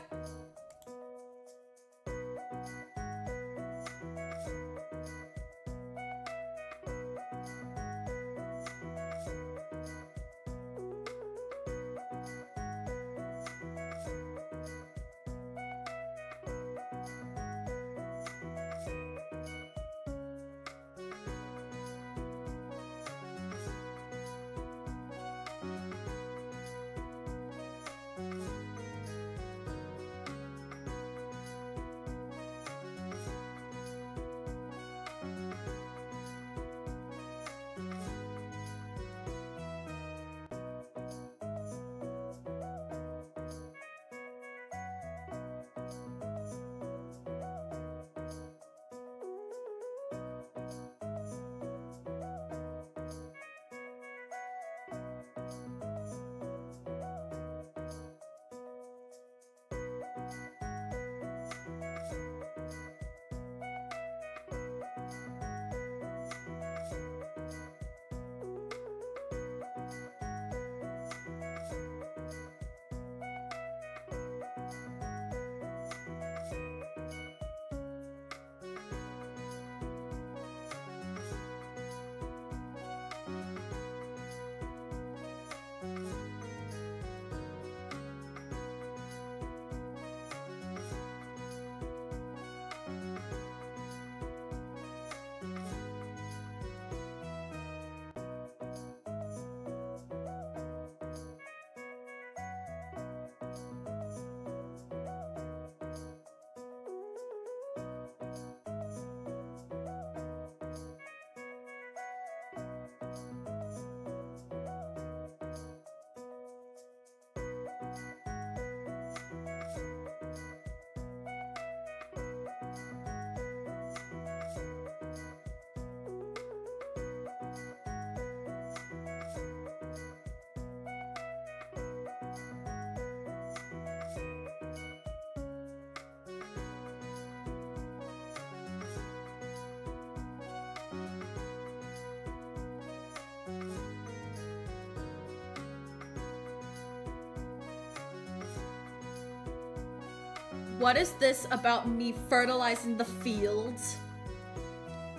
What is this about me fertilizing the fields?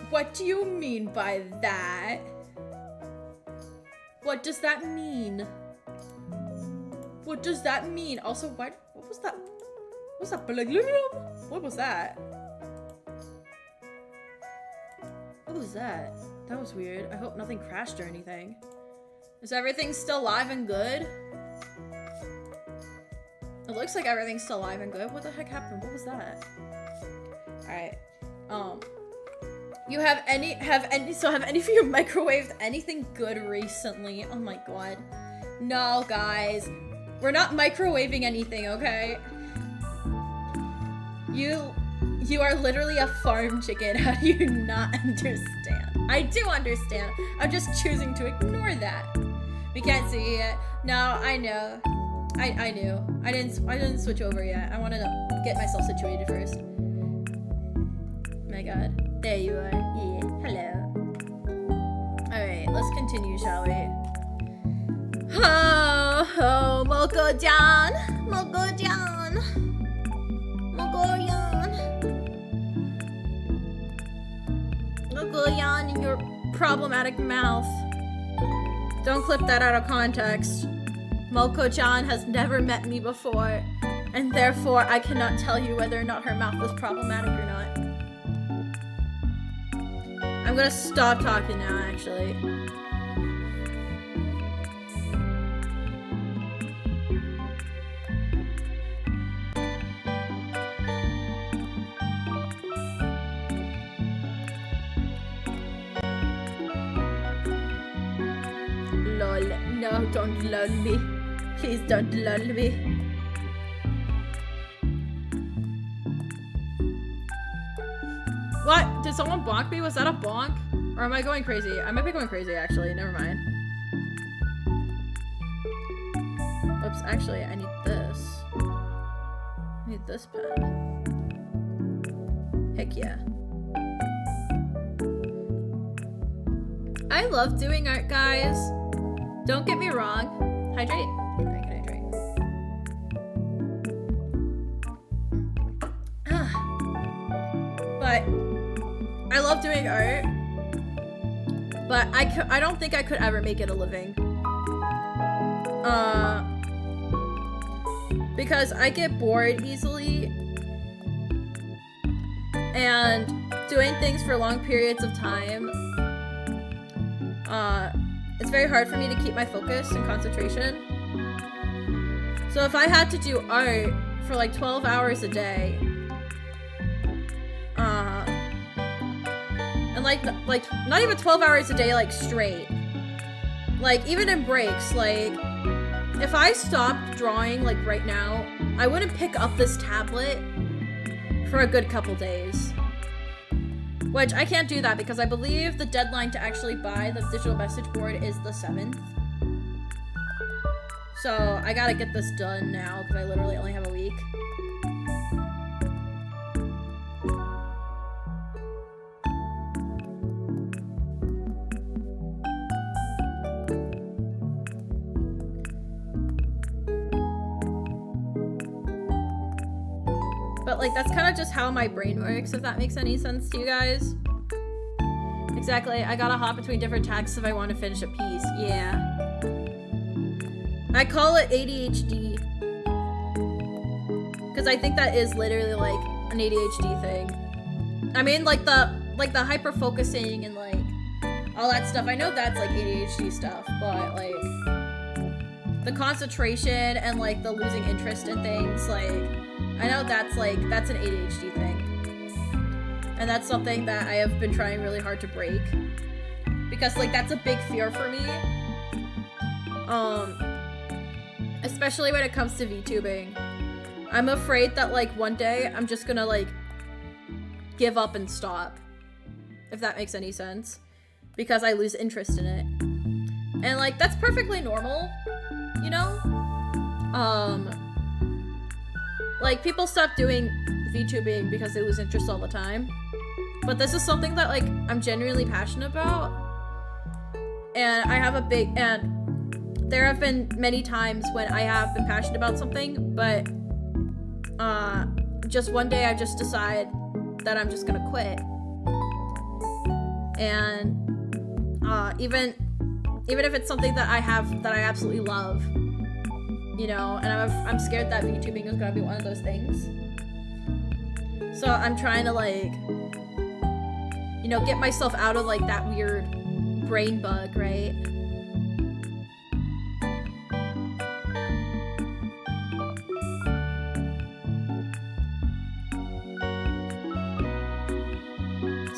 What do you mean by that? What does that mean? What does that mean? Also, what was that? What was that? What was that? What was that? That was weird. I hope nothing crashed or anything. Is everything still live and good? It looks like everything's still alive and good. What the heck happened? What was that? Alright. Have any of you microwaved anything good recently? Oh my god. No, guys. We're not microwaving anything, okay? You are literally a farm chicken. How do you not understand? I do understand. I'm just choosing to ignore that. We can't see it. No, I know. I knew. I didn't switch over yet. I wanted to get myself situated first. My god. There you are. Yeah. Hello. Alright, let's continue, shall we? Ho, Mocojanjan! Mocojanjan! Mocojanjan in your problematic mouth. Don't clip that out of context. Moco-chan has never met me before, and therefore I cannot tell you whether or not her mouth is problematic or not. I'm gonna stop talking now, actually. Lol. No, don't lull me. Please don't lull me. What? Did someone bonk me? Was that a bonk? Or am I going crazy? I might be going crazy, actually. Never mind. Oops, actually, I need this. I need this pen. Heck yeah. I love doing art, guys. Don't get me wrong. Hydrate. I can hydrate. But I love doing art. But I don't think I could ever make it a living. Because I get bored easily. And doing things for long periods of time, it's very hard for me to keep my focus and concentration. So if I had to do art for like 12 hours a day, and like not even 12 hours a day, like straight, like even in breaks, like if I stopped drawing like right now, I wouldn't pick up this tablet for a good couple days. Which I can't do that because I believe the deadline to actually buy the digital message board is the 7th. So I gotta get this done now because I literally only have a week. But like that's kind of just how my brain works, if that makes any sense to you guys. Exactly, I gotta hop between different tasks if I want to finish a piece. Yeah. I call it ADHD. Because I think that is literally like an ADHD thing. I mean like the hyper focusing and like all that stuff. I know that's like ADHD stuff, but like the concentration and like the losing interest in things, like I know that's an ADHD thing. And that's something that I have been trying really hard to break. Because like that's a big fear for me. Especially when it comes to VTubing. I'm afraid that like one day I'm just gonna like give up and stop. If that makes any sense. Because I lose interest in it. And like that's perfectly normal, you know? Like, people stop doing VTubing because they lose interest all the time. But this is something that, like, I'm genuinely passionate about. And I have and there have been many times when I have been passionate about something, but, just one day I just decide that I'm just gonna quit. And, even if it's something that I absolutely love, you know, and I'm scared that VTubing is gonna be one of those things. So I'm trying to like, you know, get myself out of like that weird brain bug, right?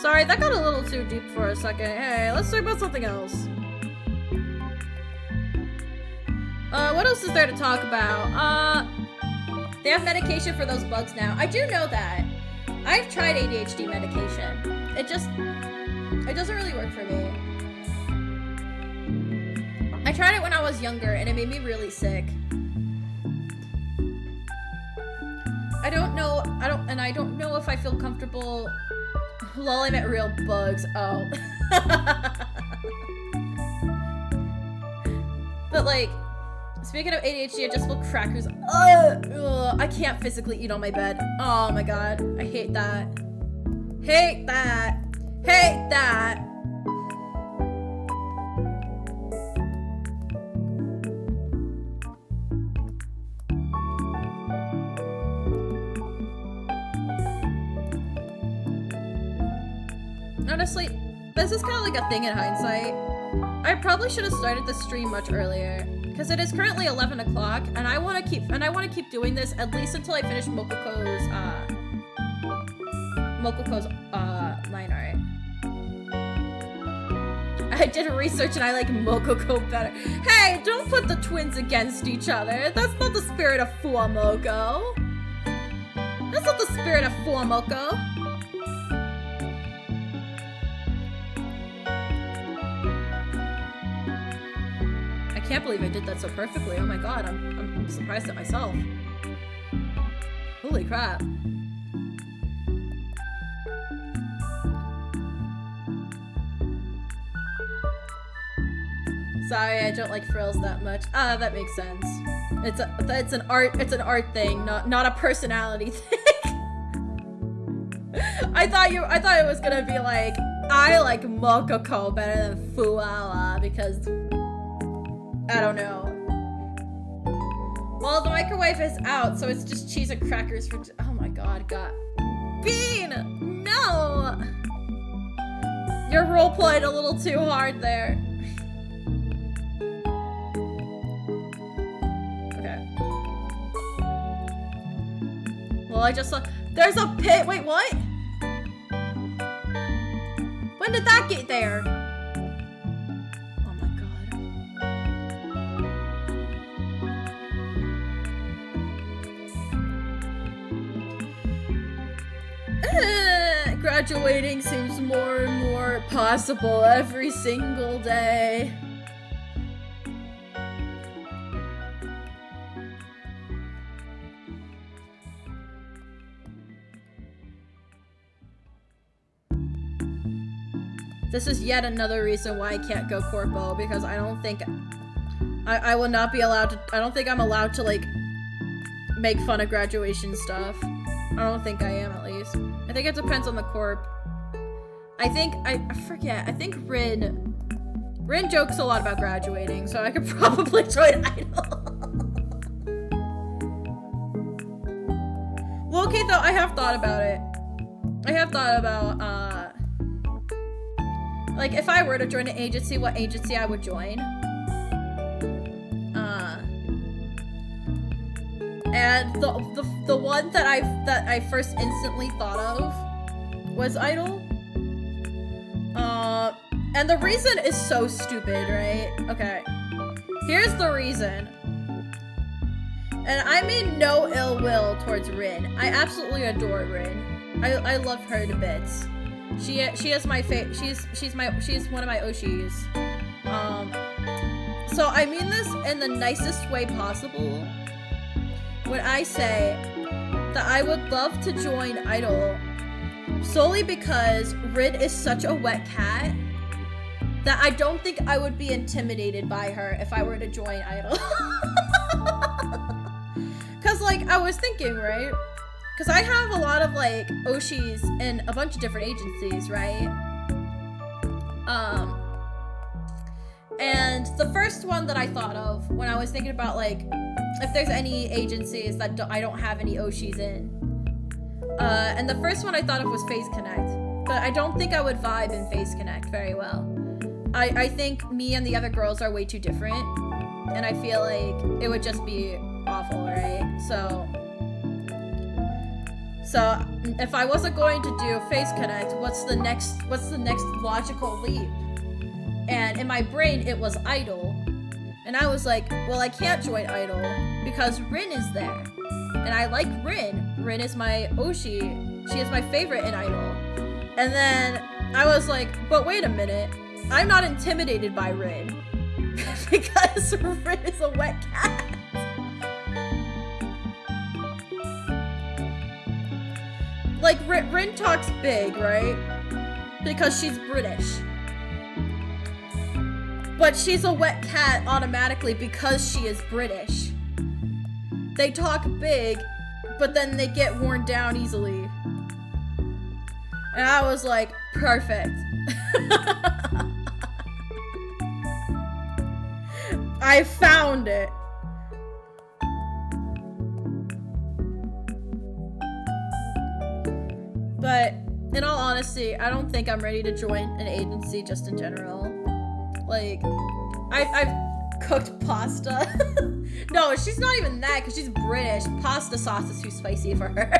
Sorry, that got a little too deep for a second. Hey, let's talk about something else. What else is there to talk about? They have medication for those bugs now. I do know that. I've tried ADHD medication. It doesn't really work for me. I tried it when I was younger and it made me really sick. I don't know if I feel comfortable. Lol, I meant real bugs. Oh. But like, speaking of ADHD, I just feel crackers. Ugh, I can't physically eat on my bed. Oh my god. I hate that. Hate that. Hate that. Honestly, this is kind of like a thing in hindsight. I probably should have started the stream much earlier because it is currently 11 o'clock, and I want to keep doing this at least until I finish Mococo's line art. I did research and I like Mococo better. Hey, don't put the twins against each other. That's not the spirit of FuwaMoco. That's not the spirit of FuwaMoco. I can't believe I did that so perfectly. Oh my god, I'm surprised at myself. Holy crap. Sorry, I don't like frills that much. Ah, that makes sense. It's an art thing, not a personality thing. I thought it was gonna be like, I like Mococo better than Fuwa because I don't know. Well, the microwave is out, so it's just cheese and crackers for. Oh my god, Bean! No! You're roleplayed a little too hard there. Okay. Well, I just saw. There's a pit! Wait, what? When did that get there? Oh my god. Graduating seems more and more possible every single day. This is yet another reason why I can't go corpo, because I don't think I will not be allowed to. I don't think I'm allowed to like make fun of graduation stuff. I don't think I am, at least. I think it depends on the corp. I forget. I think Rin jokes a lot about graduating, so I could probably join Idol. Well, okay, though, I have thought about it. I have thought about, like, if I were to join an agency, what agency I would join. And the one that I first instantly thought of was Idol. And the reason is so stupid, right? Okay. Here's the reason. And I mean no ill will towards Rin. I absolutely adore Rin. I love her to bits. She is my she's one of my Oshis. So I mean this in the nicest way possible when I say that I would love to join Idol solely because Rin is such a wet cat that I don't think I would be intimidated by her if I were to join Idol. Cause like I was thinking, right? Cause I have a lot of like Oshis in a bunch of different agencies, right? And the first one that I thought of when I was thinking about like if there's any agencies that I don't have any Oshis in, and the first one I thought of was Phase Connect, but I don't think I would vibe in Phase Connect very well. I think me and the other girls are way too different, and I feel like it would just be awful, right? So if I wasn't going to do Phase Connect, what's the next logical leap? And in my brain, it was Idol. And I was like, well, I can't join Idol because Rin is there. And I like Rin. Rin is my Oshi. She is my favorite in Idol. And then I was like, but wait a minute. I'm not intimidated by Rin. Because Rin is a wet cat. Like, Rin talks big, right? Because she's British. But she's a wet cat automatically because she is British. They talk big, but then they get worn down easily. And I was like, perfect. I found it. But in all honestly, I don't think I'm ready to join an agency just in general. Like, I've cooked pasta. No, she's not even that, because she's British. Pasta sauce is too spicy for her.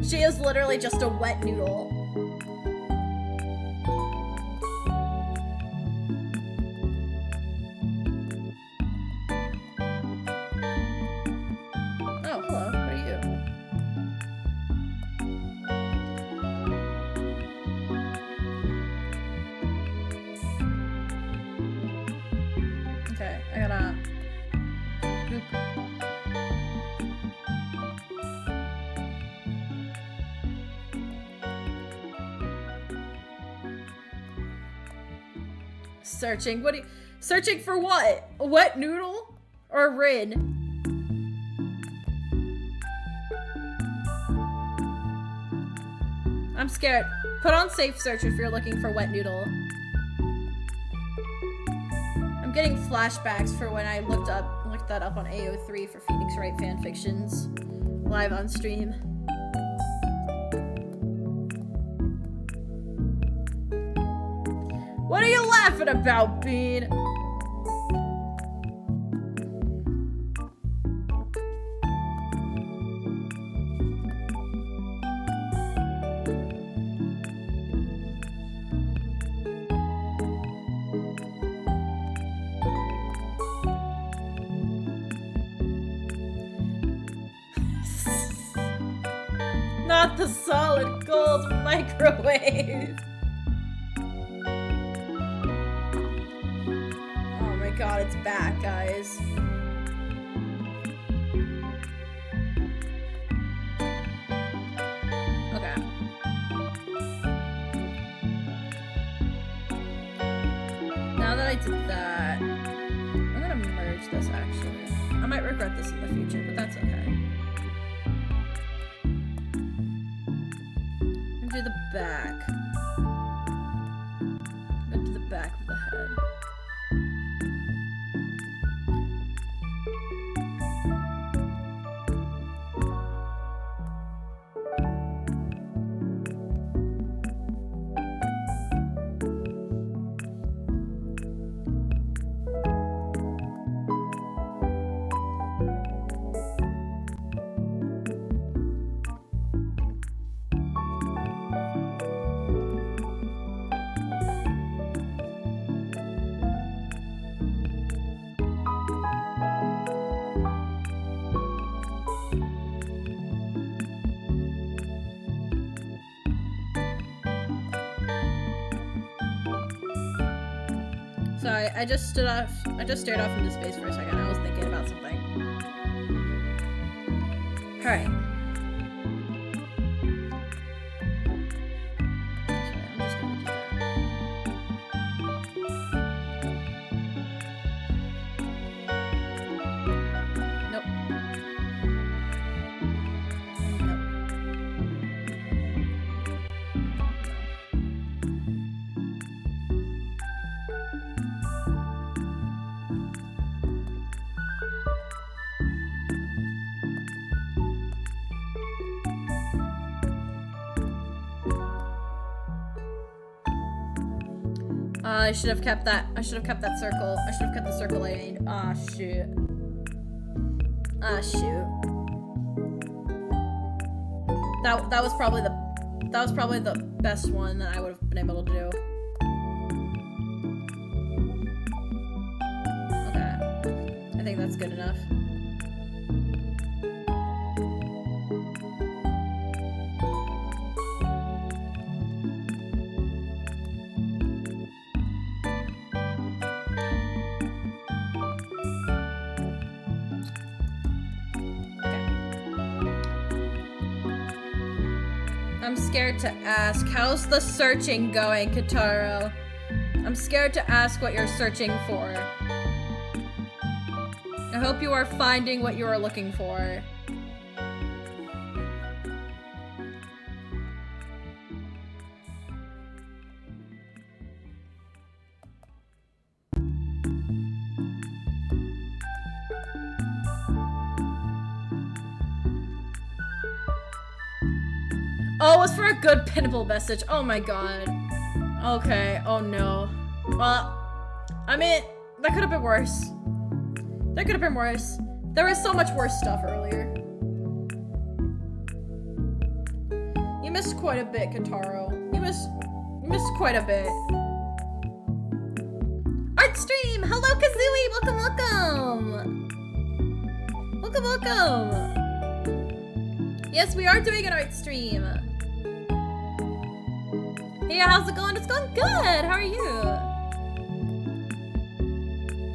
She is literally just a wet noodle. Oh, hello. What are you? Okay, I gotta... Boop. Searching. What do you... Searching for what? A wet noodle? Or a Rin? I'm scared. Put on safe search if you're looking for wet noodle. I'm getting flashbacks for when I looked that up on AO3 for Phoenix Wright fanfictions live on stream. What are you laughing about, Bean? Not the solid gold microwave. Oh my god, it's back, guys. Okay. Now that I did that, I'm gonna merge this actually. I might regret this in the future, but that's okay. Do the back. Go to the back of the head. Sorry, I just stared off into space for a second. I was thinking about something. Alright. Okay, I'm just gonna do that. Nope. I should have kept that. I should have kept that circle. I should have kept the circle I made. Ah, shoot. Ah, shoot. That was probably the best one that I would have been able to do. Okay. I think that's good enough. I'm scared to ask. How's the searching going, Kataro? I'm scared to ask what you're searching for. I hope you are finding what you are looking for. Oh, it was for a good pinnable message. Oh my god. Okay, oh no. Well, I mean, that could have been worse. That could have been worse. There was so much worse stuff earlier. You missed quite a bit, Kataro. You missed quite a bit. Art stream! Hello, Kazooie! Welcome, welcome! Welcome, welcome! Yes, we are doing an art stream. Hey, how's it going? It's going good! How are you?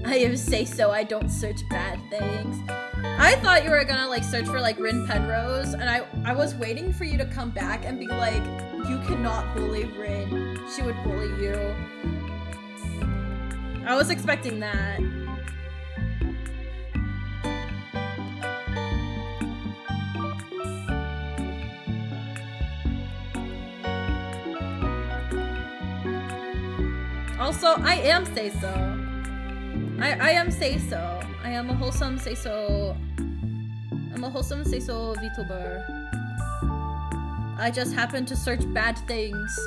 I am say so, I don't search bad things. I thought you were gonna like search for like Rin Penrose, and I was waiting for you to come back and be like, you cannot bully Rin. She would bully you. I was expecting that. Also, I am say so. I am say so. I am a wholesome say so. I'm a wholesome say so VTuber. I just happen to search bad things.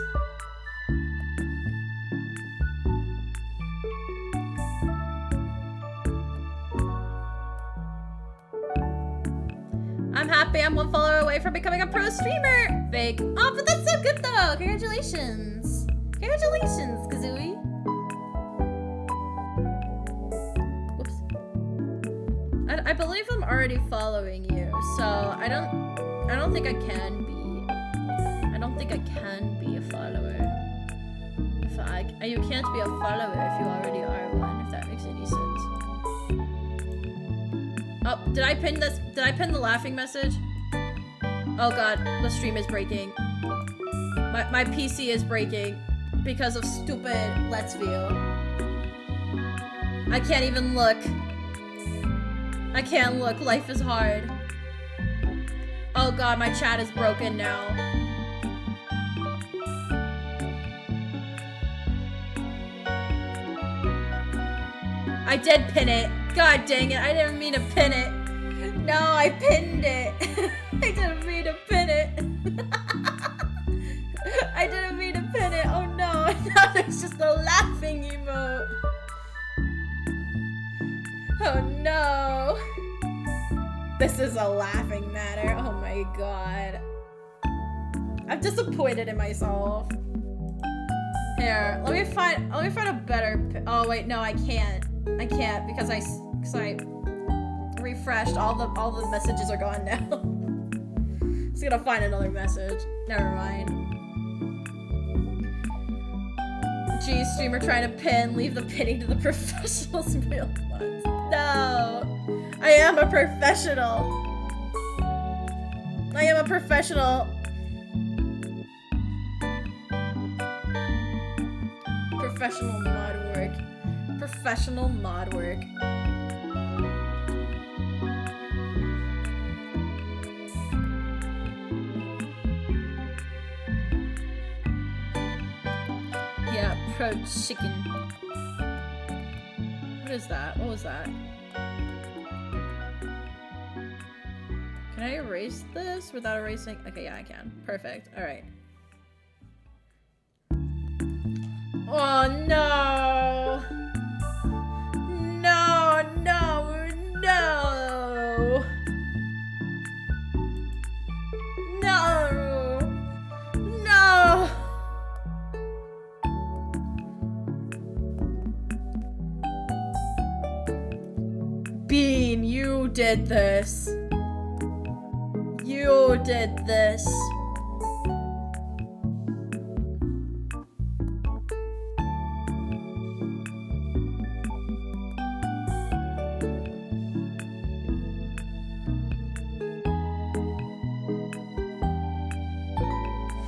I'm happy I'm 1 follower away from becoming a pro streamer! Fake. Oh, but that's so good though! Congratulations! Congratulations, Kazooie! Whoops. I believe I'm already following you, so I don't think I can be. I don't think I can be a follower. You can't be a follower if you already are one, if that makes any sense. Oh, did I pin this? Did I pin the laughing message? Oh god, the stream is breaking. My PC is breaking because of stupid Let's View. I can't even look. I can't look. Life is hard. Oh god, my chat is broken now. I did pin it. God dang it, I didn't mean to pin it. No, I pinned it. I didn't mean to pin it. I didn't mean to pin it. Oh no, now there's just a laughing emote. Oh no. This is a laughing matter. Oh my god. I'm disappointed in myself. Here, let me find a better. Oh wait, no, I can't. I can't because I refreshed. All the messages are gone now. Just gonna find another message. Never mind. Gee, streamer trying to pin. Leave the pinning to the professionals. Real ones. No, I am a professional. I am a professional. Professional mod work. Professional mod work. Yeah, pro chicken. What is that? What was that? Can I erase this without erasing? Okay, yeah, I can. Perfect. All right. Oh no! No, no, no! No! No! Bean, you did this. You did this.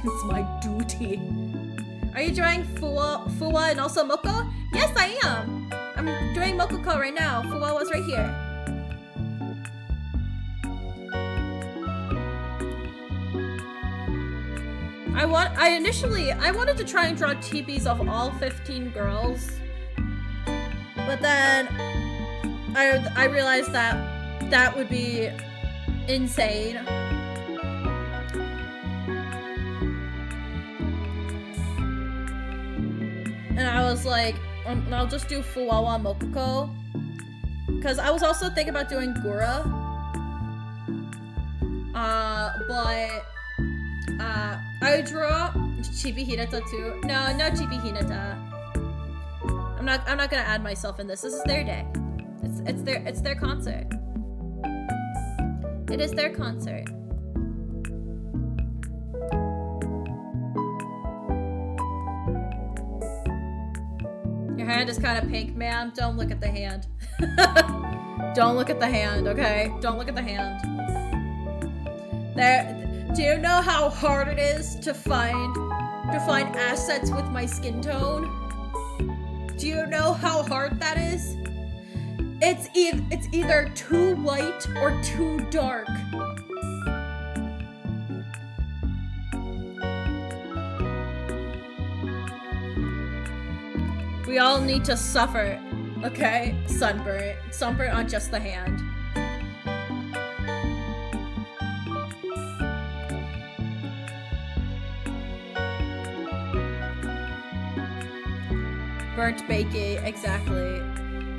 It's my duty. Are you doing Fuwa and also Moco? Yes, I am. I'm doing Mococo right now. Fuwa was right here. I wanted to try and draw TPs of all 15 girls, but then I realized that would be insane. and I was like, I'll just do FuwaMoco. Because I was also thinking about doing Gura. But I draw Chibi Hinata too. No Chibi Hinata. I'm not gonna add myself in this. This is their day. It's their concert. It is their concert. Your hand is kind of pink, ma'am. Don't look at the hand. Don't look at the hand, okay? Don't look at the hand. Do you know how hard it is to find assets with my skin tone? Do you know how hard that is? It's either too light or too dark. We all need to suffer, okay? Sunburn on just the hand. Burnt baking, exactly.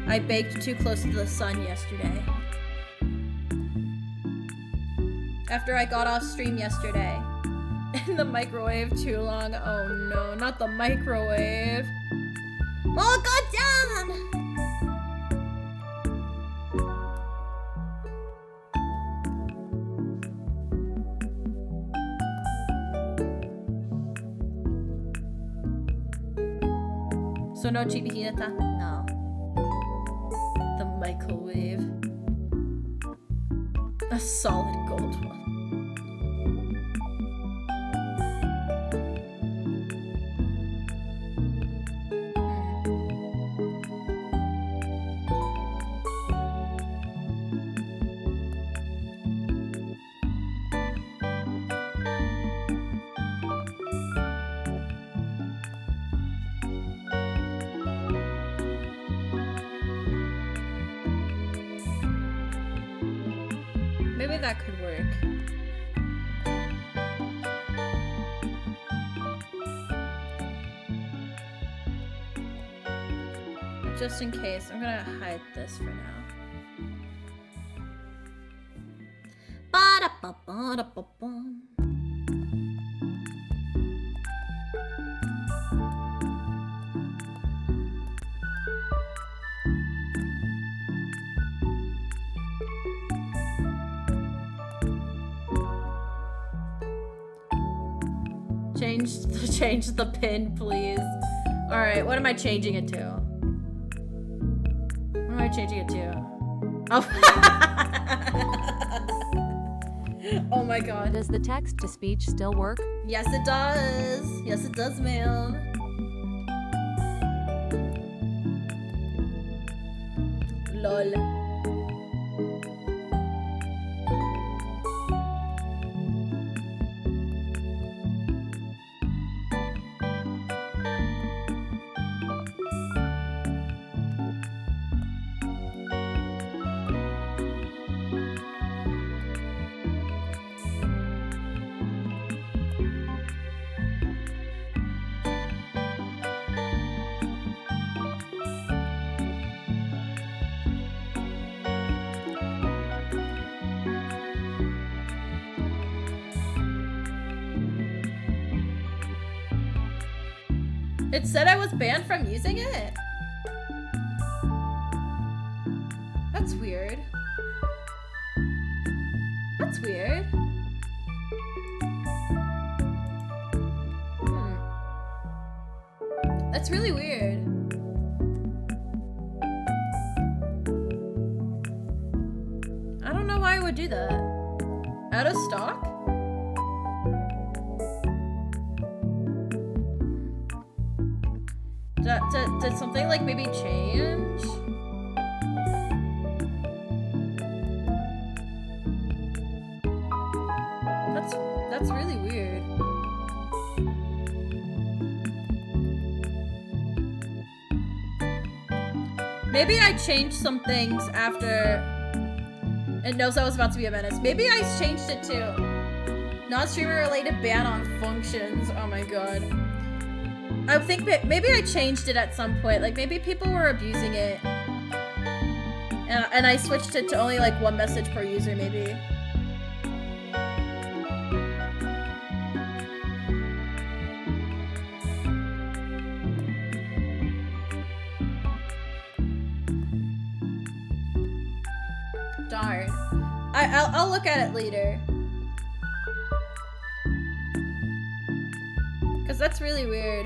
I baked too close to the sun yesterday. After I got off stream yesterday. In the microwave too long. Oh no, not the microwave. Mocojanjan! So no Chibi Hinata? No. The microwave. A solid gold one. Maybe that could work. Just in case, I'm gonna hide this for now. Ba-da-ba-ba-da-ba-bum. Change the pin, please. Alright, what am I changing it to? What am I changing it to? Oh. Oh my god. Does the text-to-speech still work? Yes, it does. Yes, it does, ma'am. Lol. It said I was banned from using it? That's weird. That's weird. That's really weird. I don't know why I would do that. Out of stock? Did something like maybe change? That's really weird. Maybe I changed some things after it knows I was about to be a menace. Maybe I changed it to non-streamer related ban on functions. Oh my god. I think maybe I changed it at some point. Like, maybe people were abusing it. And I switched it to only, like, 1 message per user, maybe. Darn. I'll look at it later. Because that's really weird.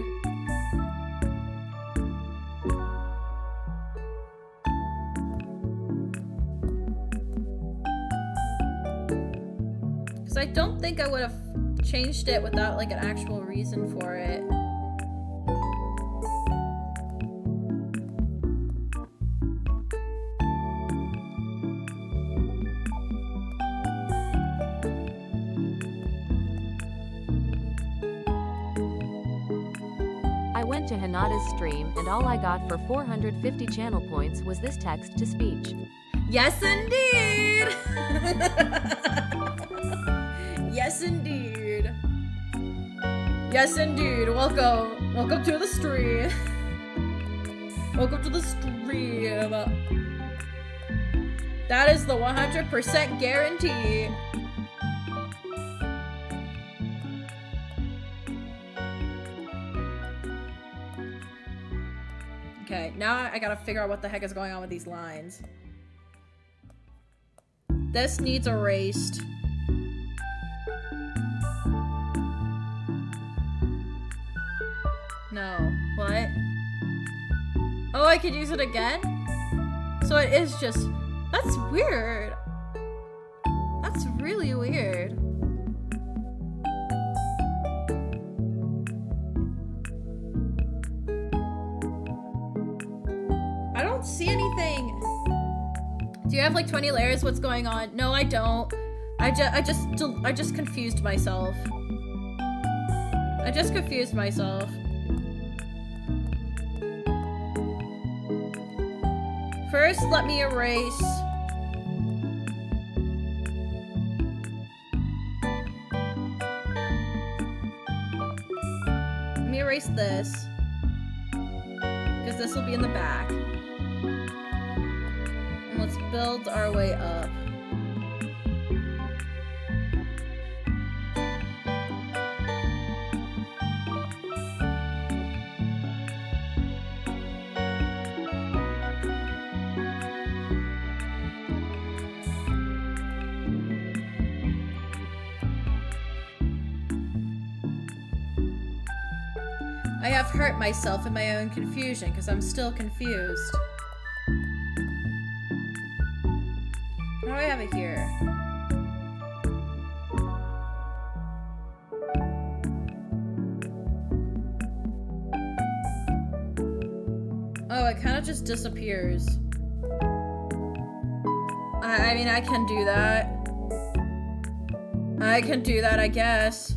Because I don't think I would have changed it without like an actual reason for it. I went to Hinata's stream and all I got for 450 channel points was this text-to-speech. Yes, indeed! Yes, indeed. Yes, indeed. Welcome. Welcome to the stream. Welcome to the stream. That is the 100% guarantee. Okay, now I gotta figure out what the heck is going on with these lines. This needs erased. No. What? Oh, I could use it again? So it is just... That's weird. That's really weird. I don't see anything. Do you have like 20 layers? What's going on? No, I don't. I just confused myself. I just confused myself. First, let me erase. Let me erase this. Because this will be in the back. And let's build our way up. I have hurt myself in my own confusion because I'm still confused. How do I have it here? Oh, it kind of just disappears. I mean, I can do that. I can do that, I guess.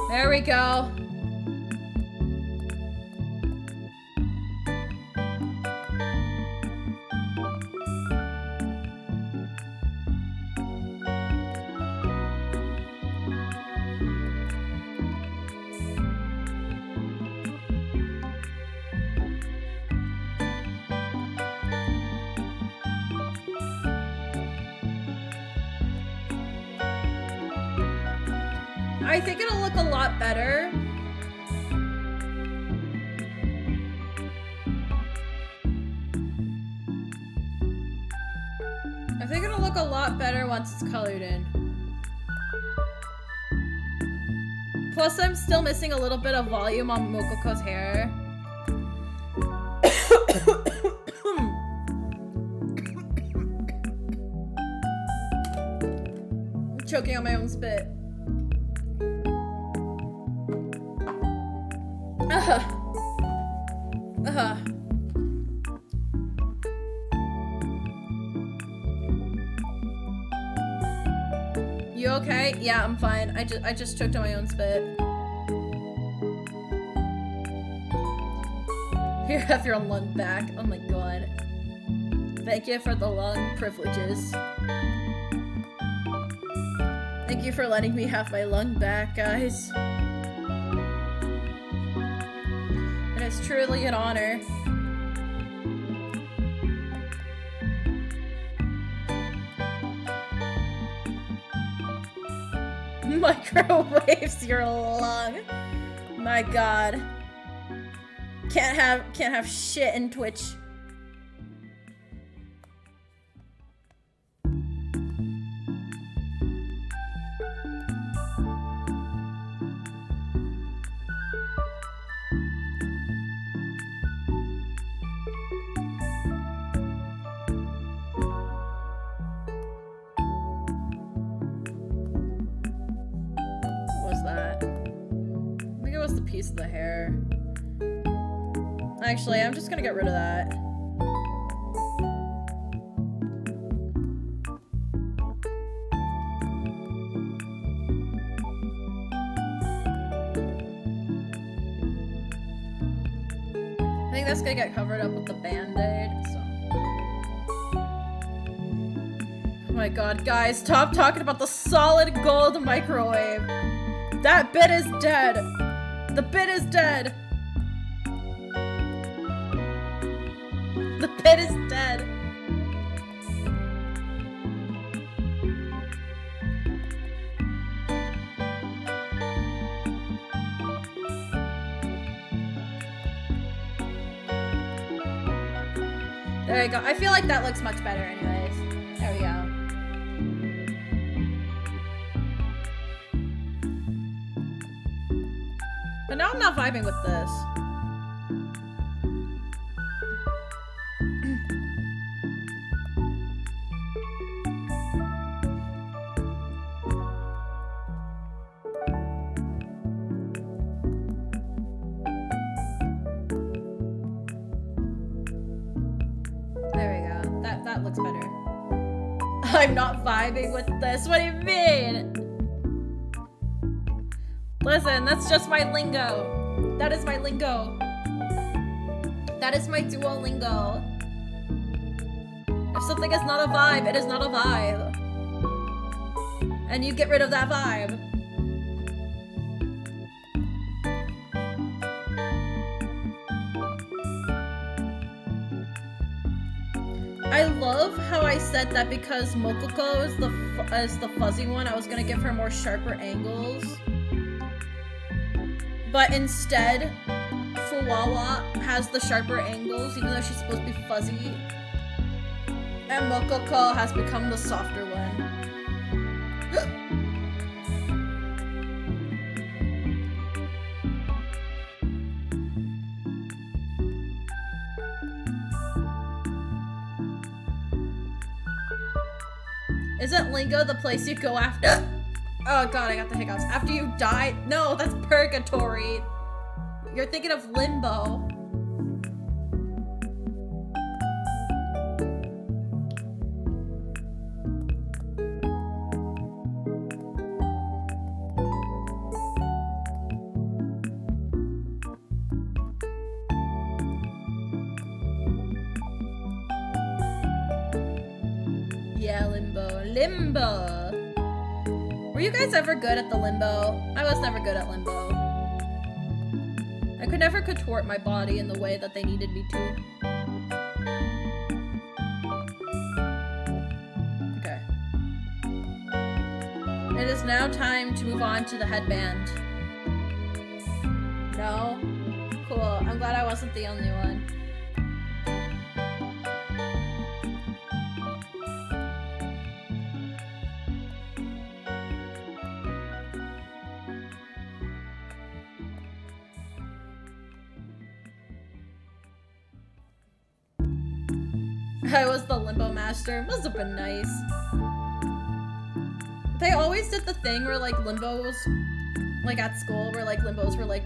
There we go. I think it'll look a lot better. I think it'll look a lot better once it's colored in. Plus, I'm still missing a little bit of volume on Mococo's hair. I'm choking on my own spit. You okay? Yeah, I'm fine. I just choked on my own spit. You have your lung back. Oh my god. Thank you for the lung privileges. Thank you for letting me have my lung back, guys. It is truly an honor. Microwaves your lung. My god. Can't have shit in Twitch. Piece of the hair. Actually, I'm just gonna get rid of that. I think that's gonna get covered up with the band-aid, so. Oh my god, guys, stop talking about the solid gold microwave. That bit is dead. The bit is dead! The bit is dead! There we go. I feel like that looks much better anyways. There we go. But now I'm not vibing with this. There we go. That looks better. I'm not vibing with this. What do you mean? Listen, that's just my lingo. That is my lingo. That is my Duolingo. If something is not a vibe, it is not a vibe. And you get rid of that vibe. I love how I said that because Mococo is the fuzzy one, I was gonna give her more sharper angles. But instead, Fuwawa has the sharper angles, even though she's supposed to be fuzzy. And Mococo has become the softer one. Isn't Lingo the place you go after? Oh god, I got the hiccups. After you die? No, that's purgatory. You're thinking of limbo. Yeah, limbo. Limbo! Were you guys ever good at the limbo? I was never good at limbo. I could never contort my body in the way that they needed me to. Okay. It is now time to move on to the headband. No? Cool. I'm glad I wasn't the only one. I was the limbo master. Must have been nice. They always did the thing where like limbos, like at school, where like limbos were like,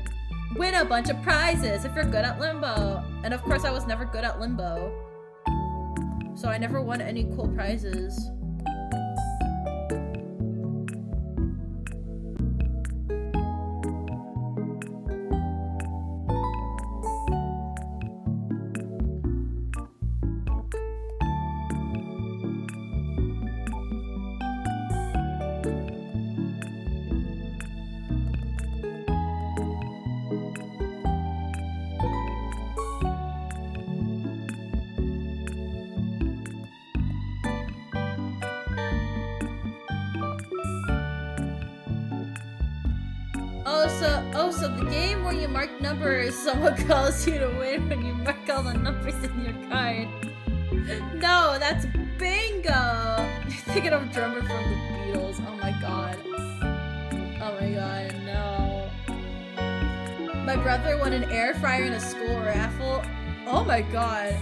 win a bunch of prizes if you're good at limbo. And of course I was never good at limbo. So I never won any cool prizes. So the game where you mark numbers, someone calls you to win when you mark all the numbers in your card. No, that's bingo! You're thinking of drummer from the Beatles. Oh my god. Oh my god, no. My brother won an air fryer in a school raffle. Oh my god.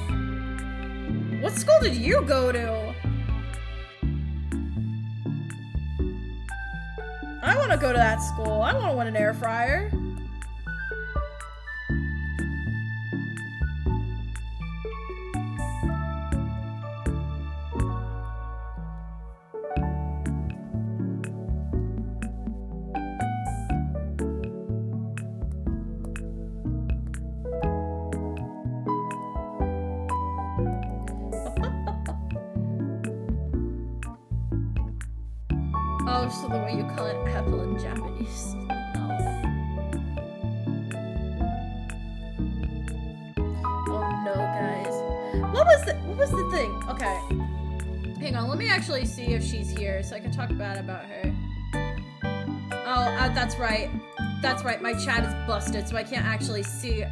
What school did you go to? I want to go to that school. I want to win an air fryer. Oh, so the way you call it apple in Japanese. Oh no, guys. What was the thing? Okay. Hang on, let me actually see if she's here so I can talk bad about her. Oh, that's right. That's right, my chat is busted, so I can't actually see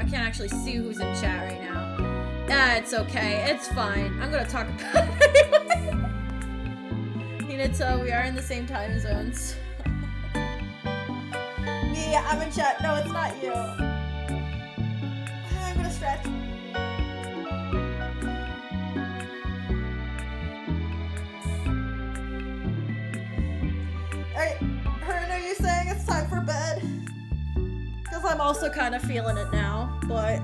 who's in chat right now. It's okay, it's fine. I'm gonna talk about it anyway. Hinata, we are in the same time zones. Yeah, I'm in chat. No, it's not you. I'm gonna stretch. Alright, Hearn, are you saying it's time for bed? Because I'm also kind of feeling it now, but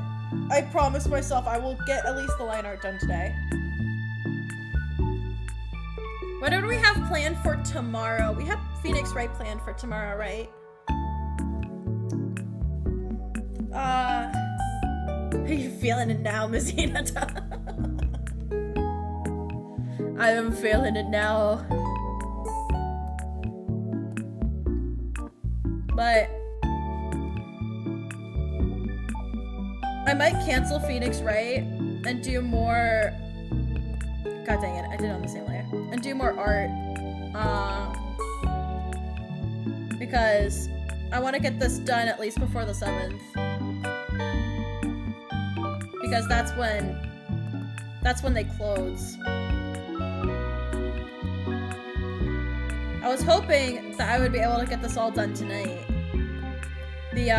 I promised myself I will get at least the line art done today. What do we have planned for tomorrow? We have Phoenix Wright planned for tomorrow, right? Are you feeling it now, Miss Hinata? I am feeling it now. But I might cancel Phoenix Wright and do more. God dang it, I did it on the same layer. And do more art. Because I want to get this done at least before the 7th. Because that's when they close. I was hoping that I would be able to get this all done tonight. The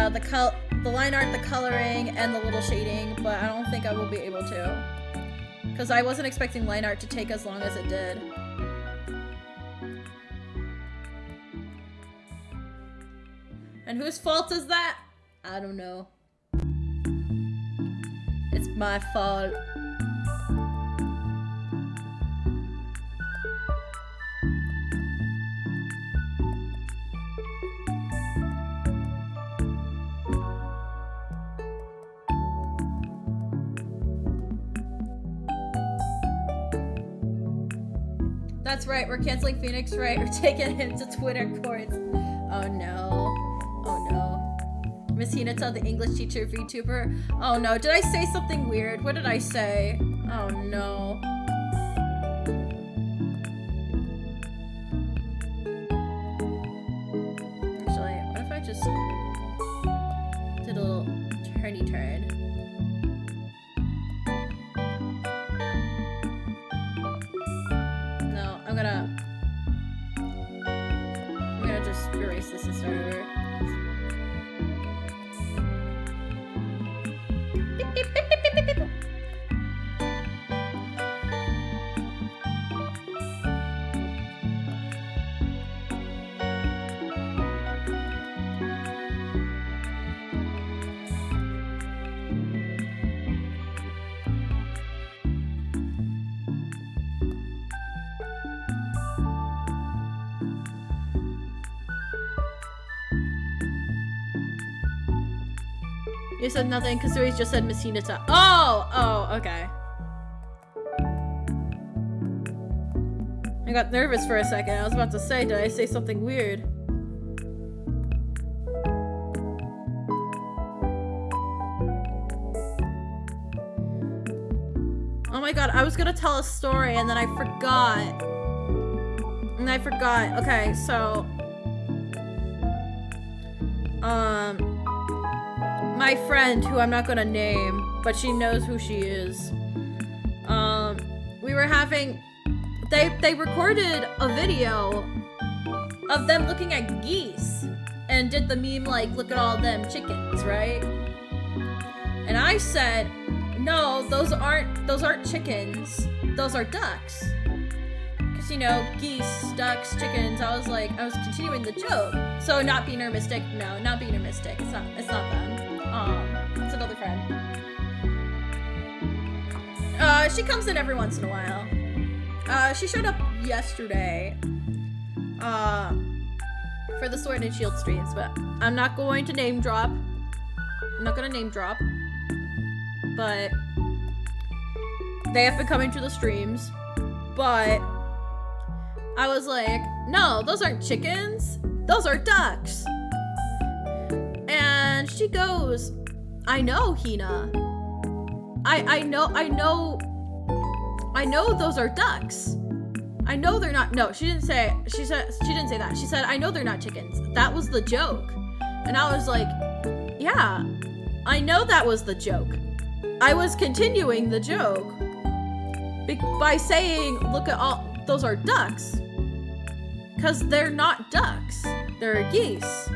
line art, the coloring, and the little shading, but I don't think I will be able to. Because I wasn't expecting line art to take as long as it did. And whose fault is that? I don't know. It's my fault. That's right, we're canceling Phoenix Wright. We're taking him to Twitter courts. Oh no. Oh no. Miss Hinata, the English teacher VTuber. Oh no, did I say something weird? What did I say? Oh no. Actually, what if I just did a little turny turn? No, I'm gonna just erase this and start over. Beep, beep, beep, beep, beep, beep, beep. You said nothing, Kazooie just said Miss Hinata. Oh, okay. I got nervous for a second. I was about to say, did I say something weird? Oh my god, I was gonna tell a story and then I forgot. Okay, so my friend, who I'm not gonna name, but she knows who she is. We were having, they recorded a video of them looking at geese and did the meme like, look at all them chickens, right? And I said, no, those aren't chickens. Those are ducks. Cause you know, geese, ducks, chickens. I was continuing the joke. So not Beaner Mystic, no, not Beaner Mystic. It's not them. It's another friend. She comes in every once in a while. She showed up yesterday. For the Sword and Shield streams, but I'm not going to name drop. I'm not gonna name drop. But they have been coming to the streams. But I was like, no, those aren't chickens. Those are ducks. And she goes, I know, Hina. I know those are ducks. I know they're not. No, she didn't say that. She said, I know they're not chickens. That was the joke. And I was like, yeah, I know that was the joke. I was continuing the joke by saying, look at all, those are ducks. Cause they're not ducks. They're geese.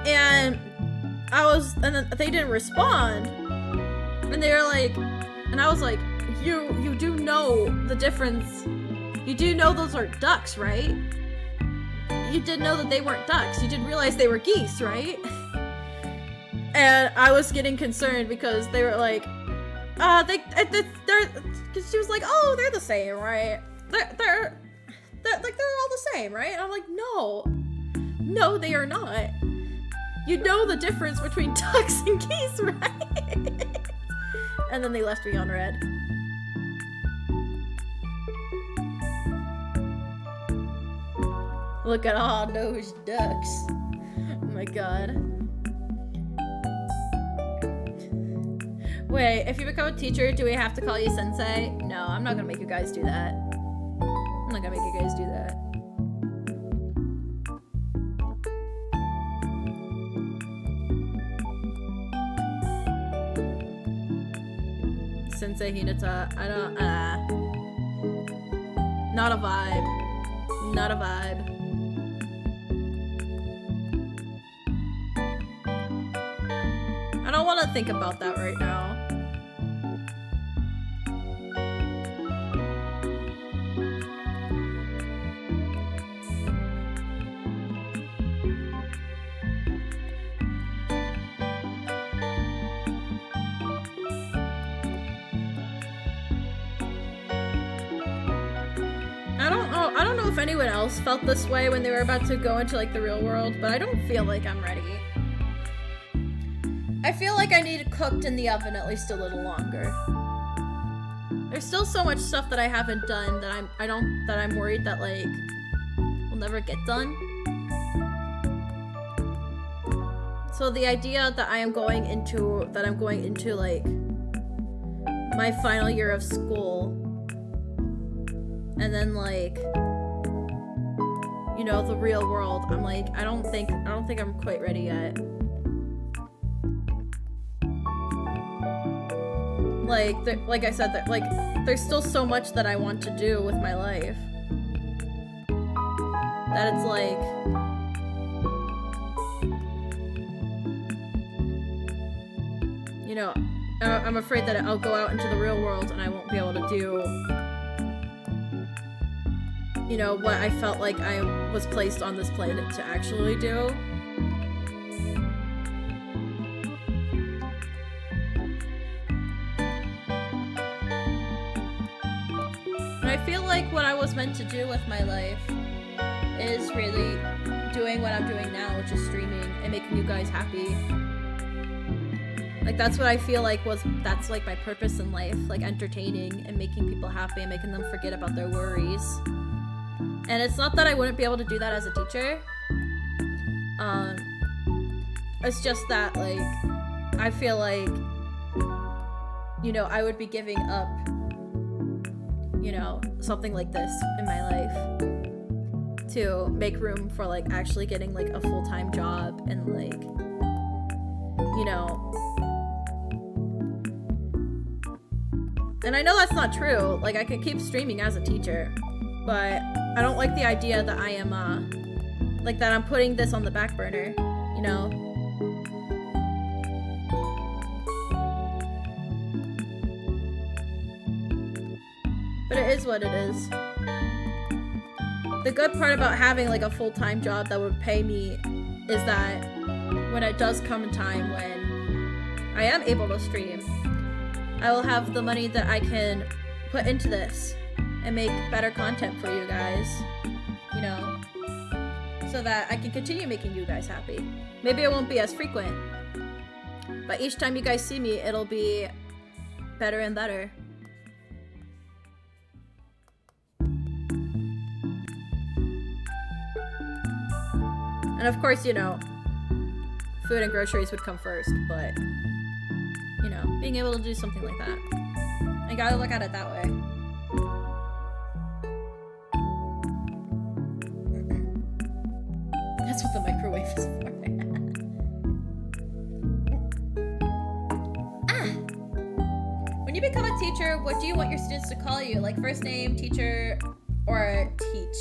And then they didn't respond. And they were like, and I was like, you do know the difference. You do know those are ducks, right? You did know that they weren't ducks. You didn't realize they were geese, right? And I was getting concerned because they were like, they're, cause she was like, oh, they're the same, right? They're all the same, right? And I'm like, no, they are not. You know the difference between ducks and geese, right? And then they left me on red. Look at all those ducks. Oh my god. Wait, if you become a teacher, do we have to call you sensei? No, I'm not gonna make you guys do that. I'm not gonna make you guys do that. Sensei Hinata, I don't, not a vibe. Not a vibe. I don't want to think about that right now. I don't know if anyone else felt this way when they were about to go into like the real world, but I don't feel like I'm ready. I feel like I need it cooked in the oven at least a little longer. There's still so much stuff that I haven't done that I'm worried that like will never get done. So the idea that I'm going into like my final year of school, and then like, you know, the real world, I'm like, I don't think I'm quite ready yet. Like I said, that like there's still so much that I want to do with my life that it's like, you know, I'm afraid that I'll go out into the real world and I won't be able to do, you know, what I felt like I was placed on this planet to actually do. And I feel like what I was meant to do with my life is really doing what I'm doing now, which is streaming and making you guys happy. Like, that's what I feel like that's like my purpose in life, like entertaining and making people happy and making them forget about their worries. And it's not that I wouldn't be able to do that as a teacher. It's just that, like, I feel like, you know, I would be giving up, you know, something like this in my life to make room for like actually getting like a full-time job and like, you know. And I know that's not true. Like, I could keep streaming as a teacher, but I don't like the idea that I am, like, that I'm putting this on the back burner, you know? But it is what it is. The good part about having, like, a full-time job that would pay me is that when it does come a time when I am able to stream, I will have the money that I can put into this and make better content for you guys, you know, so that I can continue making you guys happy. Maybe it won't be as frequent, but each time you guys see me, it'll be better and better. And of course, you know, food and groceries would come first, but you know, being able to do something like that. I gotta look at it that way. That's what the microwave is for. When you become a teacher, what do you want your students to call you? Like first name, teacher, or teach?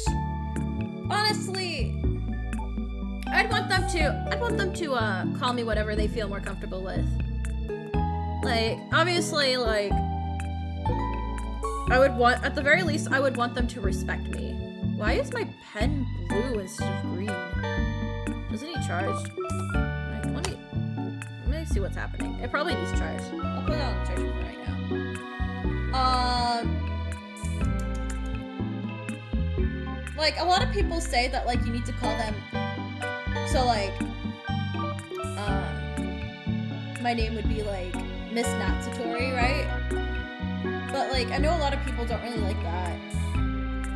Honestly, I'd want them to call me whatever they feel more comfortable with. Like, obviously, like, at the very least, I would want them to respect me. Why is my pen blue instead of green? Doesn't need charged? Like, let me see what's happening. It probably needs charge. I'll put it on charge for right now. Like, a lot of people say that, like, you need to call them, so, like, my name would be, like, Miss Natsutori, right? But, like, I know a lot of people don't really like that.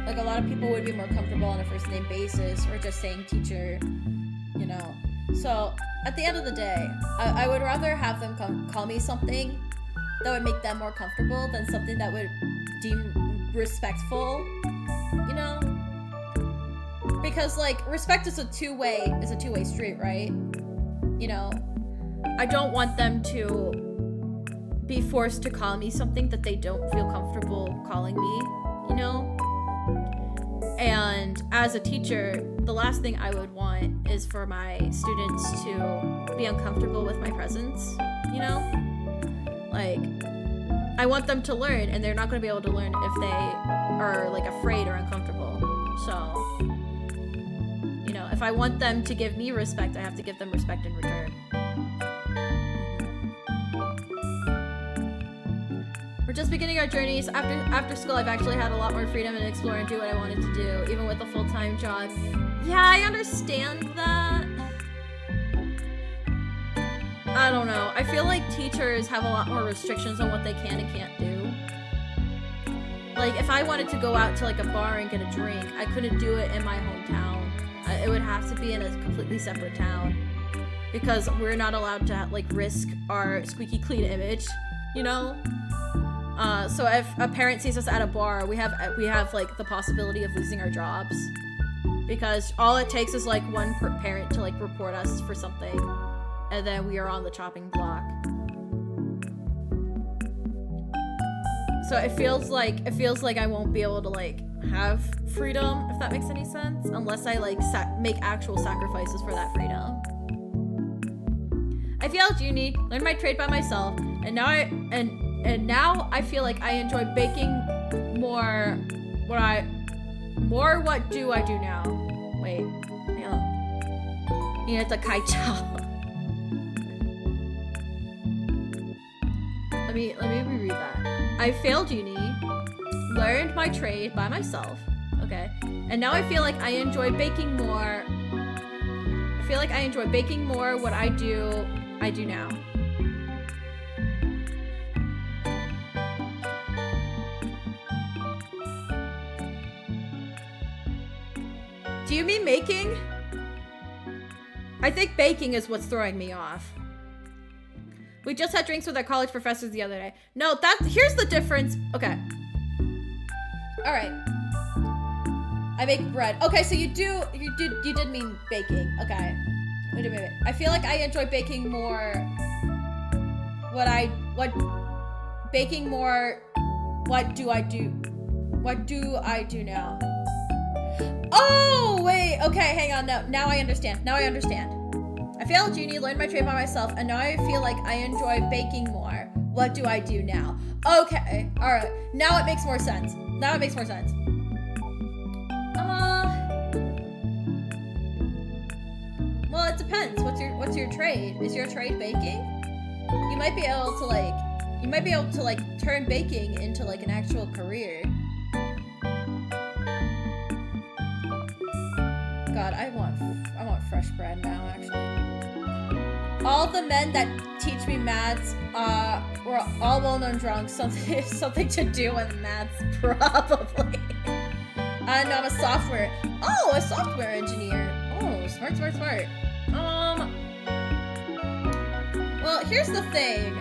Like, a lot of people would be more comfortable on a first name basis or just saying teacher, you know? So, at the end of the day, I would rather have them call me something that would make them more comfortable than something that would deem respectful, you know? Because, like, respect is a two-way street, right? You know? I don't want them to be forced to call me something that they don't feel comfortable calling me, you know? And as a teacher, the last thing I would want is for my students to be uncomfortable with my presence, you know? Like, I want them to learn, and they're not going to be able to learn if they are, like, afraid or uncomfortable. So, you know, if I want them to give me respect, I have to give them respect in return. We're just beginning our journeys. After school, I've actually had a lot more freedom and explore and do what I wanted to do, even with a full-time job. Yeah, I understand that. I don't know. I feel like teachers have a lot more restrictions on what they can and can't do. Like, if I wanted to go out to, like, a bar and get a drink, I couldn't do it in my hometown. It would have to be in a completely separate town. Because we're not allowed to, like, risk our squeaky clean image, you know? So if a parent sees us at a bar, we have like the possibility of losing our jobs, because all it takes is like one parent to like report us for something, and then we are on the chopping block. So it feels like I won't be able to like have freedom, if that makes any sense, unless I like make actual sacrifices for that freedom. I failed uni, learned my trade by myself, and now I feel like I enjoy baking more. What do I do now? Wait, hang on. Hinata Kaicha. Let me reread that. I failed uni, learned my trade by myself. Okay, and now I feel like I enjoy baking more. I feel like I enjoy baking more. What I do now. Do you mean making? I think baking is what's throwing me off. We just had drinks with our college professors the other day. No, here's the difference. Okay. All right. I make bread. Okay, so you did mean baking. Okay. Wait a minute. I feel like I enjoy baking more. What do I do? What do I do now? Oh, wait. Okay, hang on. No, now I understand. Now I understand. I failed uni, learned my trade by myself, and now I feel like I enjoy baking more. What do I do now? Okay. All right. Now it makes more sense. Now it makes more sense. Well, it depends. What's your trade? Is your trade baking? You might be able to like turn baking into like an actual career. God, I want fresh bread now, actually. All the men that teach me maths were all well-known drunks. Something to do with maths, probably. No, I'm a software engineer. Oh, smart. Well, here's the thing.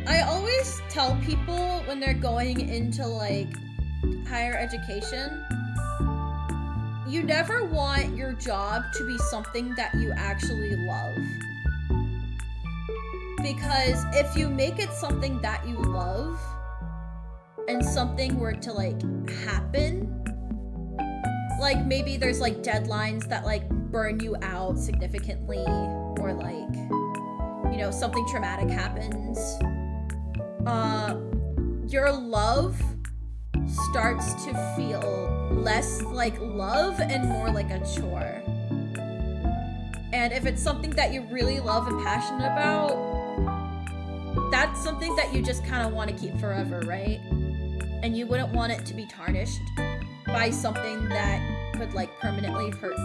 I always tell people when they're going into like higher education, you never want your job to be something that you actually love. Because if you make it something that you love, and something were to like happen, like maybe there's like deadlines that like burn you out significantly, or like, you know, something traumatic happens, your love starts to feel less like love and more like a chore. And if it's something that you really love and passionate about, that's something that you just kind of want to keep forever, right? And you wouldn't want it to be tarnished by something that could like permanently hurt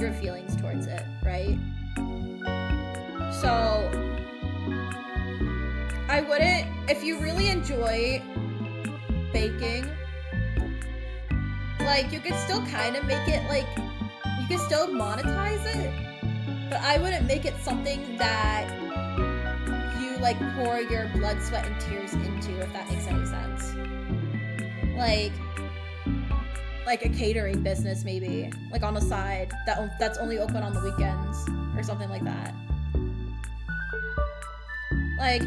your feelings towards it, right? So I wouldn't, if you really enjoy baking, like you could still kind of make it like, you could still monetize it, but I wouldn't make it something that you like pour your blood, sweat, and tears into, if that makes any sense. Like a catering business, maybe, like on the side that's only open on the weekends or something like that. Like,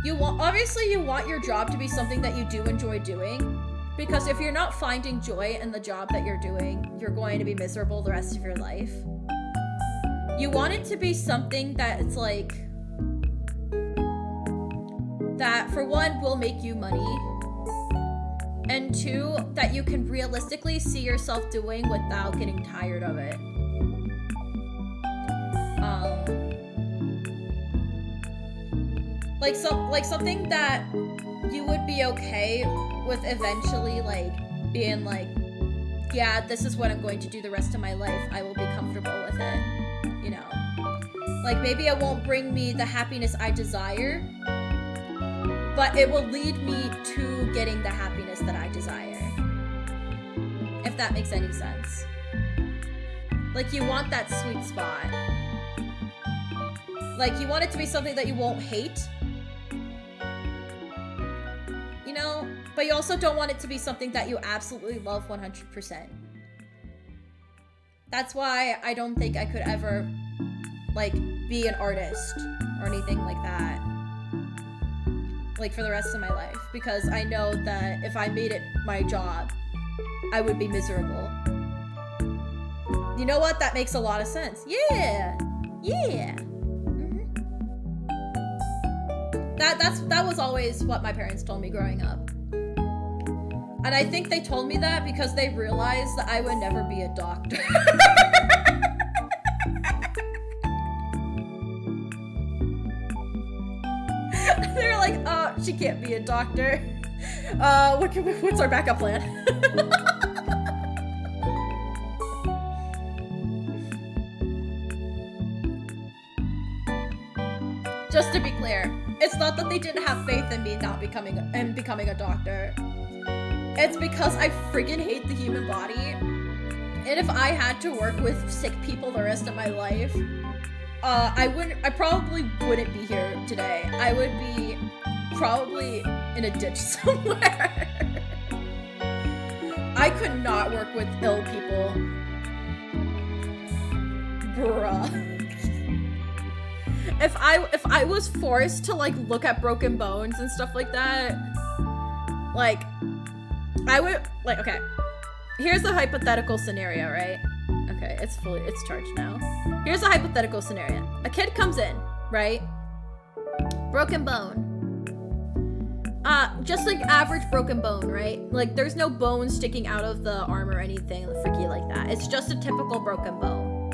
you want your job to be something that you do enjoy doing, because if you're not finding joy in the job that you're doing, you're going to be miserable the rest of your life. You want it to be something that it's like, that for one will make you money, and two, that you can realistically see yourself doing without getting tired of it. Like something that you would be okay with eventually like being like, yeah, this is what I'm going to do the rest of my life. I will be comfortable with it, you know? Like maybe it won't bring me the happiness I desire, but it will lead me to getting the happiness that I desire. If that makes any sense. Like you want that sweet spot. Like you want it to be something that you won't hate, you know, but you also don't want it to be something that you absolutely love 100%. That's why I don't think I could ever like be an artist or anything like that, like for the rest of my life, because I know that if I made it my job, I would be miserable. You know what? That makes a lot of sense. Yeah. That was always what my parents told me growing up. And I think they told me that because they realized that I would never be a doctor. They're like, oh, she can't be a doctor. What's our backup plan? Just to be clear, it's not that they didn't have faith in me not becoming a doctor. It's because I friggin' hate the human body. And if I had to work with sick people the rest of my life, I probably wouldn't be here today. I would be probably in a ditch somewhere. I could not work with ill people. Bruh. If I was forced to like look at broken bones and stuff like that, like I would like, okay. Here's a hypothetical scenario, right? Okay, it's charged now. Here's a hypothetical scenario. A kid comes in, right? Broken bone. Just like average broken bone, right? Like there's no bone sticking out of the arm or anything freaky like that. It's just a typical broken bone.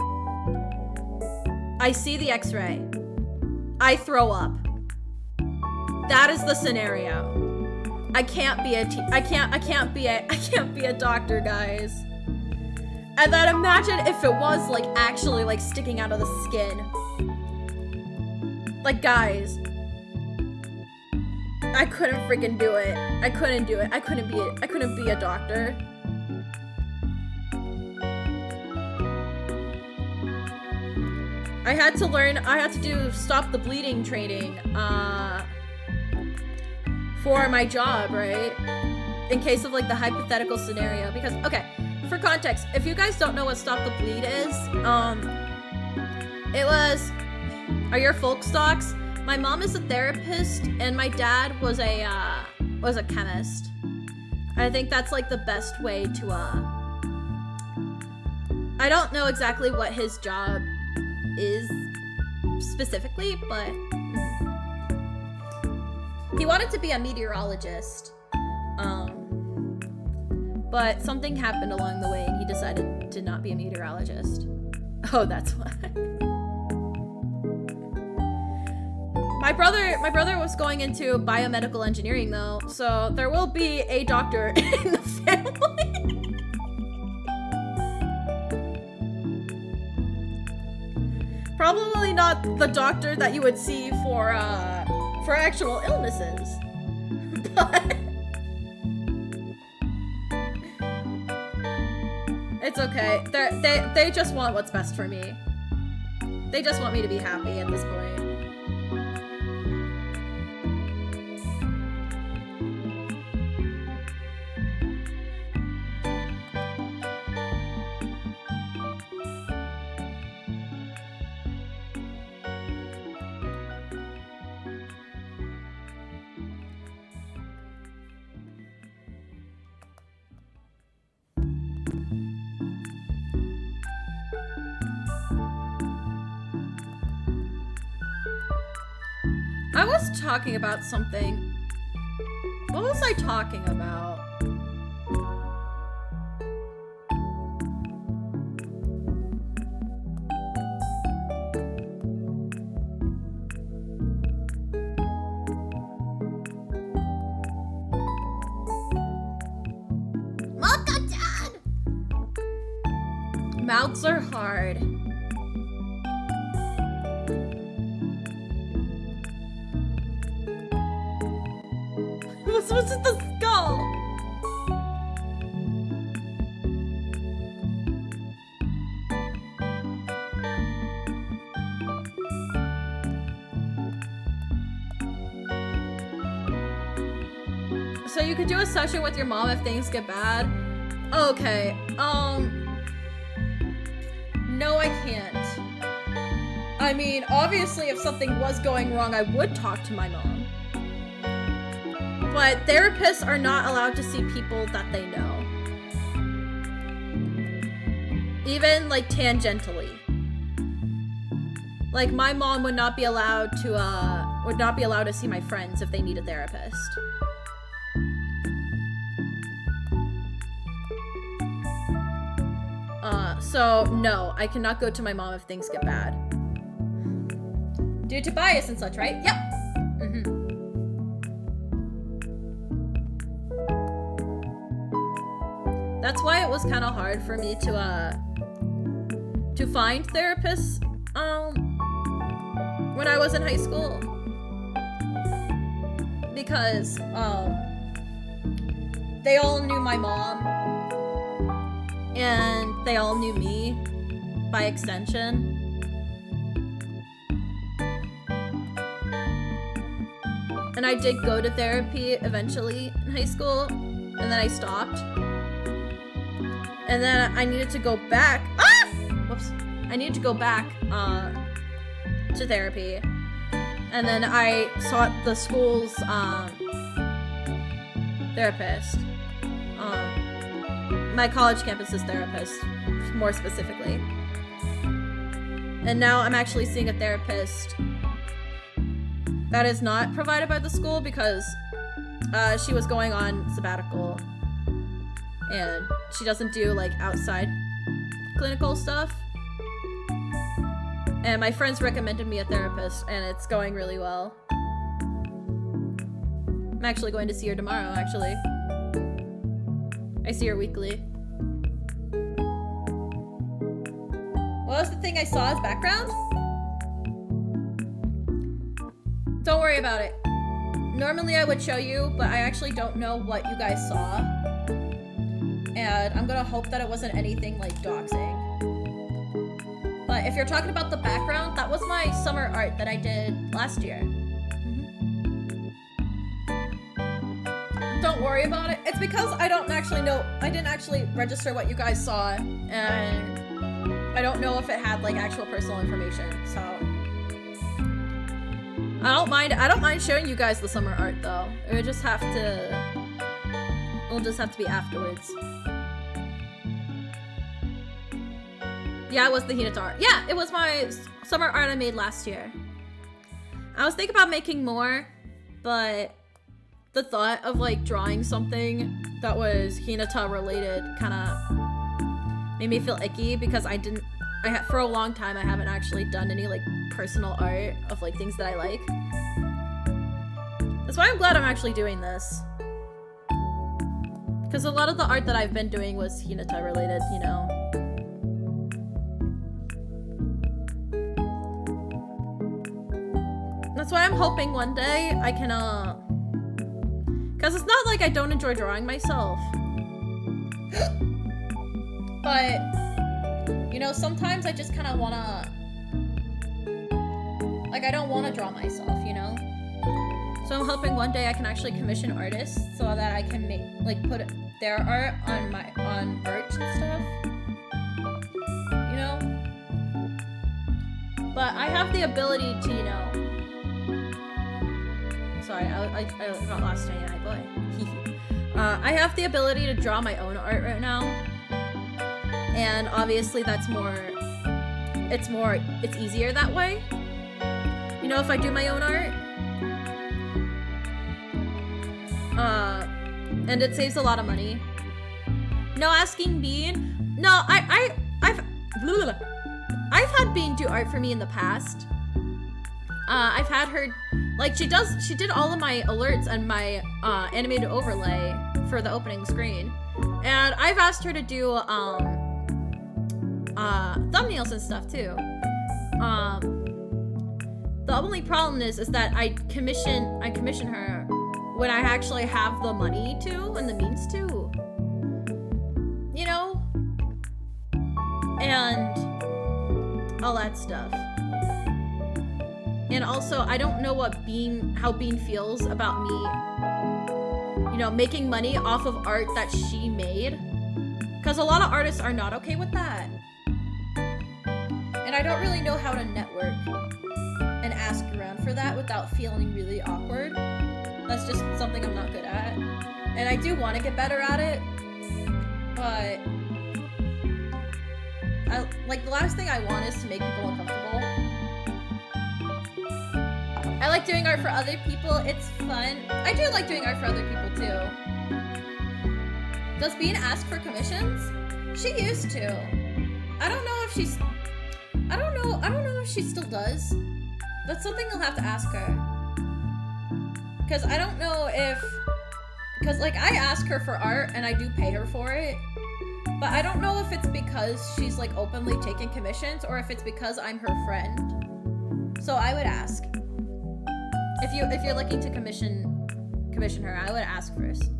I see the x-ray. I throw up. That is the scenario. I can't be a doctor, guys. And then imagine if it was like actually like sticking out of the skin. Like, guys, I couldn't freaking do it. I couldn't do it. I couldn't be a doctor. I had to do stop the bleeding training, for my job, right? In case of like the hypothetical scenario, because, okay, for context, if you guys don't know what Stop the Bleed is, are your folk stocks? My mom is a therapist and my dad was a chemist. I think that's like the best way to, I don't know exactly what his job is specifically, but he wanted to be a meteorologist, but something happened along the way and he decided to not be a meteorologist. Oh, that's why. My brother was going into biomedical engineering though, so there will be a doctor in the family. Probably not the doctor that you would see for actual illnesses, but it's okay. They just want what's best for me. They just want me to be happy at this point. I was talking about something. What was I talking about? Mocojanjan! Mouths are hard. What's with the skull? So you could do a session with your mom if things get bad? Okay, no, I can't. I mean, obviously if something was going wrong, I would talk to my mom. But therapists are not allowed to see people that they know. Even, like, tangentially. Like, my mom would not be allowed to see my friends if they need a therapist. So, no, I cannot go to my mom if things get bad. Due to bias and such, right? Yep. That's why it was kind of hard for me to find therapists, when I was in high school. Because, they all knew my mom, and they all knew me, by extension. And I did go to therapy eventually in high school, and then I stopped. And then I needed to go back. Ah! Whoops. I needed to go back to therapy. And then I sought the school's therapist. My college campus's therapist, more specifically. And now I'm actually seeing a therapist that is not provided by the school because she was going on sabbatical and she doesn't do like outside clinical stuff. And my friends recommended me a therapist and it's going really well. I'm actually going to see her tomorrow, actually. I see her weekly. What was the thing I saw as background? Don't worry about it. Normally I would show you, but I actually don't know what you guys saw. And I'm gonna hope that it wasn't anything like doxing. But if you're talking about the background, that was my summer art that I did last year. Don't worry about it. It's because I don't actually know. I didn't actually register what you guys saw, and I don't know if it had like actual personal information. So I don't mind showing you guys the summer art though. It'll just have to be afterwards. Yeah, it was the Hinata art. Yeah, it was my summer art I made last year. I was thinking about making more, but the thought of like drawing something that was Hinata related kind of made me feel icky because for a long time I haven't actually done any like personal art of like things that I like. That's why I'm glad I'm actually doing this. Because a lot of the art that I've been doing was Hinata related, you know. That's why I'm hoping one day I can, because it's not like I don't enjoy drawing myself. But, you know, sometimes I just kind of want to, like, I don't want to draw myself, you know? So I'm hoping one day I can actually commission artists so that I can make, like, put their art on merch and stuff. You know? But I have the ability to, you know... Sorry, I got lost in my boy. I have the ability to draw my own art right now. And obviously that's it's easier that way. You know, if I do my own art. And it saves a lot of money. No asking Bean. No, I've had Bean do art for me in the past. I've had her, like, she did all of my alerts and my animated overlay for the opening screen. And I've asked her to do thumbnails and stuff too. The only problem is that I commission her when I actually have the money to and the means to. You know? And all that stuff. And also, I don't know how Bean feels about me, you know, making money off of art that she made. Because a lot of artists are not okay with that. And I don't really know how to network and ask around for that without feeling really awkward. That's just something I'm not good at. And I do want to get better at it, but the last thing I want is to make people uncomfortable. I like doing art for other people. It's fun. I do like doing art for other people too. Does Bean ask for commissions? She used to. I don't know if she still does. That's something you'll have to ask her. Because I don't know because like I ask her for art and I do pay her for it. But I don't know if it's because she's like openly taking commissions or if it's because I'm her friend. So I would ask. If you're looking to commission her, I would ask first.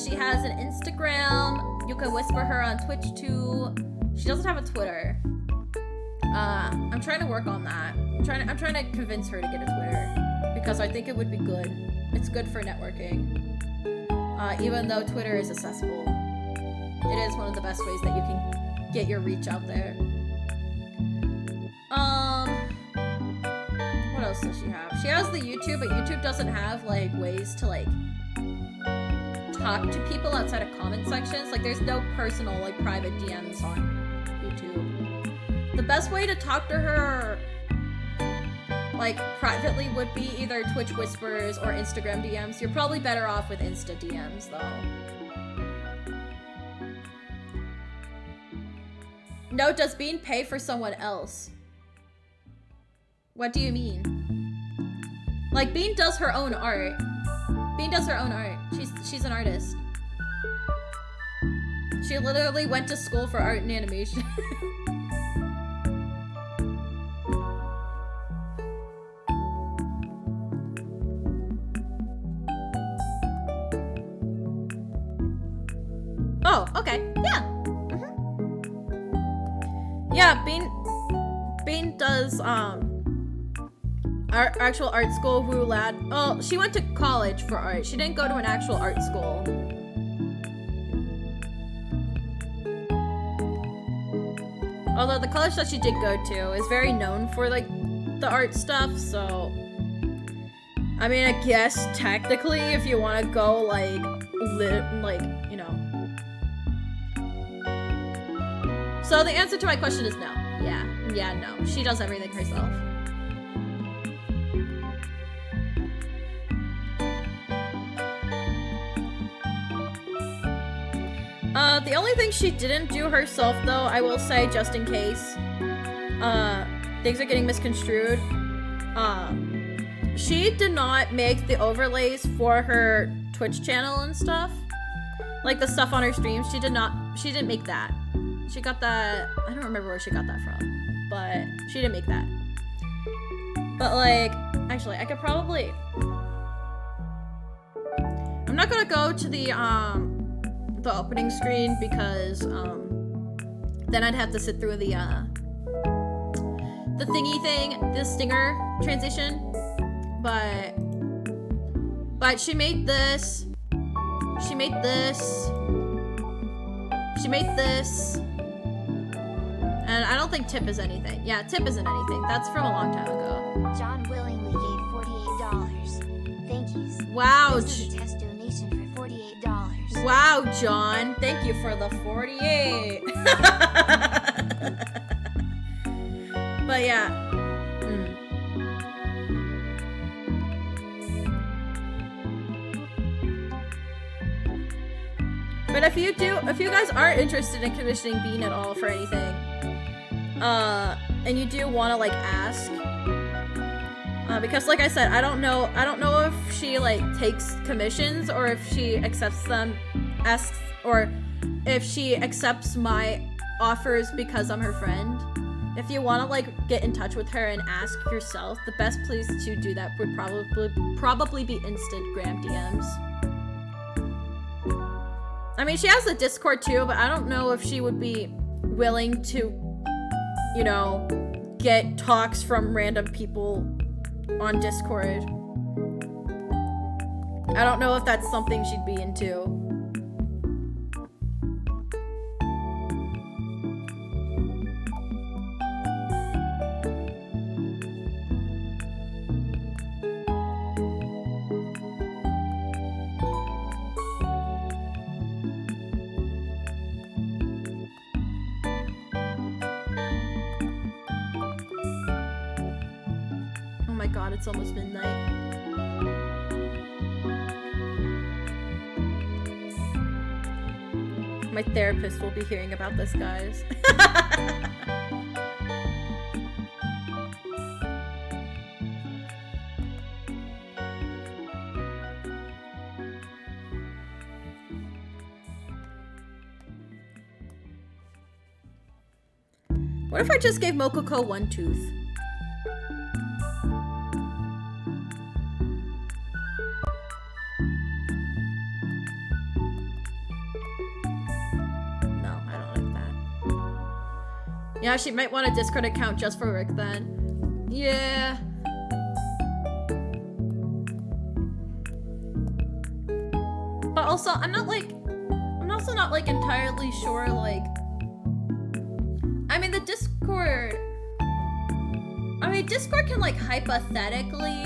She has an Instagram. You can whisper her on Twitch too. She doesn't have a Twitter. I'm trying to work on that. I'm trying to convince her to get a Twitter because I think it would be good. It's good for networking. Even though Twitter is accessible, it is one of the best ways that you can get your reach out there. What else does she have? She has the YouTube, but YouTube doesn't have like ways to like talk to people outside of comment sections. Like there's no personal like private DMs on YouTube. The best way to talk to her like privately would be either Twitch Whispers or Instagram DMs. You're probably better off with Insta DMs though. No, does Bean pay for someone else? What do you mean? Like Bean does her own art. Bean does her own art. She's an artist. She literally went to school for art and animation. Oh, okay. Yeah. Yeah, Bean does actual art school. Woo lad. Oh, she went to college for art. She didn't go to an actual art school. Although the college that she did go to is very known for like the art stuff, so I mean, I guess technically if you want to go like you know. So the answer to my question is no. Yeah, no. She does everything herself. The only thing she didn't do herself, though, I will say, just in case things are getting misconstrued, she did not make the overlays for her Twitch channel and stuff. Like the stuff on her streams, she didn't make that. She got that, I don't remember where she got that from, but she didn't make that. But like, actually, I could probably, I'm not gonna go to the opening screen because then I'd have to sit through the thingy thing, the stinger transition. But she made this. She made this. She made this. And I don't think tip is anything. Yeah, tip isn't anything. That's from a long time ago. John willingly gave $48. Thank you. Wow. This is a test donation for $48. Wow, John. Thank you for the 48. But yeah. But if you guys aren't interested in commissioning Bean at all for anything, and you do want to like ask, because like I said, I don't know if she like takes commissions or if she accepts them, asks, or if she accepts my offers because I'm her friend. If you want to like get in touch with her and ask yourself, the best place to do that would probably be Instagram DMs. I mean, she has the Discord too, but I don't know if she would be willing to, you know, get talks from random people on Discord. I don't know if that's something she'd be into. It's almost midnight. My therapist will be hearing about this, guys. What if I just gave Mococo one tooth? Yeah, she might want a Discord account just for Rick then. Yeah. also, I'm also not like entirely sure, like, I mean, Discord can like hypothetically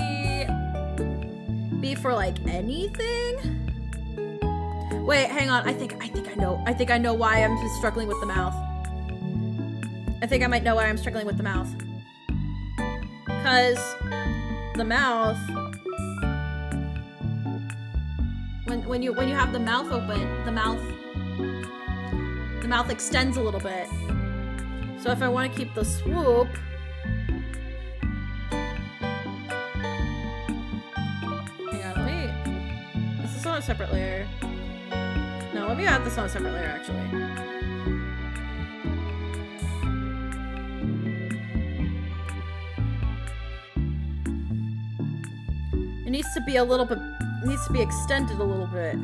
be for like anything. Wait, hang on. I think I know why I'm just struggling with the mouth. I think I might know why I'm struggling with the mouth. Cause the mouth, when you have the mouth open, the mouth extends a little bit. So if I want to keep the swoop, hang on, is this on a separate layer? No, let me add this on a separate layer actually. It needs to be a little bit, it needs to be extended a little bit.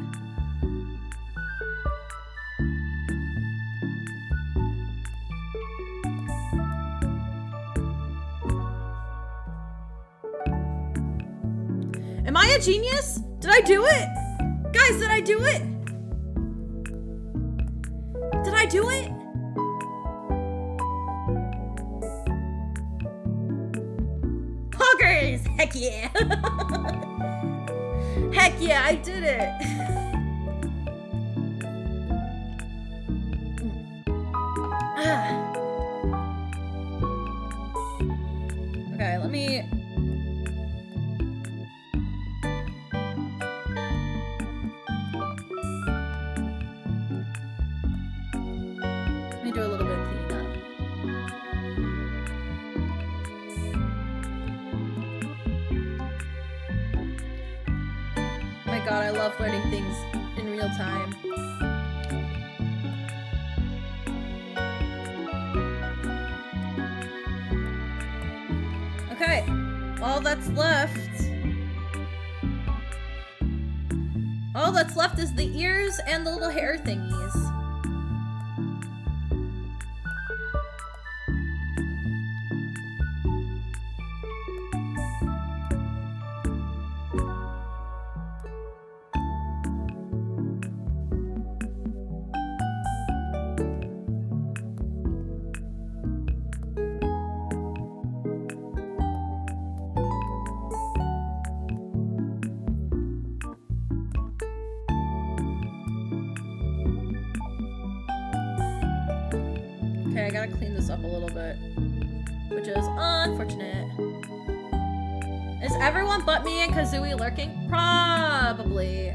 Am I a genius? Did I do it? Guys, did I do it? Did I do it? Poggers! Heck yeah! Heck yeah, I did it! Okay, let me do a little bit of cleaning up. My god, I love learning things in real time. Okay, all that's left is the ears and the little hair thingies. Okay, I gotta clean this up a little bit, which is unfortunate. Is everyone but me and Kazooie lurking? Probably.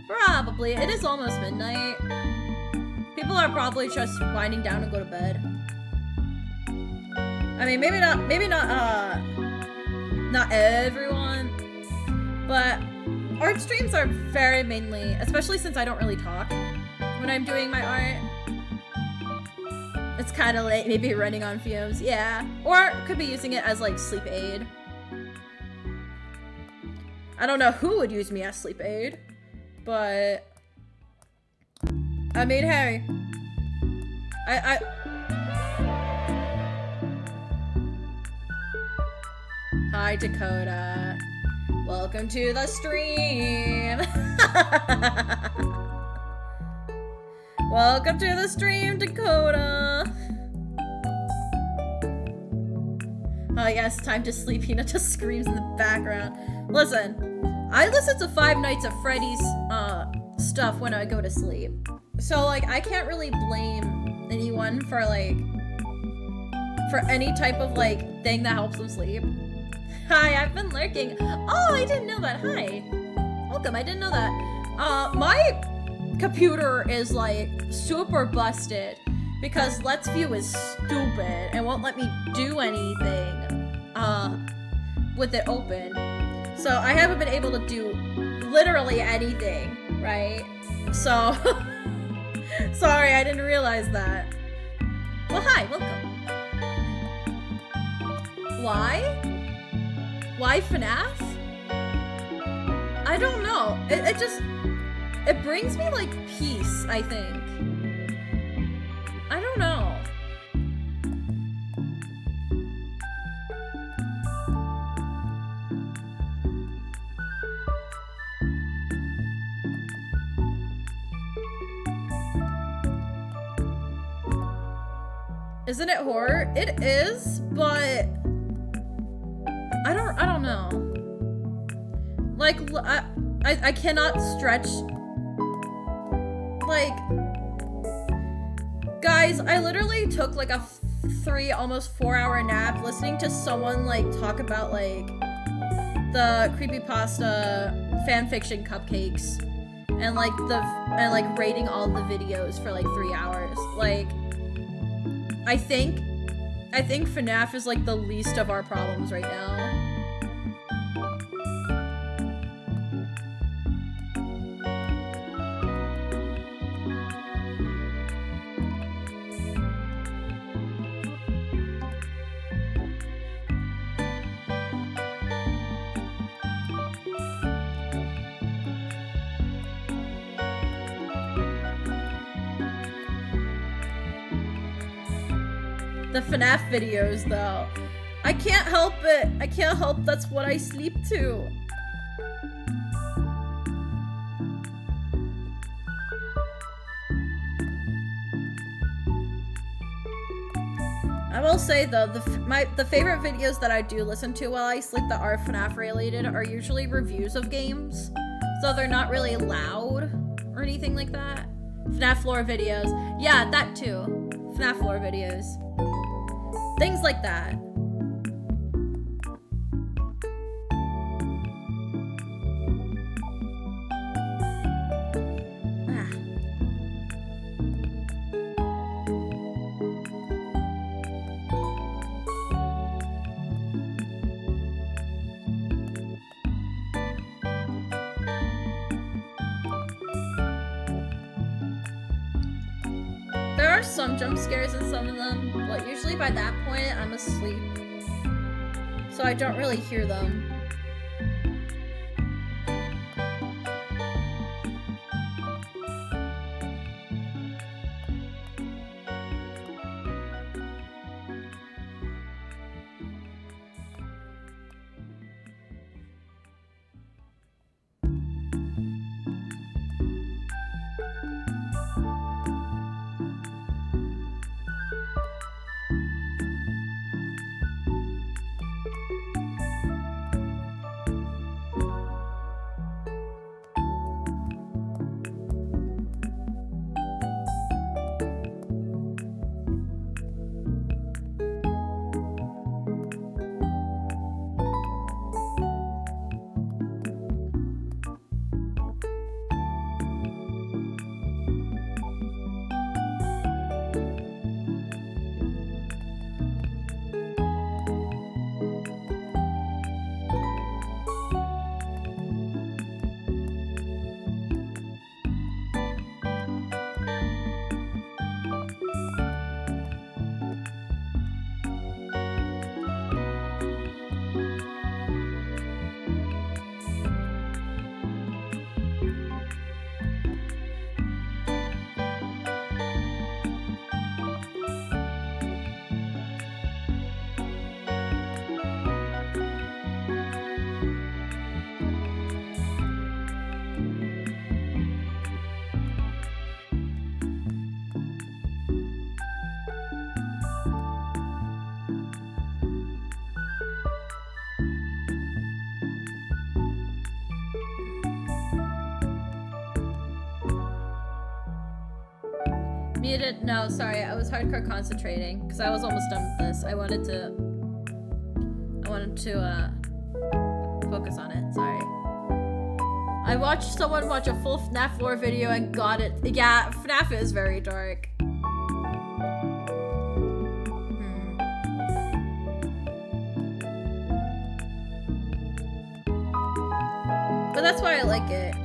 Probably. It is almost midnight. People are probably just winding down to go to bed. I mean, maybe not everyone, but art streams are very mainly, especially since I don't really talk when I'm doing my art. It's kind of late, maybe running on fumes, yeah. Or could be using it as like sleep aid. I don't know who would use me as sleep aid, but I mean, hey, Hi Dakota, welcome to the stream. Welcome to the stream, Dakota. Oh yes, time to sleep. Hinata screams in the background. Listen, I listen to Five Nights at Freddy's stuff when I go to sleep. So like, I can't really blame anyone for any type of like thing that helps them sleep. Hi, I've been lurking. Oh, I didn't know that. Hi. Welcome, I didn't know that. My computer is like super busted because Let's View is stupid and won't let me do anything with it open. So I haven't been able to do literally anything, right? So sorry, I didn't realize that. Well, hi, welcome. Why? Why FNAF? I don't know. It brings me like peace, I think. I don't know. Isn't it horror? It is, but I don't know. Like, I cannot stretch. Like, guys, I literally took like a 3, almost 4 hour nap listening to someone like talk about like the creepypasta fanfiction cupcakes and like rating all the videos for like 3 hours. Like, I think FNAF is like the least of our problems right now. The FNAF videos, though. I can't help it. I can't help that's what I sleep to. I will say, though, the favorite videos that I do listen to while I sleep that are FNAF related are usually reviews of games. So they're not really loud or anything like that. FNAF lore videos. Yeah, that too. FNAF lore videos. Things like that. There are some jump scares in some of them, but usually by that point I'm asleep, so I don't really hear them. Muted? No, sorry, I was hardcore concentrating because I was almost done with this. I wanted to focus on it. Sorry. I watched someone watch a full FNAF lore video and got it. Yeah, FNAF is very dark. But that's why I like it.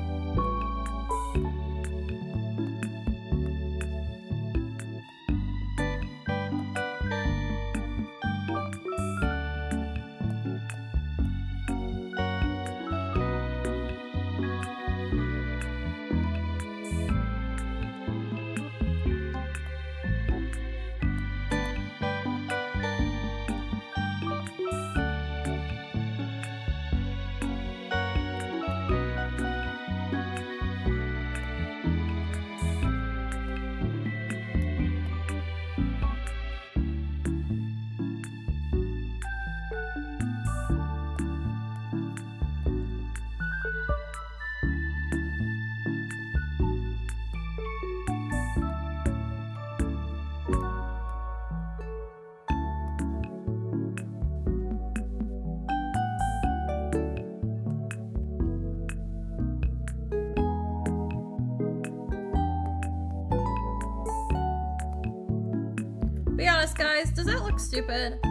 look stupid?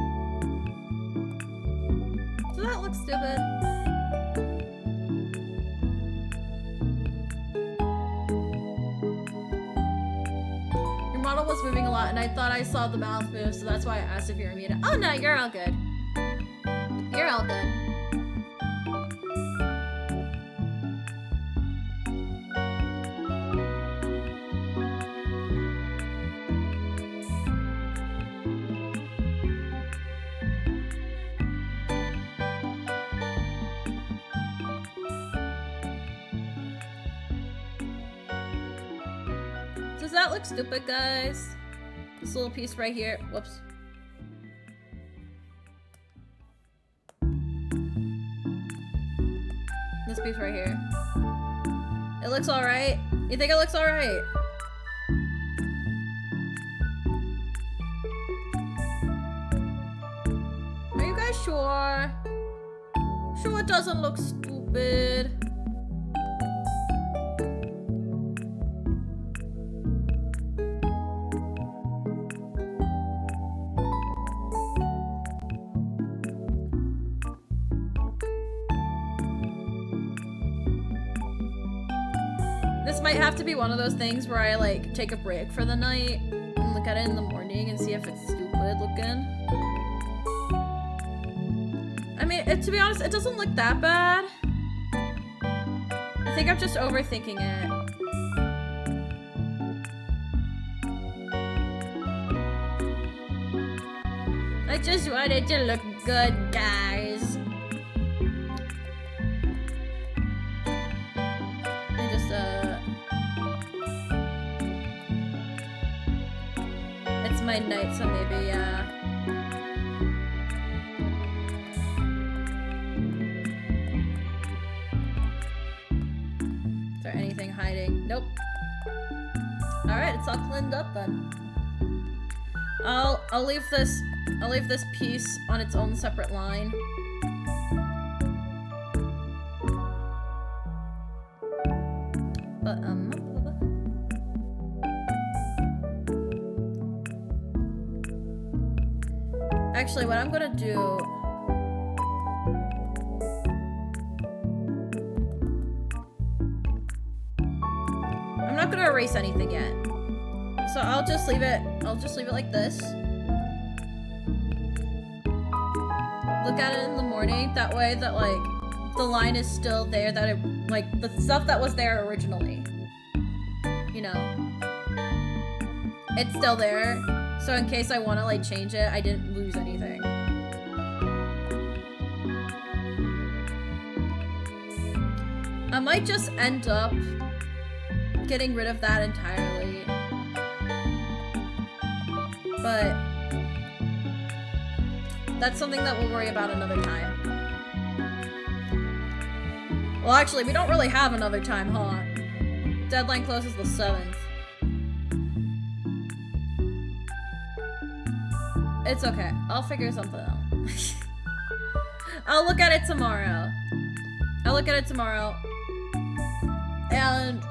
Does that look stupid? Your model was moving a lot and I thought I saw the mouth move, so that's why I asked if you were muted. Oh no, you're all good. You're all good. Does that look stupid, guys? This little piece right here. Whoops. This piece right here. It looks alright. You think it looks alright? Are you guys sure? Sure it doesn't look stupid? This might have to be one of those things where I like take a break for the night and look at it in the morning and see if it's stupid looking. I mean, to be honest, it doesn't look that bad. I think I'm just overthinking it. I just want it to look good, guys. I just, it's my night, so maybe, Is there anything hiding? Nope. Alright, it's all cleaned up then. I'll leave this piece on its own separate line. But actually what I'm gonna do I'm not gonna erase anything yet. So I'll just leave it like this. Look at it in the morning, that way that like the line is still there, that it like the stuff that was there originally, you know, it's still there, so in case I want to like change it, I didn't lose anything. I might just end up getting rid of that entirely, but that's something that we'll worry about another time. Well, actually, we don't really have another time, huh? Deadline closes the 7th. It's okay. I'll figure something out. I'll look at it tomorrow. And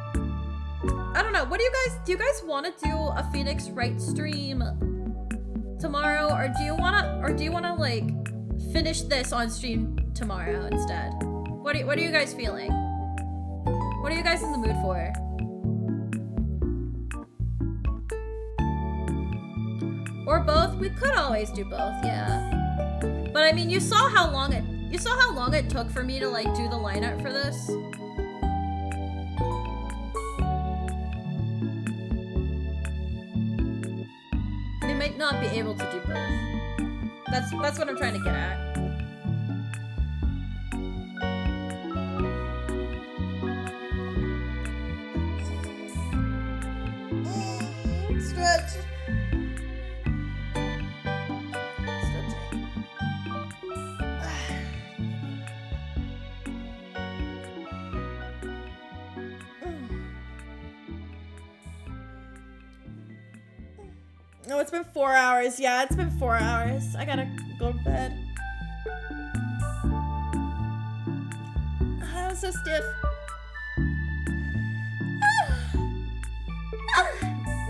I don't know. What do you guys want to do a Phoenix Wright stream tomorrow, or do you wanna like finish this on stream tomorrow instead? What are you guys feeling? What are you guys in the mood for? Or both? We could always do both, yeah. But I mean, you saw how long it took for me to like do the line art for this. We might not be able to do both. That's what I'm trying to get at. Stretch. Oh, it's been 4 hours. Yeah, it's been 4 hours. I gotta go to bed. I'm so stiff.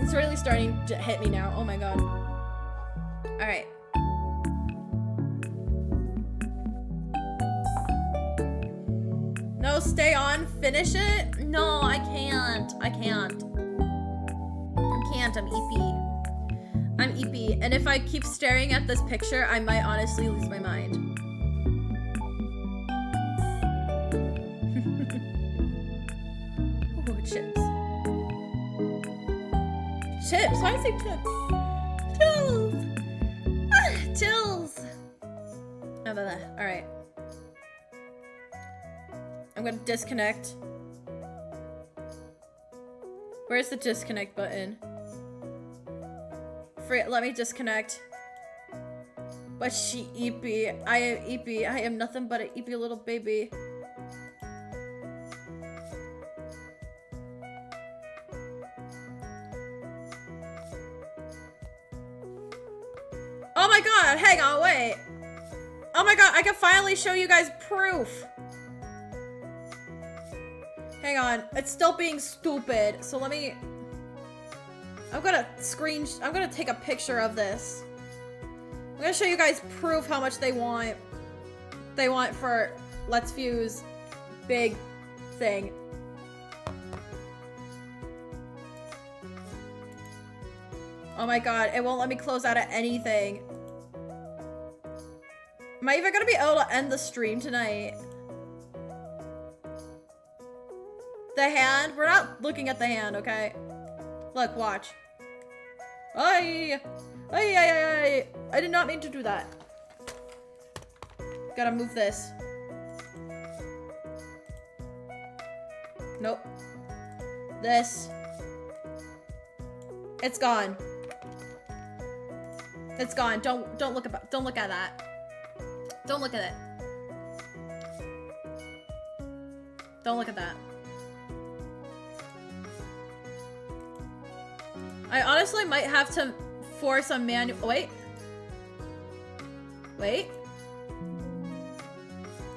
It's really starting to hit me now. Oh my god. Alright. No, stay on, finish it? No, I can't. I can't. I'm EP. I'm EP, and if I keep staring at this picture, I might honestly lose my mind. Ooh, chips. Chips? Why is it chips? Chills! Ah, chills! Oh, blah, blah. Alright. I'm gonna disconnect. Where's the disconnect button? Let me disconnect. But she EP. I am EP. I am nothing but an EP little baby. Oh my god, hang on, wait. Oh my god, I can finally show you guys proof. Hang on, it's still being stupid. So let me... I'm gonna take a picture of this. I'm gonna show you guys proof how much they want. They want for Let's Fuse big thing. Oh my god, it won't let me close out of anything. Am I even gonna be able to end the stream tonight? The hand? We're not looking at the hand, okay? Look, watch. Ay! Ay, ay, ay, ay. I did not mean to do that. Gotta move this. Nope. This. It's gone. It's gone. Don't look at that. Don't look at it. Don't look at that. I honestly might have to force a manual. Wait.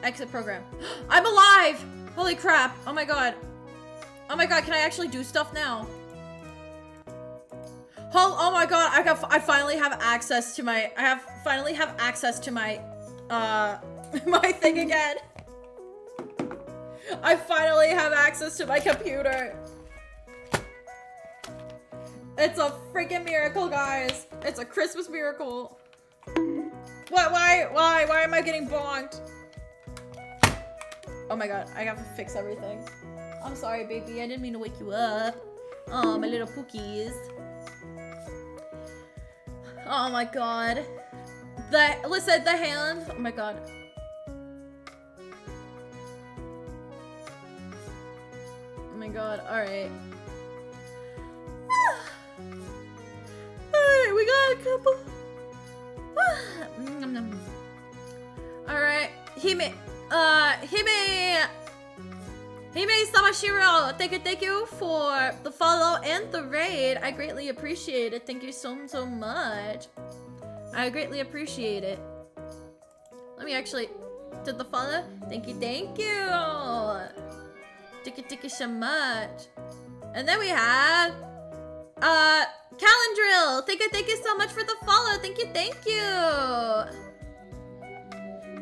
Exit program. I'm alive! Holy crap. Oh my god. Oh my god, can I actually do stuff now? Oh my god, I finally have access to my, finally have access to my, my thing again. I finally have access to my computer. It's a freaking miracle, guys. It's a Christmas miracle. What, why am I getting bonked? Oh my god, I have to fix everything. I'm sorry, baby, I didn't mean to wake you up. Oh, my little pookies. Oh my god. Listen, the hand. Oh my god. Oh my god, alright. Alright, we got a couple. Alright. Hime Samashiro, thank you for the follow and the raid. I greatly appreciate it. Thank you so much. I greatly appreciate it. Let me actually did the follow. Thank you. Thank you so much. And then we have Calendrill. Thank you so much for the follow. Thank you.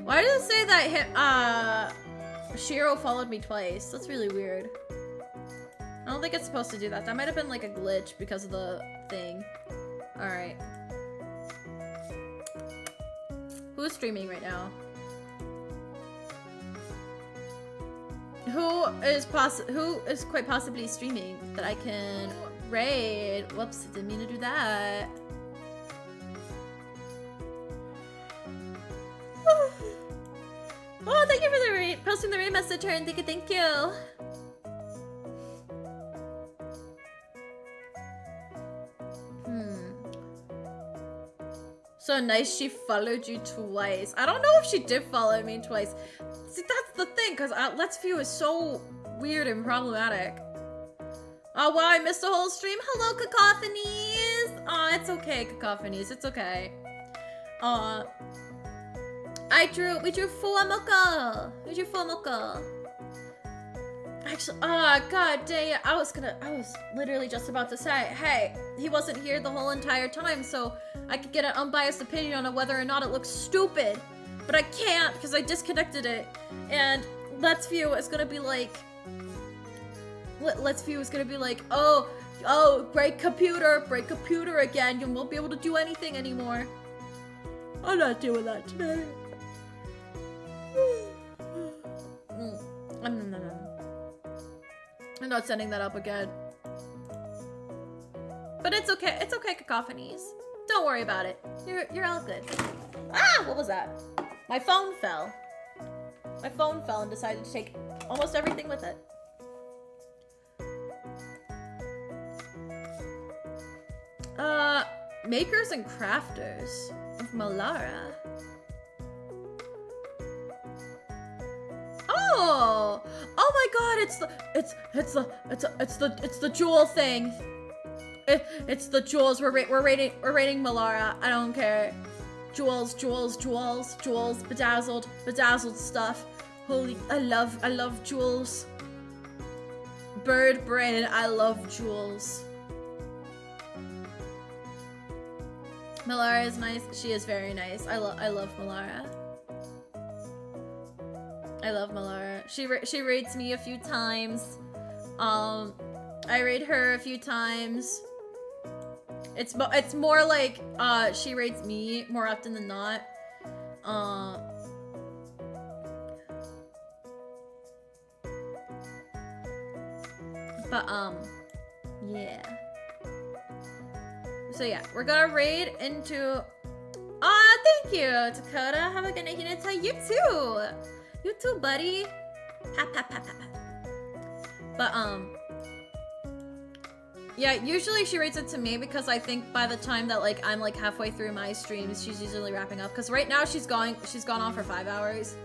Why did it say that Shiro followed me twice? That's really weird. I don't think it's supposed to do that. That might have been like a glitch because of the thing. Alright. Who's streaming right now? Who is quite possibly streaming that I can raid? Whoops, didn't mean to do that. Oh, thank you for the posting the raid message, turn. Thank you. So nice she followed you twice. I don't know if she did follow me twice. See, that's the thing, because Let's View is so weird and problematic. Oh, wow, I missed the whole stream. Hello, Cacophonies. Aw, it's okay, Cacophonies. It's okay. We drew FuwaMoco. Actually, god dang it. I was literally just about to say, hey, he wasn't here the whole entire time, so I could get an unbiased opinion on whether or not it looks stupid. But I can't, because I disconnected it. And Let's View is gonna be like, Let's View is gonna be like, oh, break computer again. You won't be able to do anything anymore. I'm not doing that today. I'm not setting that up again. But it's okay. It's okay, Cacophonies. Don't worry about it. You're all good. Ah, what was that? My phone fell. My phone fell and decided to take almost everything with it. Makers and Crafters of Malara. Oh my God! It's the jewel thing. It's the jewels. We're rating Malara. I don't care. Jewels, bedazzled stuff. Holy, I love jewels. Bird brain, I love jewels. Malara is nice. She is very nice. I love Malara. I love Malara. She rates me a few times. I rate her a few times. It's more like she rates me more often than not. Yeah. So yeah, we're gonna raid into. Thank you, Dakota. Have a good night, Hinata. You too, buddy. Pat. But yeah, usually she rates it to me because I think by the time that like I'm like halfway through my streams, she's usually wrapping up. Because right now she's gone on for 5 hours.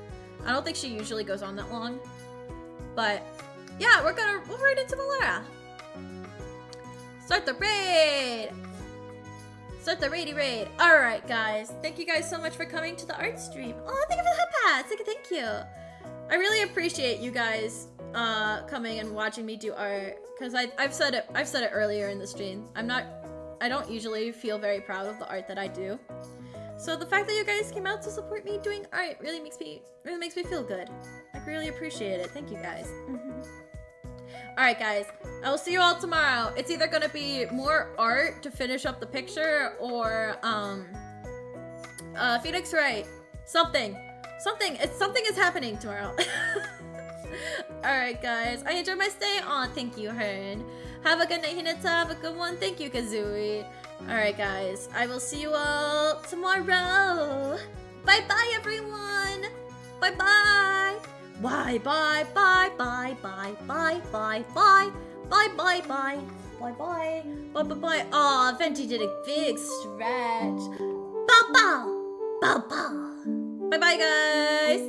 I don't think she usually goes on that long. But yeah, we'll raid into Malara. Start the raid. Start the raid. All right, guys. Thank you guys so much for coming to the art stream. Oh, thank you for the hot pats. Thank you. I really appreciate you guys coming and watching me do art because I've said it earlier in the stream. I don't usually feel very proud of the art that I do. So the fact that you guys came out to support me doing art really makes me feel good. I really appreciate it. Thank you guys. Alright guys, I will see you all tomorrow. It's either gonna be more art to finish up the picture or Phoenix Wright. Something is happening tomorrow. Alright guys, I enjoyed my stay on. Thank you, Hearn. Have a good night, Hinata. Have a good one. Thank you, Kazooie. Alright guys, I will see you all tomorrow. Bye everyone. Bye. Bye. Aw, Venti did a big stretch. Bye, guys.